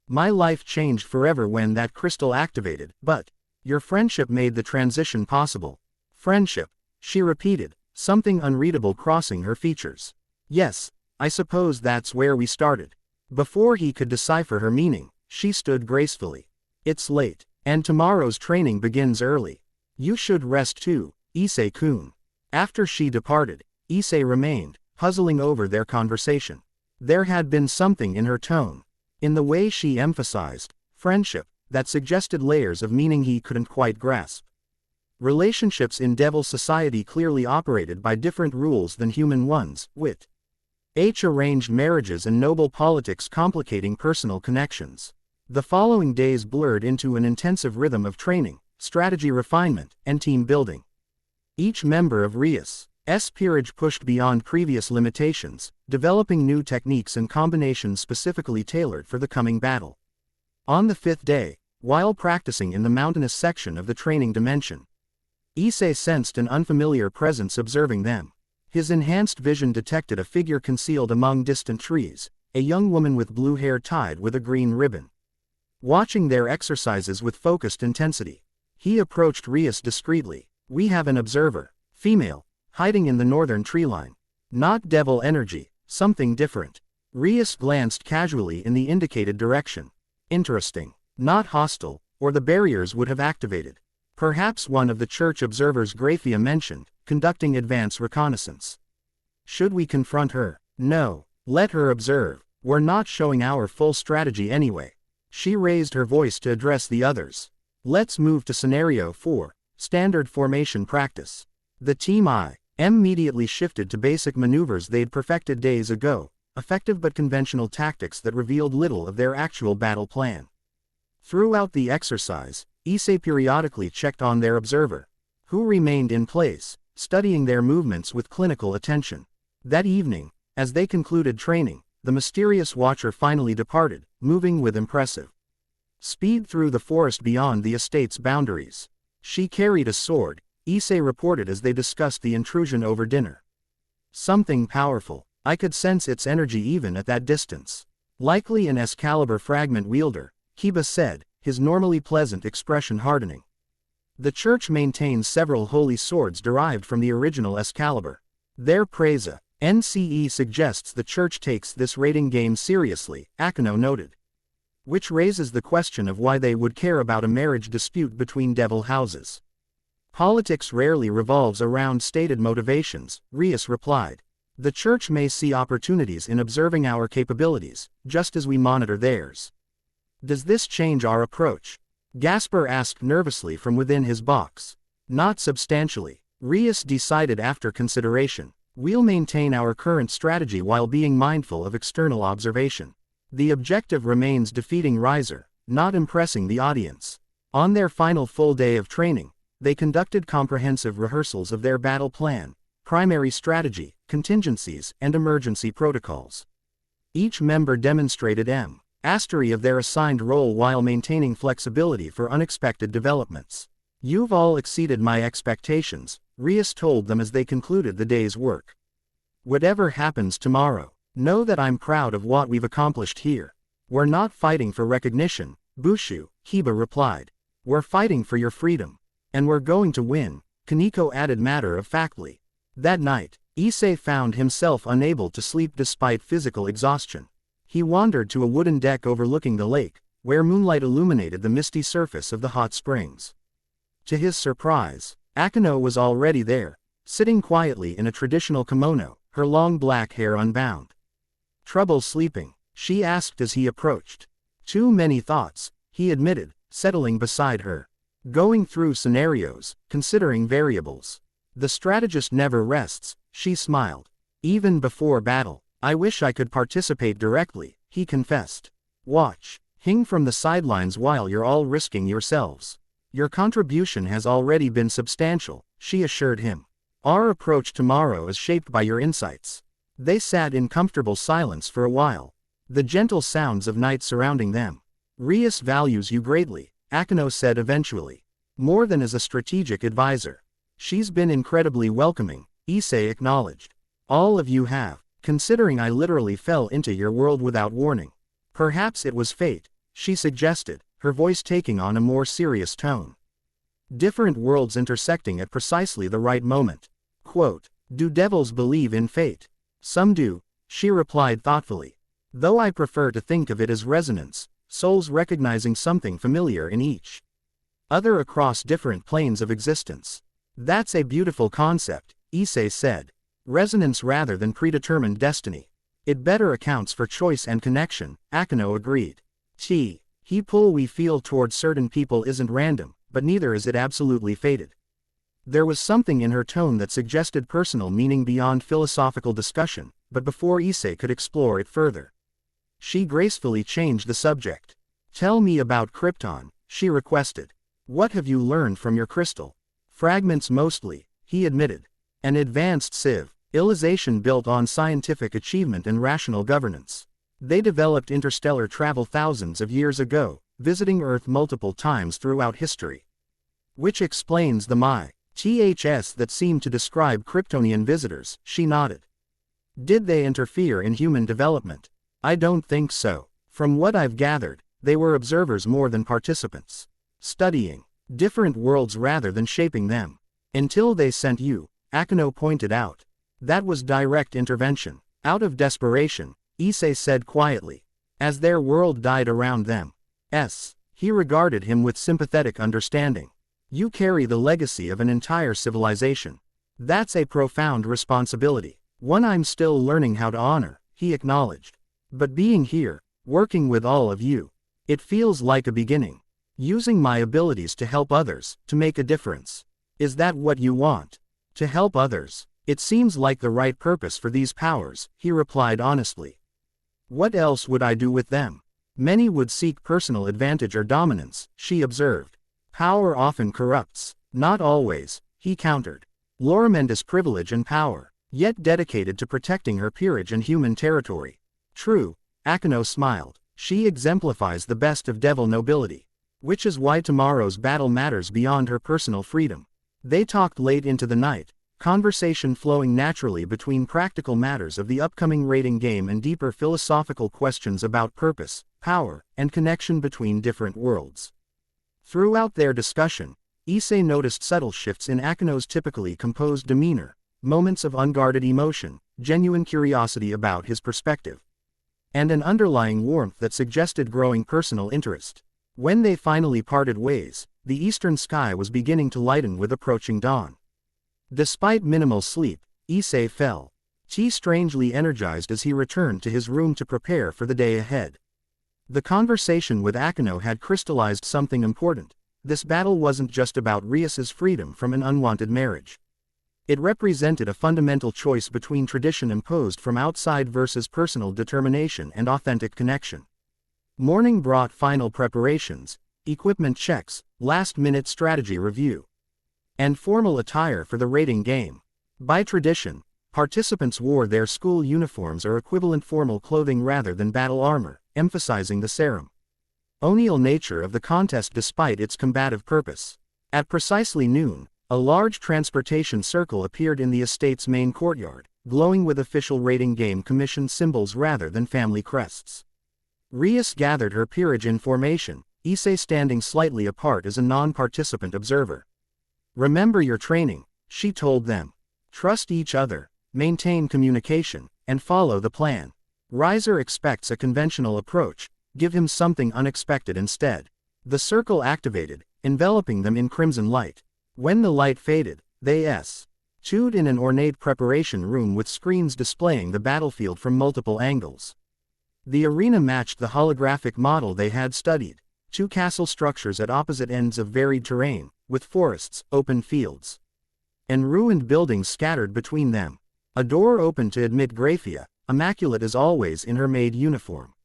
A: My life changed forever when that crystal activated, but your friendship made the transition possible. Friendship, she repeated, something unreadable crossing her features. Yes, I suppose that's where we started. Before he could decipher her meaning, she stood gracefully. It's late, and tomorrow's training begins early. You should rest too, Issie-kun. After she departed, Issie remained, puzzling over their conversation. There had been something in her tone, in the way she emphasized friendship, that suggested layers of meaning he couldn't quite grasp. Relationships in Devil society clearly operated by different rules than human ones, with arranged marriages and noble politics complicating personal connections. The following days blurred into an intensive rhythm of training, strategy refinement, and team building. Each member of Rias' peerage pushed beyond previous limitations, developing new techniques and combinations specifically tailored for the coming battle. On the fifth day, while practicing in the mountainous section of the training dimension, Issie sensed an unfamiliar presence observing them. His enhanced vision detected a figure concealed among distant trees, a young woman with blue hair tied with a green ribbon. Watching their exercises with focused intensity, he approached Rias discreetly. We have an observer, female, hiding in the northern tree line. Not devil energy, something different. Rias glanced casually in the indicated direction. Interesting. Not hostile, or the barriers would have activated. Perhaps one of the church observers Graphia mentioned, conducting advance reconnaissance. Should we confront her? No. Let her observe. We're not showing our full strategy anyway. She raised her voice to address the others. Let's move to Scenario 4, Standard Formation Practice. The team immediately shifted to basic maneuvers they'd perfected days ago, effective but conventional tactics that revealed little of their actual battle plan. Throughout the exercise, Issie periodically checked on their observer, who remained in place, studying their movements with clinical attention. That evening, as they concluded training, the mysterious watcher finally departed, moving with impressive speed through the forest beyond the estate's boundaries. She carried a sword, Issie reported as they discussed the intrusion over dinner. Something powerful. I could sense its energy even at that distance. Likely an Excalibur fragment wielder, Kiba said, his normally pleasant expression hardening. The church maintains several holy swords derived from the original Excalibur. Their praise NCE suggests the church takes this rating game seriously, Akano noted. Which raises the question of why they would care about a marriage dispute between devil houses. Politics rarely revolves around stated motivations, Rias replied. The church may see opportunities in observing our capabilities, just as we monitor theirs. Does this change our approach? Gasper asked nervously from within his box. Not substantially. Rias decided after consideration. We'll maintain our current strategy while being mindful of external observation. The objective remains defeating Riser, not impressing the audience. On their final full day of training, they conducted comprehensive rehearsals of their battle plan, primary strategy, contingencies, and emergency protocols. Each member demonstrated mastery of their assigned role while maintaining flexibility for unexpected developments. "You've all exceeded my expectations," Rias told them as they concluded the day's work. "Whatever happens tomorrow, know that I'm proud of what we've accomplished here." "We're not fighting for recognition," Bushu, Kiba replied. "We're fighting for your freedom. And we're going to win," Kaneko added matter-of-factly. That night, Issie found himself unable to sleep despite physical exhaustion. He wandered to a wooden deck overlooking the lake, where moonlight illuminated the misty surface of the hot springs. To his surprise, Akeno was already there, sitting quietly in a traditional kimono, her long black hair unbound. "Trouble sleeping?" she asked as he approached. "Too many thoughts," he admitted, settling beside her. "Going through scenarios, considering variables. The strategist never rests," she smiled. "Even before battle, I wish I could participate directly," he confessed. "Watching from the sidelines while you're all risking yourselves. Your contribution has already been substantial," she assured him. "Our approach tomorrow is shaped by your insights." They sat in comfortable silence for a while, the gentle sounds of night surrounding them. "Rias values you greatly," Akeno said eventually. "More than as a strategic advisor. She's been incredibly welcoming," Issie acknowledged. "All of you have, considering I literally fell into your world without warning." "Perhaps it was fate," she suggested, her voice taking on a more serious tone. "Different worlds intersecting at precisely the right moment." Quote, "Do devils believe in fate?" "Some do," she replied thoughtfully. "Though I prefer to think of it as resonance, souls recognizing something familiar in each other across different planes of existence." "That's a beautiful concept," Issie said. "Resonance rather than predetermined destiny. It better accounts for choice and connection," Akeno agreed. He pull we feel toward certain people isn't random, but neither is it absolutely fated." There was something in her tone that suggested personal meaning beyond philosophical discussion, but before Issie could explore it further, she gracefully changed the subject. "Tell me about Krypton," she requested. "What have you learned from your crystal?" "Fragments mostly," he admitted. "An advanced civilization built on scientific achievement and rational governance. They developed interstellar travel thousands of years ago, visiting Earth multiple times throughout history. Which explains the myths that seem to describe Kryptonian visitors," she nodded. "Did they interfere in human development?" "I don't think so. From what I've gathered, they were observers more than participants. Studying different worlds rather than shaping them. Until they sent you," Akeno pointed out. "That was direct intervention. Out of desperation," Issie said quietly. "As their world died around them." He regarded him with sympathetic understanding. "You carry the legacy of an entire civilization. That's a profound responsibility. One I'm still learning how to honor," he acknowledged. "But being here, working with all of you, it feels like a beginning. Using my abilities to help others, to make a difference. Is that what you want? To help others? It seems like the right purpose for these powers," he replied honestly. "What else would I do with them? Many would seek personal advantage or dominance," she observed. "Power often corrupts." "Not always," he countered. "Lormend is privilege and power, yet dedicated to protecting her peerage and human territory." "True," Akeno smiled. "She exemplifies the best of devil nobility. Which is why tomorrow's battle matters beyond her personal freedom." They talked late into the night, conversation flowing naturally between practical matters of the upcoming raiding game and deeper philosophical questions about purpose, power, and connection between different worlds. Throughout their discussion, Issie noticed subtle shifts in Akeno's typically composed demeanor, moments of unguarded emotion, genuine curiosity about his perspective, and an underlying warmth that suggested growing personal interest. When they finally parted ways, the eastern sky was beginning to lighten with approaching dawn. Despite minimal sleep, Issie felt strangely energized as he returned to his room to prepare for the day ahead. The conversation with Akeno had crystallized something important. This battle wasn't just about Rias's freedom from an unwanted marriage. It represented a fundamental choice between tradition imposed from outside versus personal determination and authentic connection. Morning brought final preparations, equipment checks, last-minute strategy review, and formal attire for the raiding game. By tradition, participants wore their school uniforms or equivalent formal clothing rather than battle armor, emphasizing the ceremonial nature of the contest despite its combative purpose. At precisely noon, a large transportation circle appeared in the estate's main courtyard, glowing with official raiding game commission symbols rather than family crests. Rias gathered her peerage in formation, Issie standing slightly apart as a non-participant observer. "Remember your training," she told them. "Trust each other, maintain communication, and follow the plan. Riser expects a conventional approach, give him something unexpected instead." The circle activated, enveloping them in crimson light. When the light faded, they stood in an ornate preparation room with screens displaying the battlefield from multiple angles. The arena matched the holographic model they had studied, two castle structures at opposite ends of varied terrain, with forests, open fields, and ruined buildings scattered between them. A door opened to admit Graphia, immaculate as always in her maid uniform.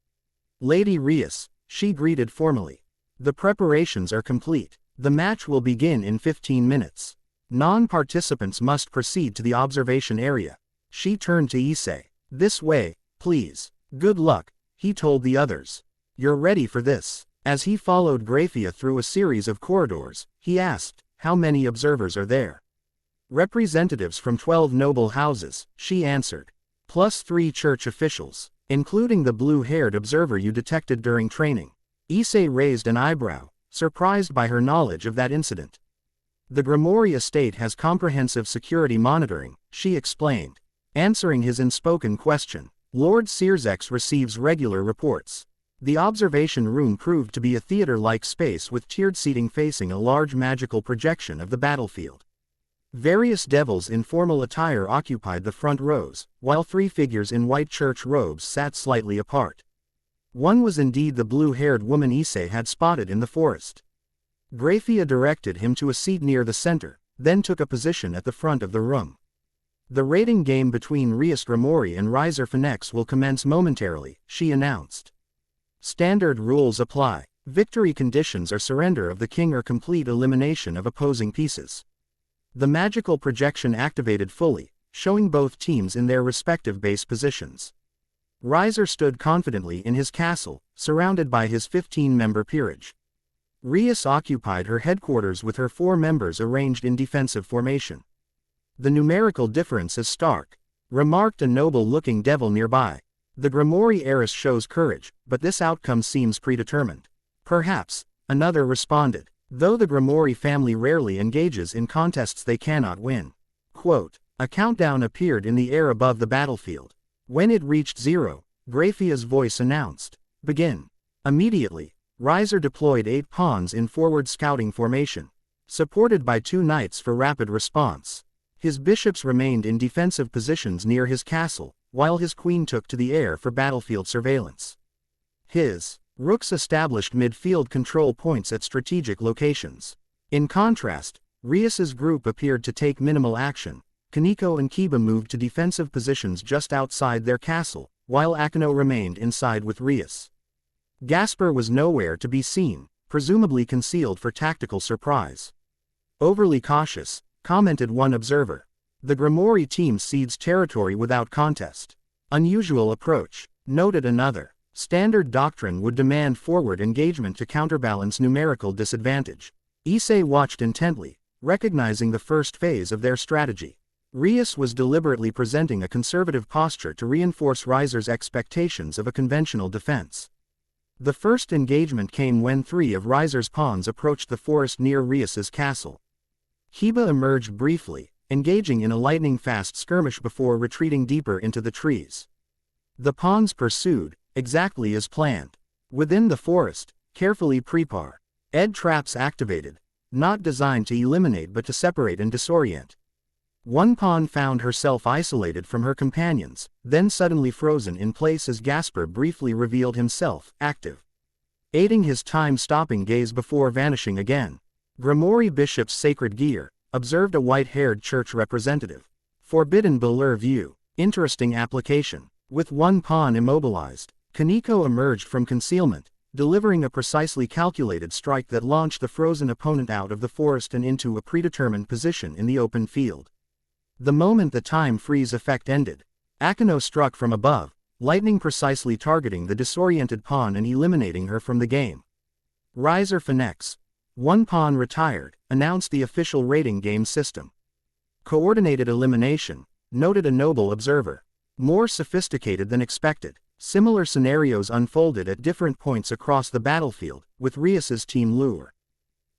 A: "Lady Rias," she greeted formally. "The preparations are complete. The match will begin in 15 minutes. Non-participants must proceed to the observation area." She turned to Issie. "This way, please." "Good luck," he told the others. "You're ready for this." As he followed Graphia through a series of corridors, he asked, "How many observers are there?" "Representatives from 12 noble houses," she answered. "Plus 3 church officials, including the blue-haired observer you detected during training." Issie raised an eyebrow, surprised by her knowledge of that incident. "The Gremory estate has comprehensive security monitoring," she explained. Answering his unspoken question, Lord Searsex receives regular reports. The observation room proved to be a theater-like space with tiered seating facing a large magical projection of the battlefield. Various devils in formal attire occupied the front rows, while 3 figures in white church robes sat slightly apart. One was indeed the blue-haired woman Issie had spotted in the forest. Graphia directed him to a seat near the center, then took a position at the front of the room. "The raiding game between Rias Gremory and Riser will commence momentarily," she announced. "Standard rules apply. Victory conditions are surrender of the king or complete elimination of opposing pieces." The magical projection activated fully, showing both teams in their respective base positions. Riser stood confidently in his castle, surrounded by his 15-member peerage. Rias occupied her headquarters with her 4 members arranged in defensive formation. "The numerical difference is stark," remarked a noble-looking devil nearby. "The Gremory heiress shows courage, but this outcome seems predetermined." "Perhaps," another responded, "though the Gremory family rarely engages in contests they cannot win." Quote, a countdown appeared in the air above the battlefield. When it reached 0, Graphia's voice announced, "Begin." Immediately, Riser deployed 8 pawns in forward scouting formation, supported by 2 knights for rapid response. His bishops remained in defensive positions near his castle, while his queen took to the air for battlefield surveillance. His rooks established midfield control points at strategic locations. In contrast, Rias's group appeared to take minimal action. Kaneko and Kiba moved to defensive positions just outside their castle, while Akino remained inside with Rias. Gasper was nowhere to be seen, presumably concealed for tactical surprise. "Overly cautious," commented one observer. "The Gremory team cedes territory without contest." "Unusual approach," noted another. "Standard doctrine would demand forward engagement to counterbalance numerical disadvantage." Issie watched intently, recognizing the first phase of their strategy. Rias was deliberately presenting a conservative posture to reinforce Riser's expectations of a conventional defense. The first engagement came when 3 of Riser's pawns approached the forest near Rias's castle. Kiba emerged briefly, engaging in a lightning-fast skirmish before retreating deeper into the trees. The pawns pursued, exactly as planned. Within the forest, carefully prepared traps activated, not designed to eliminate but to separate and disorient. One pawn found herself isolated from her companions, then suddenly frozen in place as Gasper briefly revealed himself, active, aiding his time-stopping gaze before vanishing again. Gremory Bishop's sacred gear, observed a white-haired church representative. Forbidden Belur view. Interesting application. With one pawn immobilized, Kaneko emerged from concealment, delivering a precisely calculated strike that launched the frozen opponent out of the forest and into a predetermined position in the open field. The moment the time freeze effect ended, Akeno struck from above, lightning precisely targeting the disoriented pawn and eliminating her from the game. Riser Finex. One pawn retired, announced the official rating game system. Coordinated elimination, noted a noble observer. More sophisticated than expected. Similar scenarios unfolded at different points across the battlefield, with Rias's team luring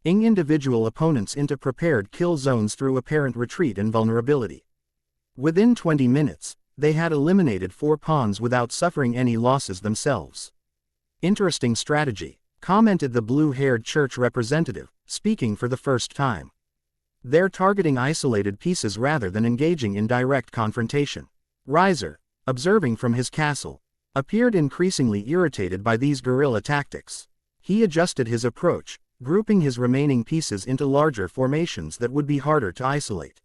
A: individual opponents into prepared kill zones through apparent retreat and vulnerability. Within 20 minutes, they had eliminated 4 pawns without suffering any losses themselves. Interesting strategy, commented the blue-haired church representative, speaking for the first time. They're targeting isolated pieces rather than engaging in direct confrontation. Riser, observing from his castle, appeared increasingly irritated by these guerrilla tactics. He adjusted his approach, grouping his remaining pieces into larger formations that would be harder to isolate.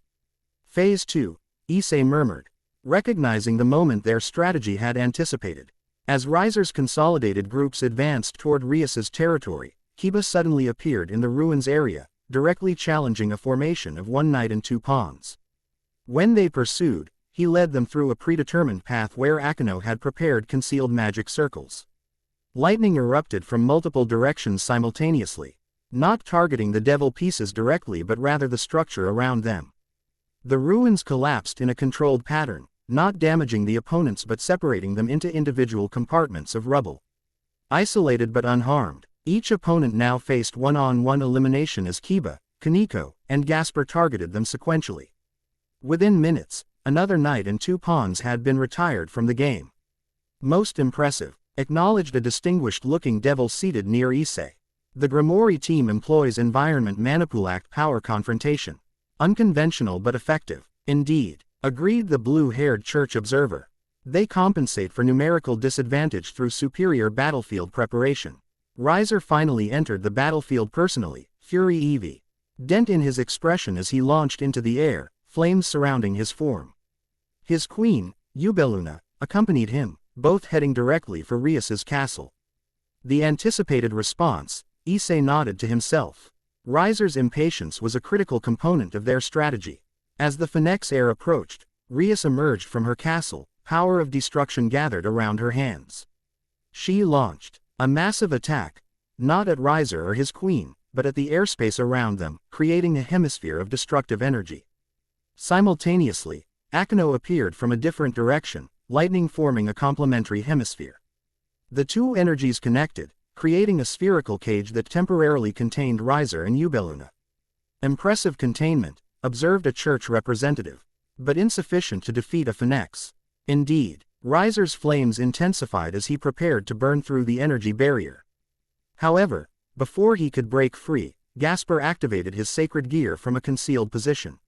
A: Phase 2, Issie murmured, recognizing the moment their strategy had anticipated. As Riser's consolidated groups advanced toward Rias's territory, Kiba suddenly appeared in the ruins area, directly challenging a formation of 1 knight and 2 pawns. When they pursued, he led them through a predetermined path where Akeno had prepared concealed magic circles. Lightning erupted from multiple directions simultaneously, not targeting the devil pieces directly but rather the structure around them. The ruins collapsed in a controlled pattern, not damaging the opponents but separating them into individual compartments of rubble. Isolated but unharmed, each opponent now faced one-on-one elimination as Kiba, Kaneko, and Gasper targeted them sequentially. Within minutes, another knight and 2 pawns had been retired from the game. Most impressive, acknowledged a distinguished-looking devil seated near Issie. The Gremory team employs environment manipulate power confrontation. Unconventional but effective, indeed, agreed the blue-haired church observer. They compensate for numerical disadvantage through superior battlefield preparation. Riser finally entered the battlefield personally, Fury Eevee. Dent in his expression as he launched into the air, flames surrounding his form. His queen, Ubeluna, accompanied him, both heading directly for Rias's castle. The anticipated response, Issie nodded to himself. Riser's impatience was a critical component of their strategy. As the Finex heir approached, Rias emerged from her castle, power of destruction gathered around her hands. She launched a massive attack, not at Riser or his queen, but at the airspace around them, creating a hemisphere of destructive energy. Simultaneously, Akeno appeared from a different direction, lightning forming a complementary hemisphere. The two energies connected, creating a spherical cage that temporarily contained Riser and Ubeluna. Impressive containment, observed a church representative, but insufficient to defeat a Finex. Indeed, Riser's flames intensified as he prepared to burn through the energy barrier. However, before he could break free, Gasper activated his sacred gear from a concealed position,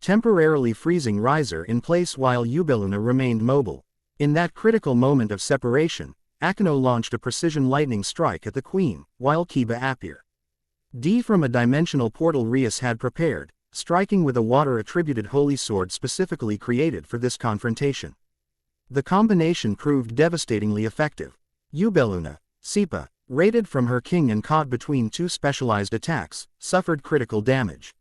A: temporarily freezing Riser in place while Ubeluna remained mobile. In that critical moment of separation, Akeno launched a precision lightning strike at the queen, while Kiba appeared from a dimensional portal Rias had prepared, striking with a water-attributed holy sword specifically created for this confrontation. The combination proved devastatingly effective. Ubeluna, Sipa, raided from her king and caught between 2 specialized attacks, suffered critical damage.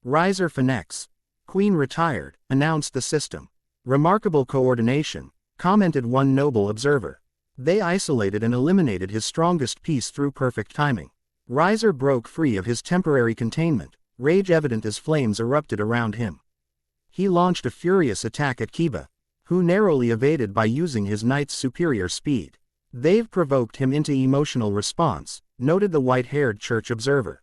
A: Riser Finex, queen retired, announced the system. Remarkable coordination, commented one noble observer. They isolated and eliminated his strongest piece through perfect timing. Riser broke free of his temporary containment, rage evident as flames erupted around him. He launched a furious attack at Kiba, who narrowly evaded by using his knight's superior speed. They've provoked him into emotional response, noted the white-haired church observer.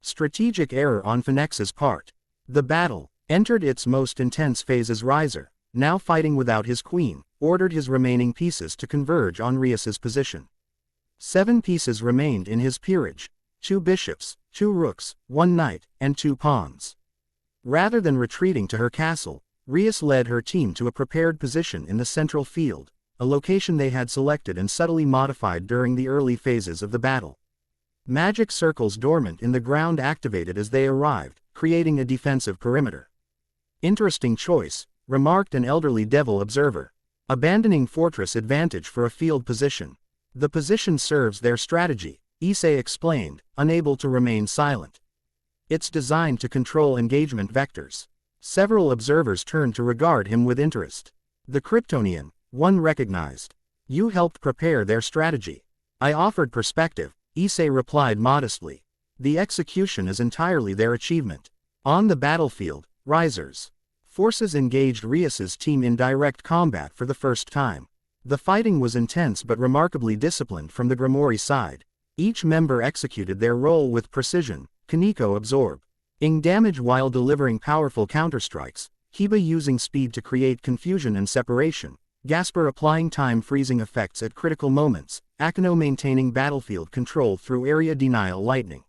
A: Strategic error on Finex's part. The battle entered its most intense phase as Riser, now fighting without his queen, ordered his remaining pieces to converge on Rias's position. 7 pieces remained in his peerage, 2 bishops, 2 rooks, 1 knight, and 2 pawns. Rather than retreating to her castle, Rias led her team to a prepared position in the central field, a location they had selected and subtly modified during the early phases of the battle. Magic circles dormant in the ground activated as they arrived, creating a defensive perimeter. Interesting choice, remarked an elderly devil observer. Abandoning fortress advantage for a field position. The position serves their strategy, Issie explained, unable to remain silent. It's designed to control engagement vectors. Several observers turned to regard him with interest. The Kryptonian, one recognized. You helped prepare their strategy. I offered perspective, Issie replied modestly. The execution is entirely their achievement. On the battlefield, Risers' forces engaged Rias's team in direct combat for the first time. The fighting was intense but remarkably disciplined from the Gremory side. Each member executed their role with precision, Kaneko absorbing damage while delivering powerful counterstrikes, Hiba using speed to create confusion and separation, Gasper applying time-freezing effects at critical moments, Akeno maintaining battlefield control through area denial lightning.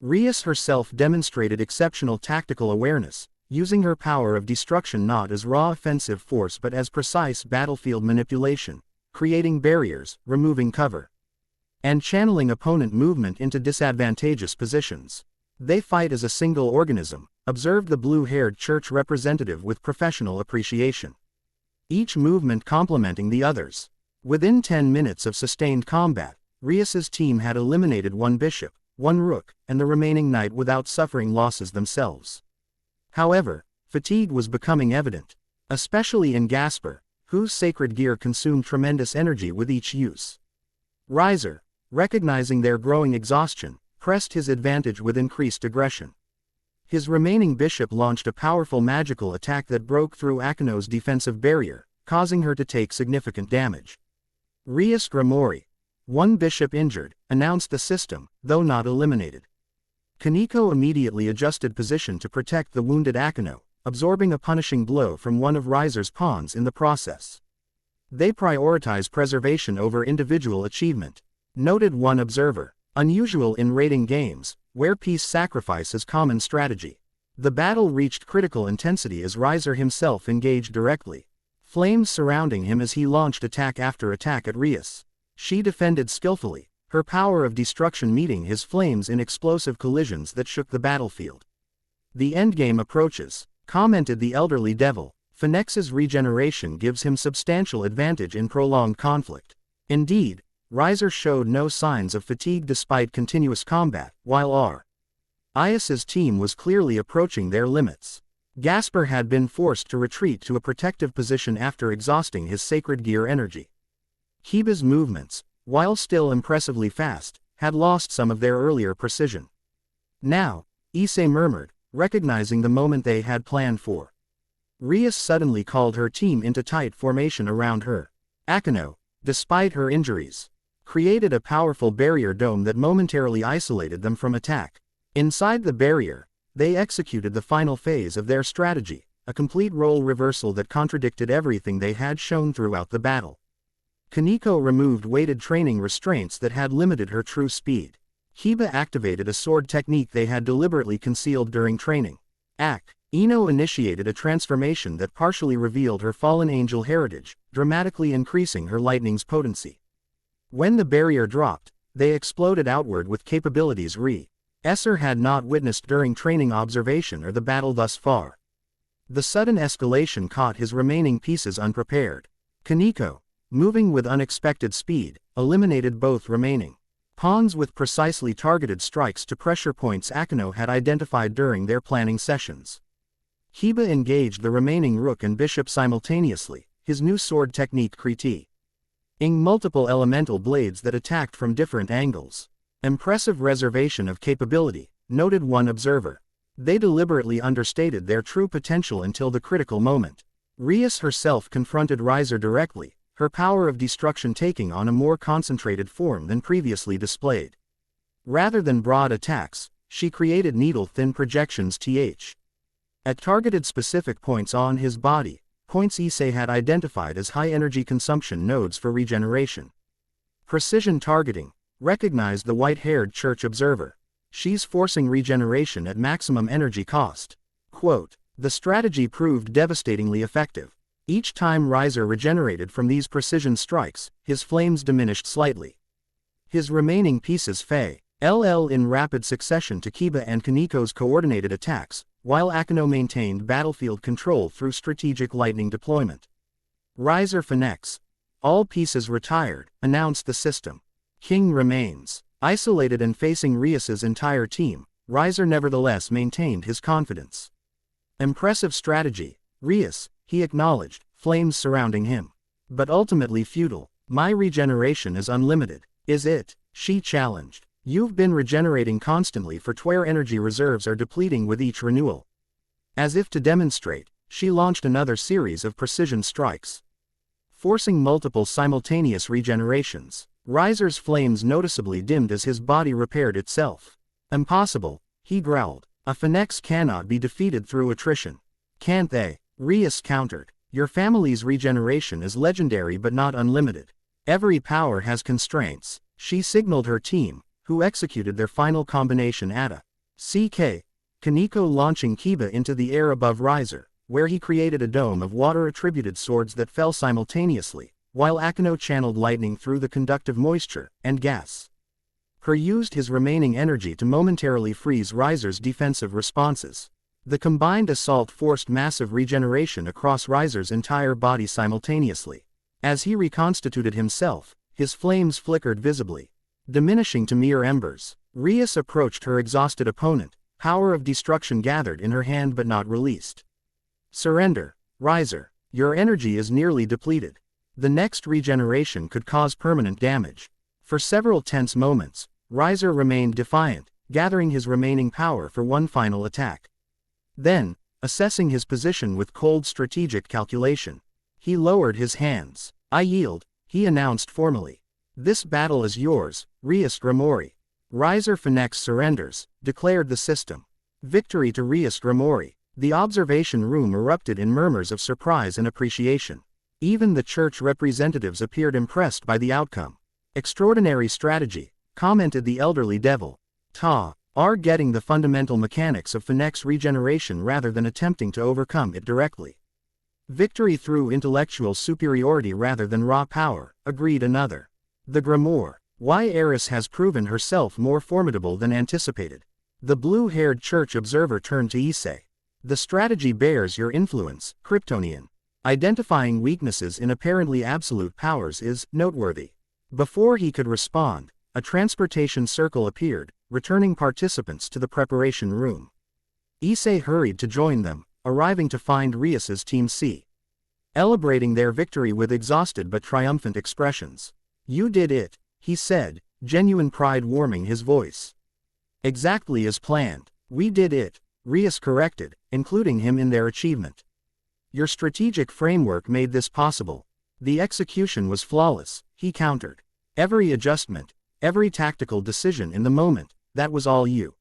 A: Rias herself demonstrated exceptional tactical awareness, using her power of destruction not as raw offensive force but as precise battlefield manipulation, creating barriers, removing cover, and channeling opponent movement into disadvantageous positions. They fight as a single organism, observed the blue-haired church representative with professional appreciation. Each movement complementing the others. Within 10 minutes of sustained combat, Rias's team had eliminated one bishop, one rook, and the remaining knight without suffering losses themselves. However, fatigue was becoming evident, especially in Gasper, whose sacred gear consumed tremendous energy with each use. Riser, recognizing their growing exhaustion, pressed his advantage with increased aggression. His remaining bishop launched a powerful magical attack that broke through Akeno's defensive barrier, causing her to take significant damage. Rias Gremory, one bishop injured, announced the system, though not eliminated. Kaneko immediately adjusted position to protect the wounded Akeno, absorbing a punishing blow from one of Riser's pawns in the process. They prioritize preservation over individual achievement, noted one observer, unusual in raiding games, where peace sacrifice is common strategy. The battle reached critical intensity as Riser himself engaged directly, flames surrounding him as he launched attack after attack at Rias. She defended skillfully, her power of destruction meeting his flames in explosive collisions that shook the battlefield. The endgame approaches, commented the elderly devil. Phoenix's regeneration gives him substantial advantage in prolonged conflict. Indeed, Riser showed no signs of fatigue despite continuous combat, while Rias's team was clearly approaching their limits. Gasper had been forced to retreat to a protective position after exhausting his sacred gear energy. Hiba's movements, while still impressively fast, had lost some of their earlier precision. Now, Issie murmured, recognizing the moment they had planned for. Rias suddenly called her team into tight formation around her. Akeno, despite her injuries, created a powerful barrier dome that momentarily isolated them from attack. Inside the barrier, they executed the final phase of their strategy, a complete role reversal that contradicted everything they had shown throughout the battle. Kaneko removed weighted training restraints that had limited her true speed. Hiba activated a sword technique they had deliberately concealed during training. Ino initiated a transformation that partially revealed her fallen angel heritage, dramatically increasing her lightning's potency. When the barrier dropped, they exploded outward with capabilities Rias had not witnessed during training observation or the battle thus far. The sudden escalation caught his remaining pieces unprepared. Kaneko, moving with unexpected speed, eliminated both remaining pawns with precisely targeted strikes to pressure points Akeno had identified during their planning sessions. Hiba engaged the remaining rook and bishop simultaneously, his new sword technique creating multiple elemental blades that attacked from different angles. Impressive reservation of capability, noted one observer. They deliberately understated their true potential until the critical moment. Rias herself confronted Riser directly, her power of destruction taking on a more concentrated form than previously displayed. Rather than broad attacks, she created needle-thin projections at targeted specific points on his body, points Issie had identified as high-energy consumption nodes for regeneration. Precision targeting, recognized the white-haired church observer. She's forcing regeneration at maximum energy cost. Quote, the strategy proved devastatingly effective. Each time Riser regenerated from these precision strikes, his flames diminished slightly. His remaining pieces LL in rapid succession to Kiba and Kaniko's coordinated attacks, while Akino maintained battlefield control through strategic lightning deployment. Riser Phoenix. All pieces retired, announced the system. King remains. Isolated and facing Rias's entire team, Riser nevertheless maintained his confidence. Impressive strategy, Rias, he acknowledged, flames surrounding him. But ultimately futile. My regeneration is unlimited. Is it? She challenged. You've been regenerating constantly for 12 energy reserves are depleting with each renewal. As if to demonstrate, she launched another series of precision strikes, forcing multiple simultaneous regenerations. Riser's flames noticeably dimmed as his body repaired itself. Impossible, he growled. A Phoenix cannot be defeated through attrition. Can't they? Rias countered. Your family's regeneration is legendary but not unlimited. Every power has constraints. She signaled her team, who executed their final combination at a CK. Kaniko launching Kiba into the air above Riser, where he created a dome of water-attributed swords that fell simultaneously, while Akino channeled lightning through the conductive moisture and gas. Her used his remaining energy to momentarily freeze Riser's defensive responses. The combined assault forced massive regeneration across Riser's entire body simultaneously. As he reconstituted himself, his flames flickered visibly, diminishing to mere embers. Rias approached her exhausted opponent, power of destruction gathered in her hand but not released. Surrender, Riser. Your energy is nearly depleted. The next regeneration could cause permanent damage. For several tense moments, Riser remained defiant, gathering his remaining power for one final attack. Then, assessing his position with cold strategic calculation, he lowered his hands. I yield, he announced formally. This battle is yours, Rias Gremory. Riser Phoenix surrenders, declared the system. Victory to Rias Gremory. The observation room erupted in murmurs of surprise and appreciation. Even the church representatives appeared impressed by the outcome. Extraordinary strategy, commented the elderly devil. Are getting the fundamental mechanics of Phoenix regeneration rather than attempting to overcome it directly. Victory through intellectual superiority rather than raw power, agreed another. The Grimoire. Why Eris has proven herself more formidable than anticipated. The blue-haired church observer turned to Issie. The strategy bears your influence, Kryptonian. Identifying weaknesses in apparently absolute powers is noteworthy. Before he could respond, a transportation circle appeared, returning participants to the preparation room. Issie hurried to join them, arriving to find Rias's Team C celebrating their victory with exhausted but triumphant expressions. You did it, he said, genuine pride warming his voice. Exactly as planned. We did it, Rias corrected, including him in their achievement. Your strategic framework made this possible. The execution was flawless, he countered. Every adjustment, every tactical decision in the moment, that was all you.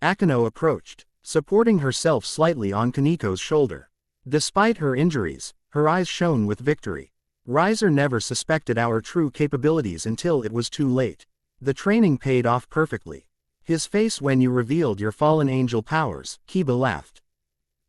A: Akino approached, supporting herself slightly on Kaniko's shoulder. Despite her injuries, her eyes shone with victory. Riser never suspected our true capabilities until it was too late. The training paid off perfectly. His face when you revealed your fallen angel powers, Kiba laughed.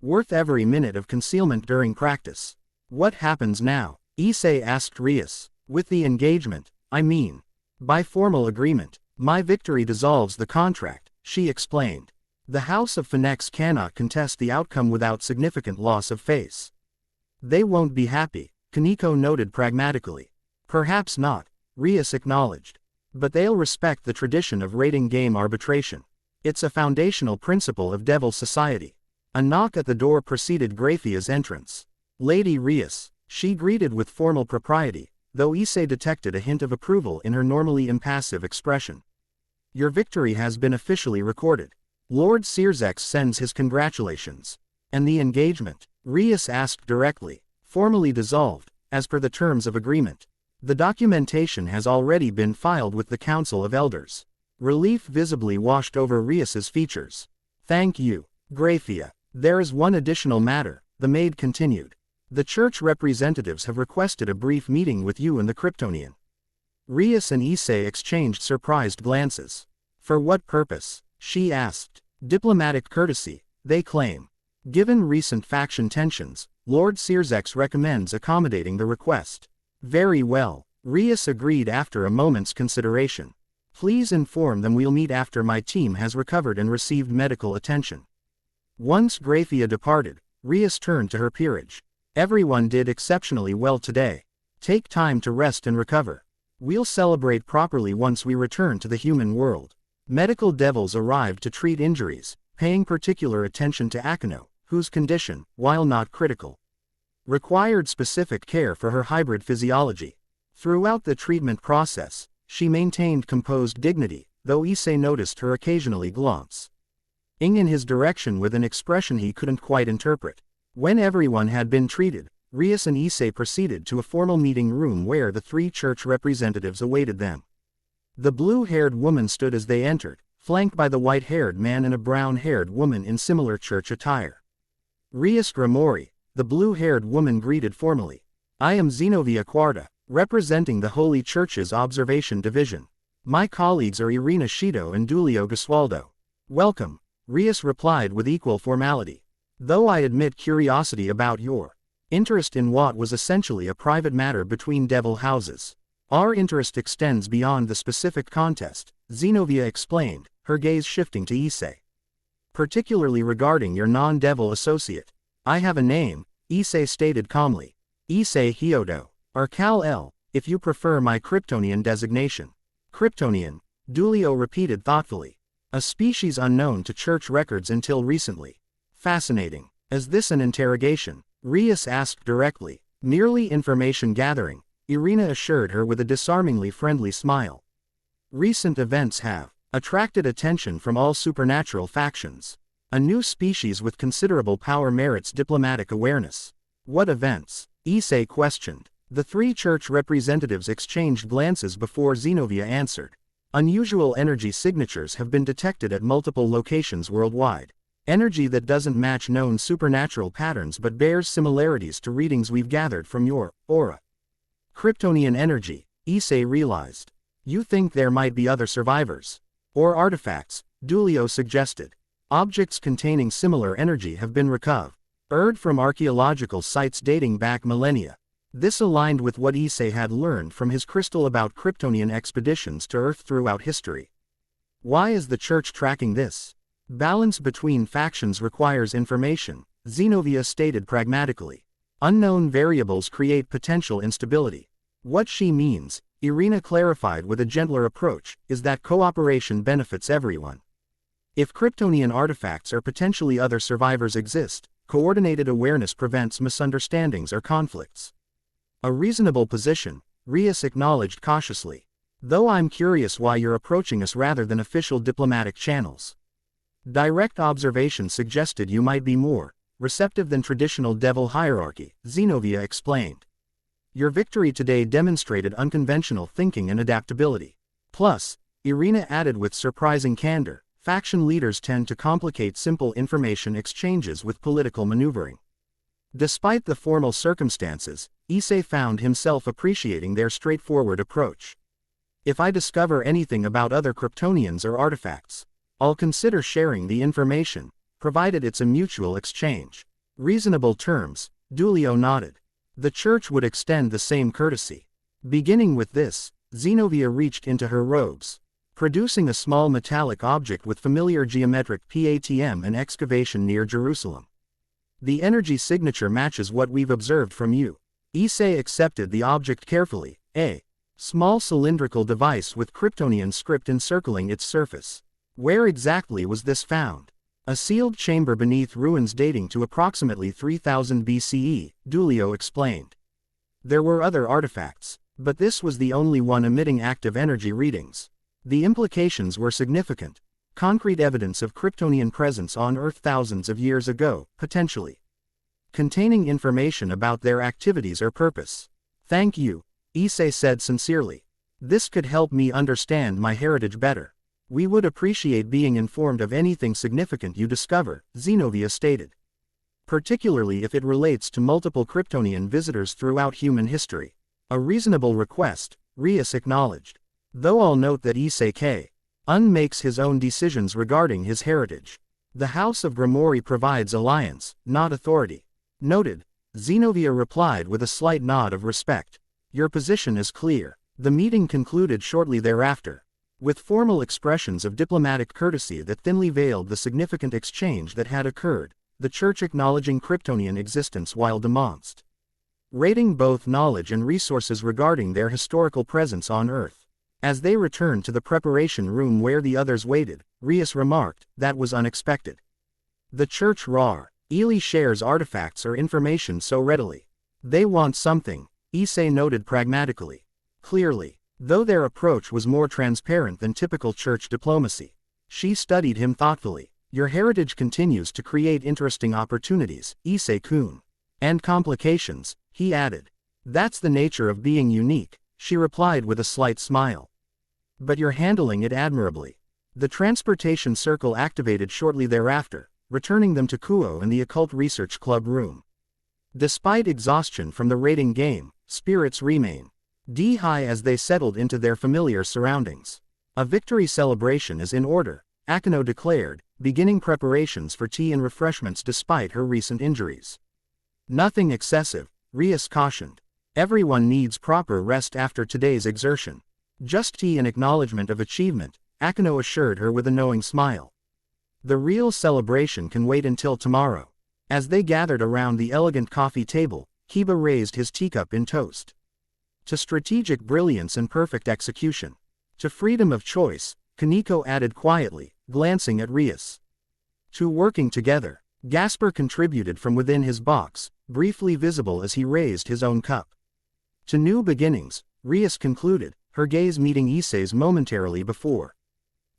A: Worth every minute of concealment during practice. What happens now? Issie asked Rias. With the engagement, I mean. By formal agreement, my victory dissolves the contract, she explained. The House of Phoenix cannot contest the outcome without significant loss of face. They won't be happy, Kaniko noted pragmatically. Perhaps not, Rias acknowledged. But they'll respect the tradition of rating game arbitration. It's a foundational principle of Devil Society. A knock at the door preceded Graphia's entrance. Lady Rias, she greeted with formal propriety, though Issie detected a hint of approval in her normally impassive expression. Your victory has been officially recorded. Lord Searzex sends his congratulations. And the engagement? Rias asked directly. Formally dissolved, as per the terms of agreement. The documentation has already been filed with the Council of Elders. Relief visibly washed over Rias's features. Thank you, Graphia. There is one additional matter, the maid continued. The church representatives have requested a brief meeting with you and the Kryptonian. Rias and Issie exchanged surprised glances. For what purpose? She asked. Diplomatic courtesy, they claim. Given recent faction tensions, Lord Searzex recommends accommodating the request. Very well, Rias agreed after a moment's consideration. Please inform them we'll meet after my team has recovered and received medical attention. Once Graphia departed, Rias turned to her peerage. Everyone did exceptionally well today. Take time to rest and recover. We'll celebrate properly once we return to the human world. Medical devils arrived to treat injuries, paying particular attention to Akino, whose condition, while not critical, required specific care for her hybrid physiology. Throughout the treatment process, she maintained composed dignity, though Issei noticed her occasionally glance in his direction with an expression he couldn't quite interpret. When everyone had been treated, Rias and Issei proceeded to a formal meeting room where the 3 church representatives awaited them. The blue-haired woman stood as they entered, flanked by the white-haired man and a brown-haired woman in similar church attire. Rias Gremory, the blue-haired woman greeted formally. I am Zenobia Quarta, representing the Holy Church's Observation Division. My colleagues are Irina Shido and Giulio Gesualdo. Welcome, Rias replied with equal formality. Though I admit curiosity about your interest in what was essentially a private matter between devil houses. Our interest extends beyond the specific contest, Zenobia explained, her gaze shifting to Issei. Particularly regarding your non-devil associate. I have a name, Issei stated calmly. Issei Hyodo, or Kal-El, if you prefer my Kryptonian designation. Kryptonian, Giulio repeated thoughtfully. A species unknown to church records until recently. Fascinating. Is this an interrogation? Rias asked directly. Merely information gathering, Irina assured her with a disarmingly friendly smile. Recent events have attracted attention from all supernatural factions. A new species with considerable power merits diplomatic awareness. What events? Issei questioned. The 3 church representatives exchanged glances before Zenobia answered. Unusual energy signatures have been detected at multiple locations worldwide. Energy that doesn't match known supernatural patterns but bears similarities to readings we've gathered from your aura. Kryptonian energy, Issei realized. You think there might be other survivors? Or artifacts, Giulio suggested. Objects containing similar energy have been recovered from archaeological sites dating back millennia. This aligned with what Issei had learned from his crystal about Kryptonian expeditions to Earth throughout history. Why is the church tracking this? Balance between factions requires information, Zenobia stated pragmatically. Unknown variables create potential instability. What she means, Irina clarified with a gentler approach, is that cooperation benefits everyone. If Kryptonian artifacts or potentially other survivors exist, coordinated awareness prevents misunderstandings or conflicts. A reasonable position, Rias acknowledged cautiously. Though I'm curious why you're approaching us rather than official diplomatic channels. Direct observation suggested you might be more receptive than traditional devil hierarchy, Zenobia explained. Your victory today demonstrated unconventional thinking and adaptability. Plus, Irina added with surprising candor, faction leaders tend to complicate simple information exchanges with political maneuvering. Despite the formal circumstances, Issei found himself appreciating their straightforward approach. If I discover anything about other Kryptonians or artifacts, I'll consider sharing the information, provided it's a mutual exchange. Reasonable terms, Giulio nodded. The church would extend the same courtesy. Beginning with this, Zenobia reached into her robes, producing a small metallic object with familiar geometric pattern and excavation near Jerusalem. The energy signature matches what we've observed from you. Issei accepted the object carefully, a small cylindrical device with Kryptonian script encircling its surface. Where exactly was this found? A sealed chamber beneath ruins dating to approximately 3000 BCE, Giulio explained. There were other artifacts, but this was the only one emitting active energy readings. The implications were significant. Concrete evidence of Kryptonian presence on Earth thousands of years ago, potentially containing information about their activities or purpose. Thank you, Issei said sincerely. This could help me understand my heritage better. We would appreciate being informed of anything significant you discover, Zenobia stated. Particularly if it relates to multiple Kryptonian visitors throughout human history. A reasonable request, Rias acknowledged. Though I'll note that Issei K.Un makes his own decisions regarding his heritage. The House of Gremory provides alliance, not authority. Noted, Zenobia replied with a slight nod of respect. Your position is clear. The meeting concluded shortly thereafter. with formal expressions of diplomatic courtesy that thinly veiled the significant exchange that had occurred, the Church acknowledging Kryptonian existence while demonstrating rating both knowledge and resources regarding their historical presence on Earth. As they returned to the preparation room where the others waited, Rias remarked, "That was unexpected." The Church rarely shares artifacts or information so readily. "They want something," Issie noted pragmatically. Clearly, though their approach was more transparent than typical Church diplomacy. She studied him thoughtfully. "Your heritage continues to create interesting opportunities, Issie-kun. And complications," he added. "That's the nature of being unique," she replied with a slight smile. "But you're handling it admirably." The transportation circle activated shortly thereafter, returning them to Kuo in the Occult Research Club room. Despite exhaustion from the raiding game, spirits remained high as they settled into their familiar surroundings. "A victory celebration is in order," Akino declared, beginning preparations for tea and refreshments despite her recent injuries. "Nothing excessive," Rias cautioned. "Everyone needs proper rest after today's exertion." "Just tea and acknowledgement of achievement," Akino assured her with a knowing smile. "The real celebration can wait until tomorrow." As they gathered around the elegant coffee table, Kiba raised his teacup in toast to strategic brilliance and perfect execution. "To freedom of choice," Kaneko added quietly, glancing at Rias. "To working together," Gasper contributed from within his box, briefly visible as he raised his own cup. "To new beginnings," Rias concluded, her gaze meeting Issei's momentarily before,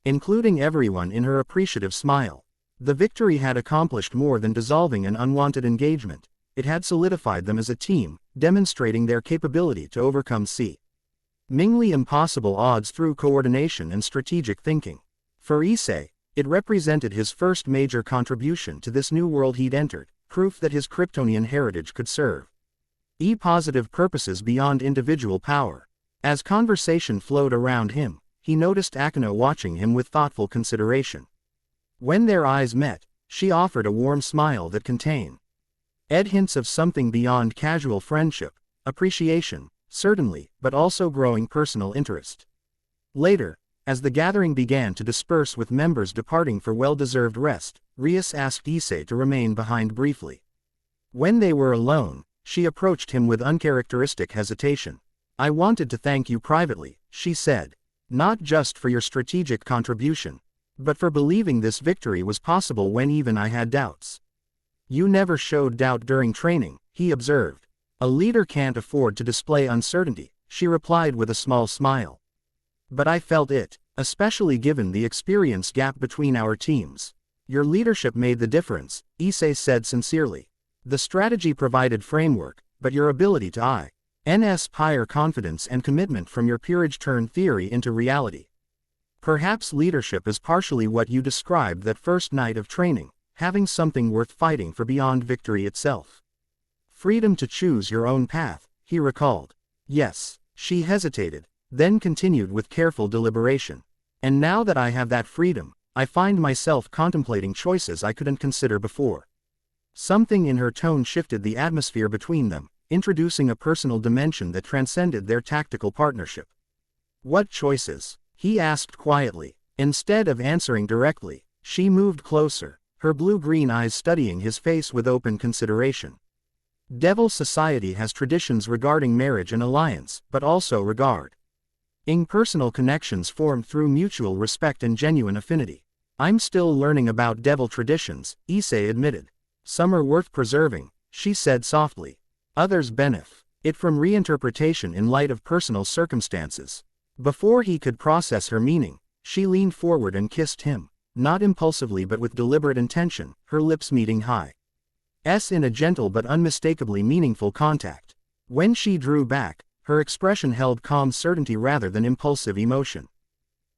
A: including everyone in her appreciative smile. The victory had accomplished more than dissolving an unwanted engagement. It had solidified them as a team, demonstrating their capability to overcome seemingly impossible odds through coordination and strategic thinking. For Issie, it represented his first major contribution to this new world he'd entered, proof that his Kryptonian heritage could serve positive purposes beyond individual power. As conversation flowed around him, he noticed Akino watching him with thoughtful consideration. When their eyes met, she offered a warm smile that contained hints of something beyond casual friendship, appreciation, certainly, but also growing personal interest. Later, as the gathering began to disperse with members departing for well-deserved rest, Rias asked Issie to remain behind briefly. When they were alone, she approached him with uncharacteristic hesitation. "I wanted to thank you privately," she said. "Not just for your strategic contribution, but for believing this victory was possible when even I had doubts." "You never showed doubt during training," he observed. "A leader can't afford to display uncertainty," she replied with a small smile. "But I felt it, especially given the experience gap between our teams." "Your leadership made the difference," Issie said sincerely. "The strategy provided framework, but your ability to inspire confidence and commitment from your peerage turned theory into reality. Perhaps leadership is partially what you described that first night of training, having something worth fighting for beyond victory itself. Freedom to choose your own path," he recalled. "Yes." She hesitated, then continued with careful deliberation. "And now that I have that freedom, I find myself contemplating choices I couldn't consider before." Something in her tone shifted the atmosphere between them, introducing a personal dimension that transcended their tactical partnership. "What choices?" he asked quietly. Instead of answering directly, she moved closer, her blue-green eyes studying his face with open consideration. "Devil society has traditions regarding marriage and alliance, but also regarding personal connections formed through mutual respect and genuine affinity. I'm still learning about devil traditions," Issie admitted. "Some are worth preserving," she said softly. "Others benefit from reinterpretation in light of personal circumstances." Before he could process her meaning, she leaned forward and kissed him, not impulsively but with deliberate intention, her lips meeting his in a gentle but unmistakably meaningful contact. When she drew back, her expression held calm certainty rather than impulsive emotion.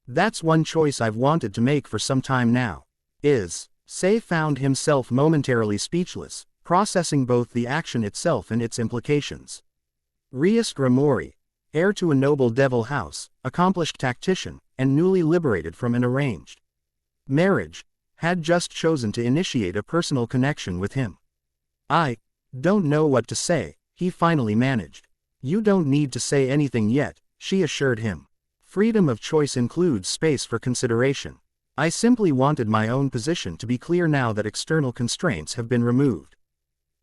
A: "That's one choice I've wanted to make for some time now." Issie found himself momentarily speechless, processing both the action itself and its implications. Rias Gremory, heir to a noble devil house, accomplished tactician, and newly liberated from an arranged marriage, had just chosen to initiate a personal connection with him. "I don't know what to say," he finally managed. "You don't need to say anything yet," she assured him. Freedom of choice includes space for consideration. I simply wanted my own position to be clear now that external constraints have been removed.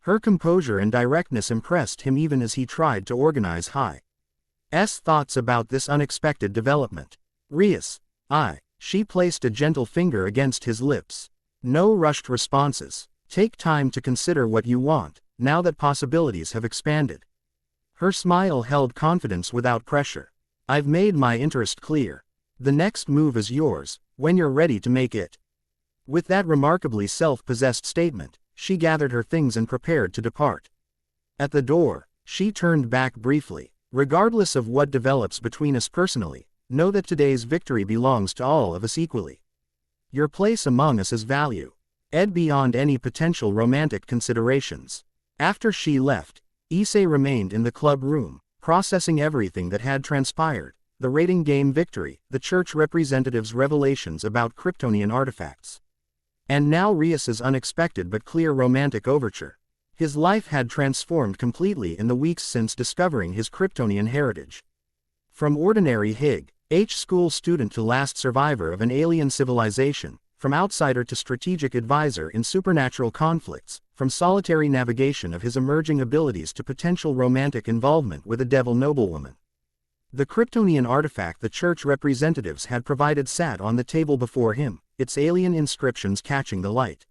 A: Her composure and directness impressed him even as he tried to organize Hi's thoughts about this unexpected development. Rias, she placed a gentle finger against his lips. No rushed responses. Take time to consider what you want, now that possibilities have expanded. Her smile held confidence without pressure. I've made my interest clear. The next move is yours, when you're ready to make it. With that remarkably self-possessed statement, she gathered her things and prepared to depart. At the door, she turned back briefly. Regardless of what develops between us personally, know that today's victory belongs to all of us equally. Your place among us is value. Beyond any potential romantic considerations. After she left, Issie remained in the club room, processing everything that had transpired, the rating game victory, the church representative's revelations about Kryptonian artifacts. And now Rias's unexpected but clear romantic overture. His life had transformed completely in the weeks since discovering his Kryptonian heritage. From ordinary school student to last survivor of an alien civilization, from outsider to strategic advisor in supernatural conflicts, from solitary navigation of his emerging abilities to potential romantic involvement with a devil noblewoman. The Kryptonian artifact the church representatives had provided sat on the table before him, its alien inscriptions catching the light.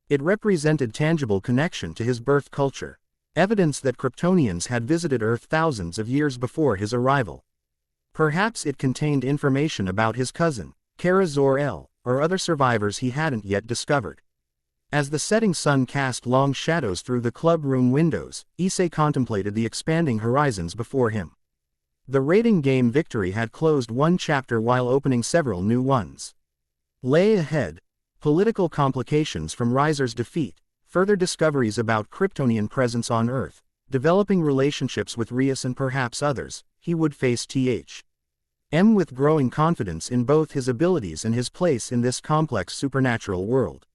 A: It represented tangible connection to his birth culture, evidence that Kryptonians had visited Earth thousands of years before his arrival. Perhaps it contained information about his cousin, Kara Zor-El, or other survivors he hadn't yet discovered. As the setting sun cast long shadows through the club room windows, Issie contemplated the expanding horizons before him. The rating game victory had closed one chapter while opening several new ones. Lay ahead, political complications from Riser's defeat, further discoveries about Kryptonian presence on Earth, developing relationships with Rias and perhaps others. He would face T.H.M. with growing confidence in both his abilities and his place in this complex supernatural world.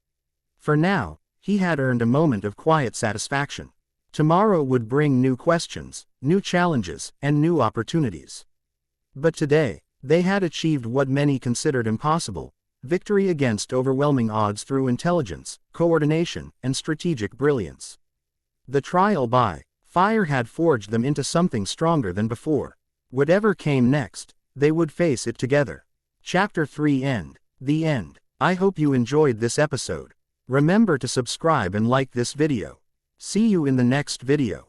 A: For now, he had earned a moment of quiet satisfaction. Tomorrow would bring new questions, new challenges, and new opportunities. But today, they had achieved what many considered impossible: victory against overwhelming odds through intelligence, coordination, and strategic brilliance. The trial by fire had forged them into something stronger than before. Whatever came next, they would face it together. Chapter 3 End. The end. I hope you enjoyed this episode. Remember to subscribe and like this video. See you in the next video.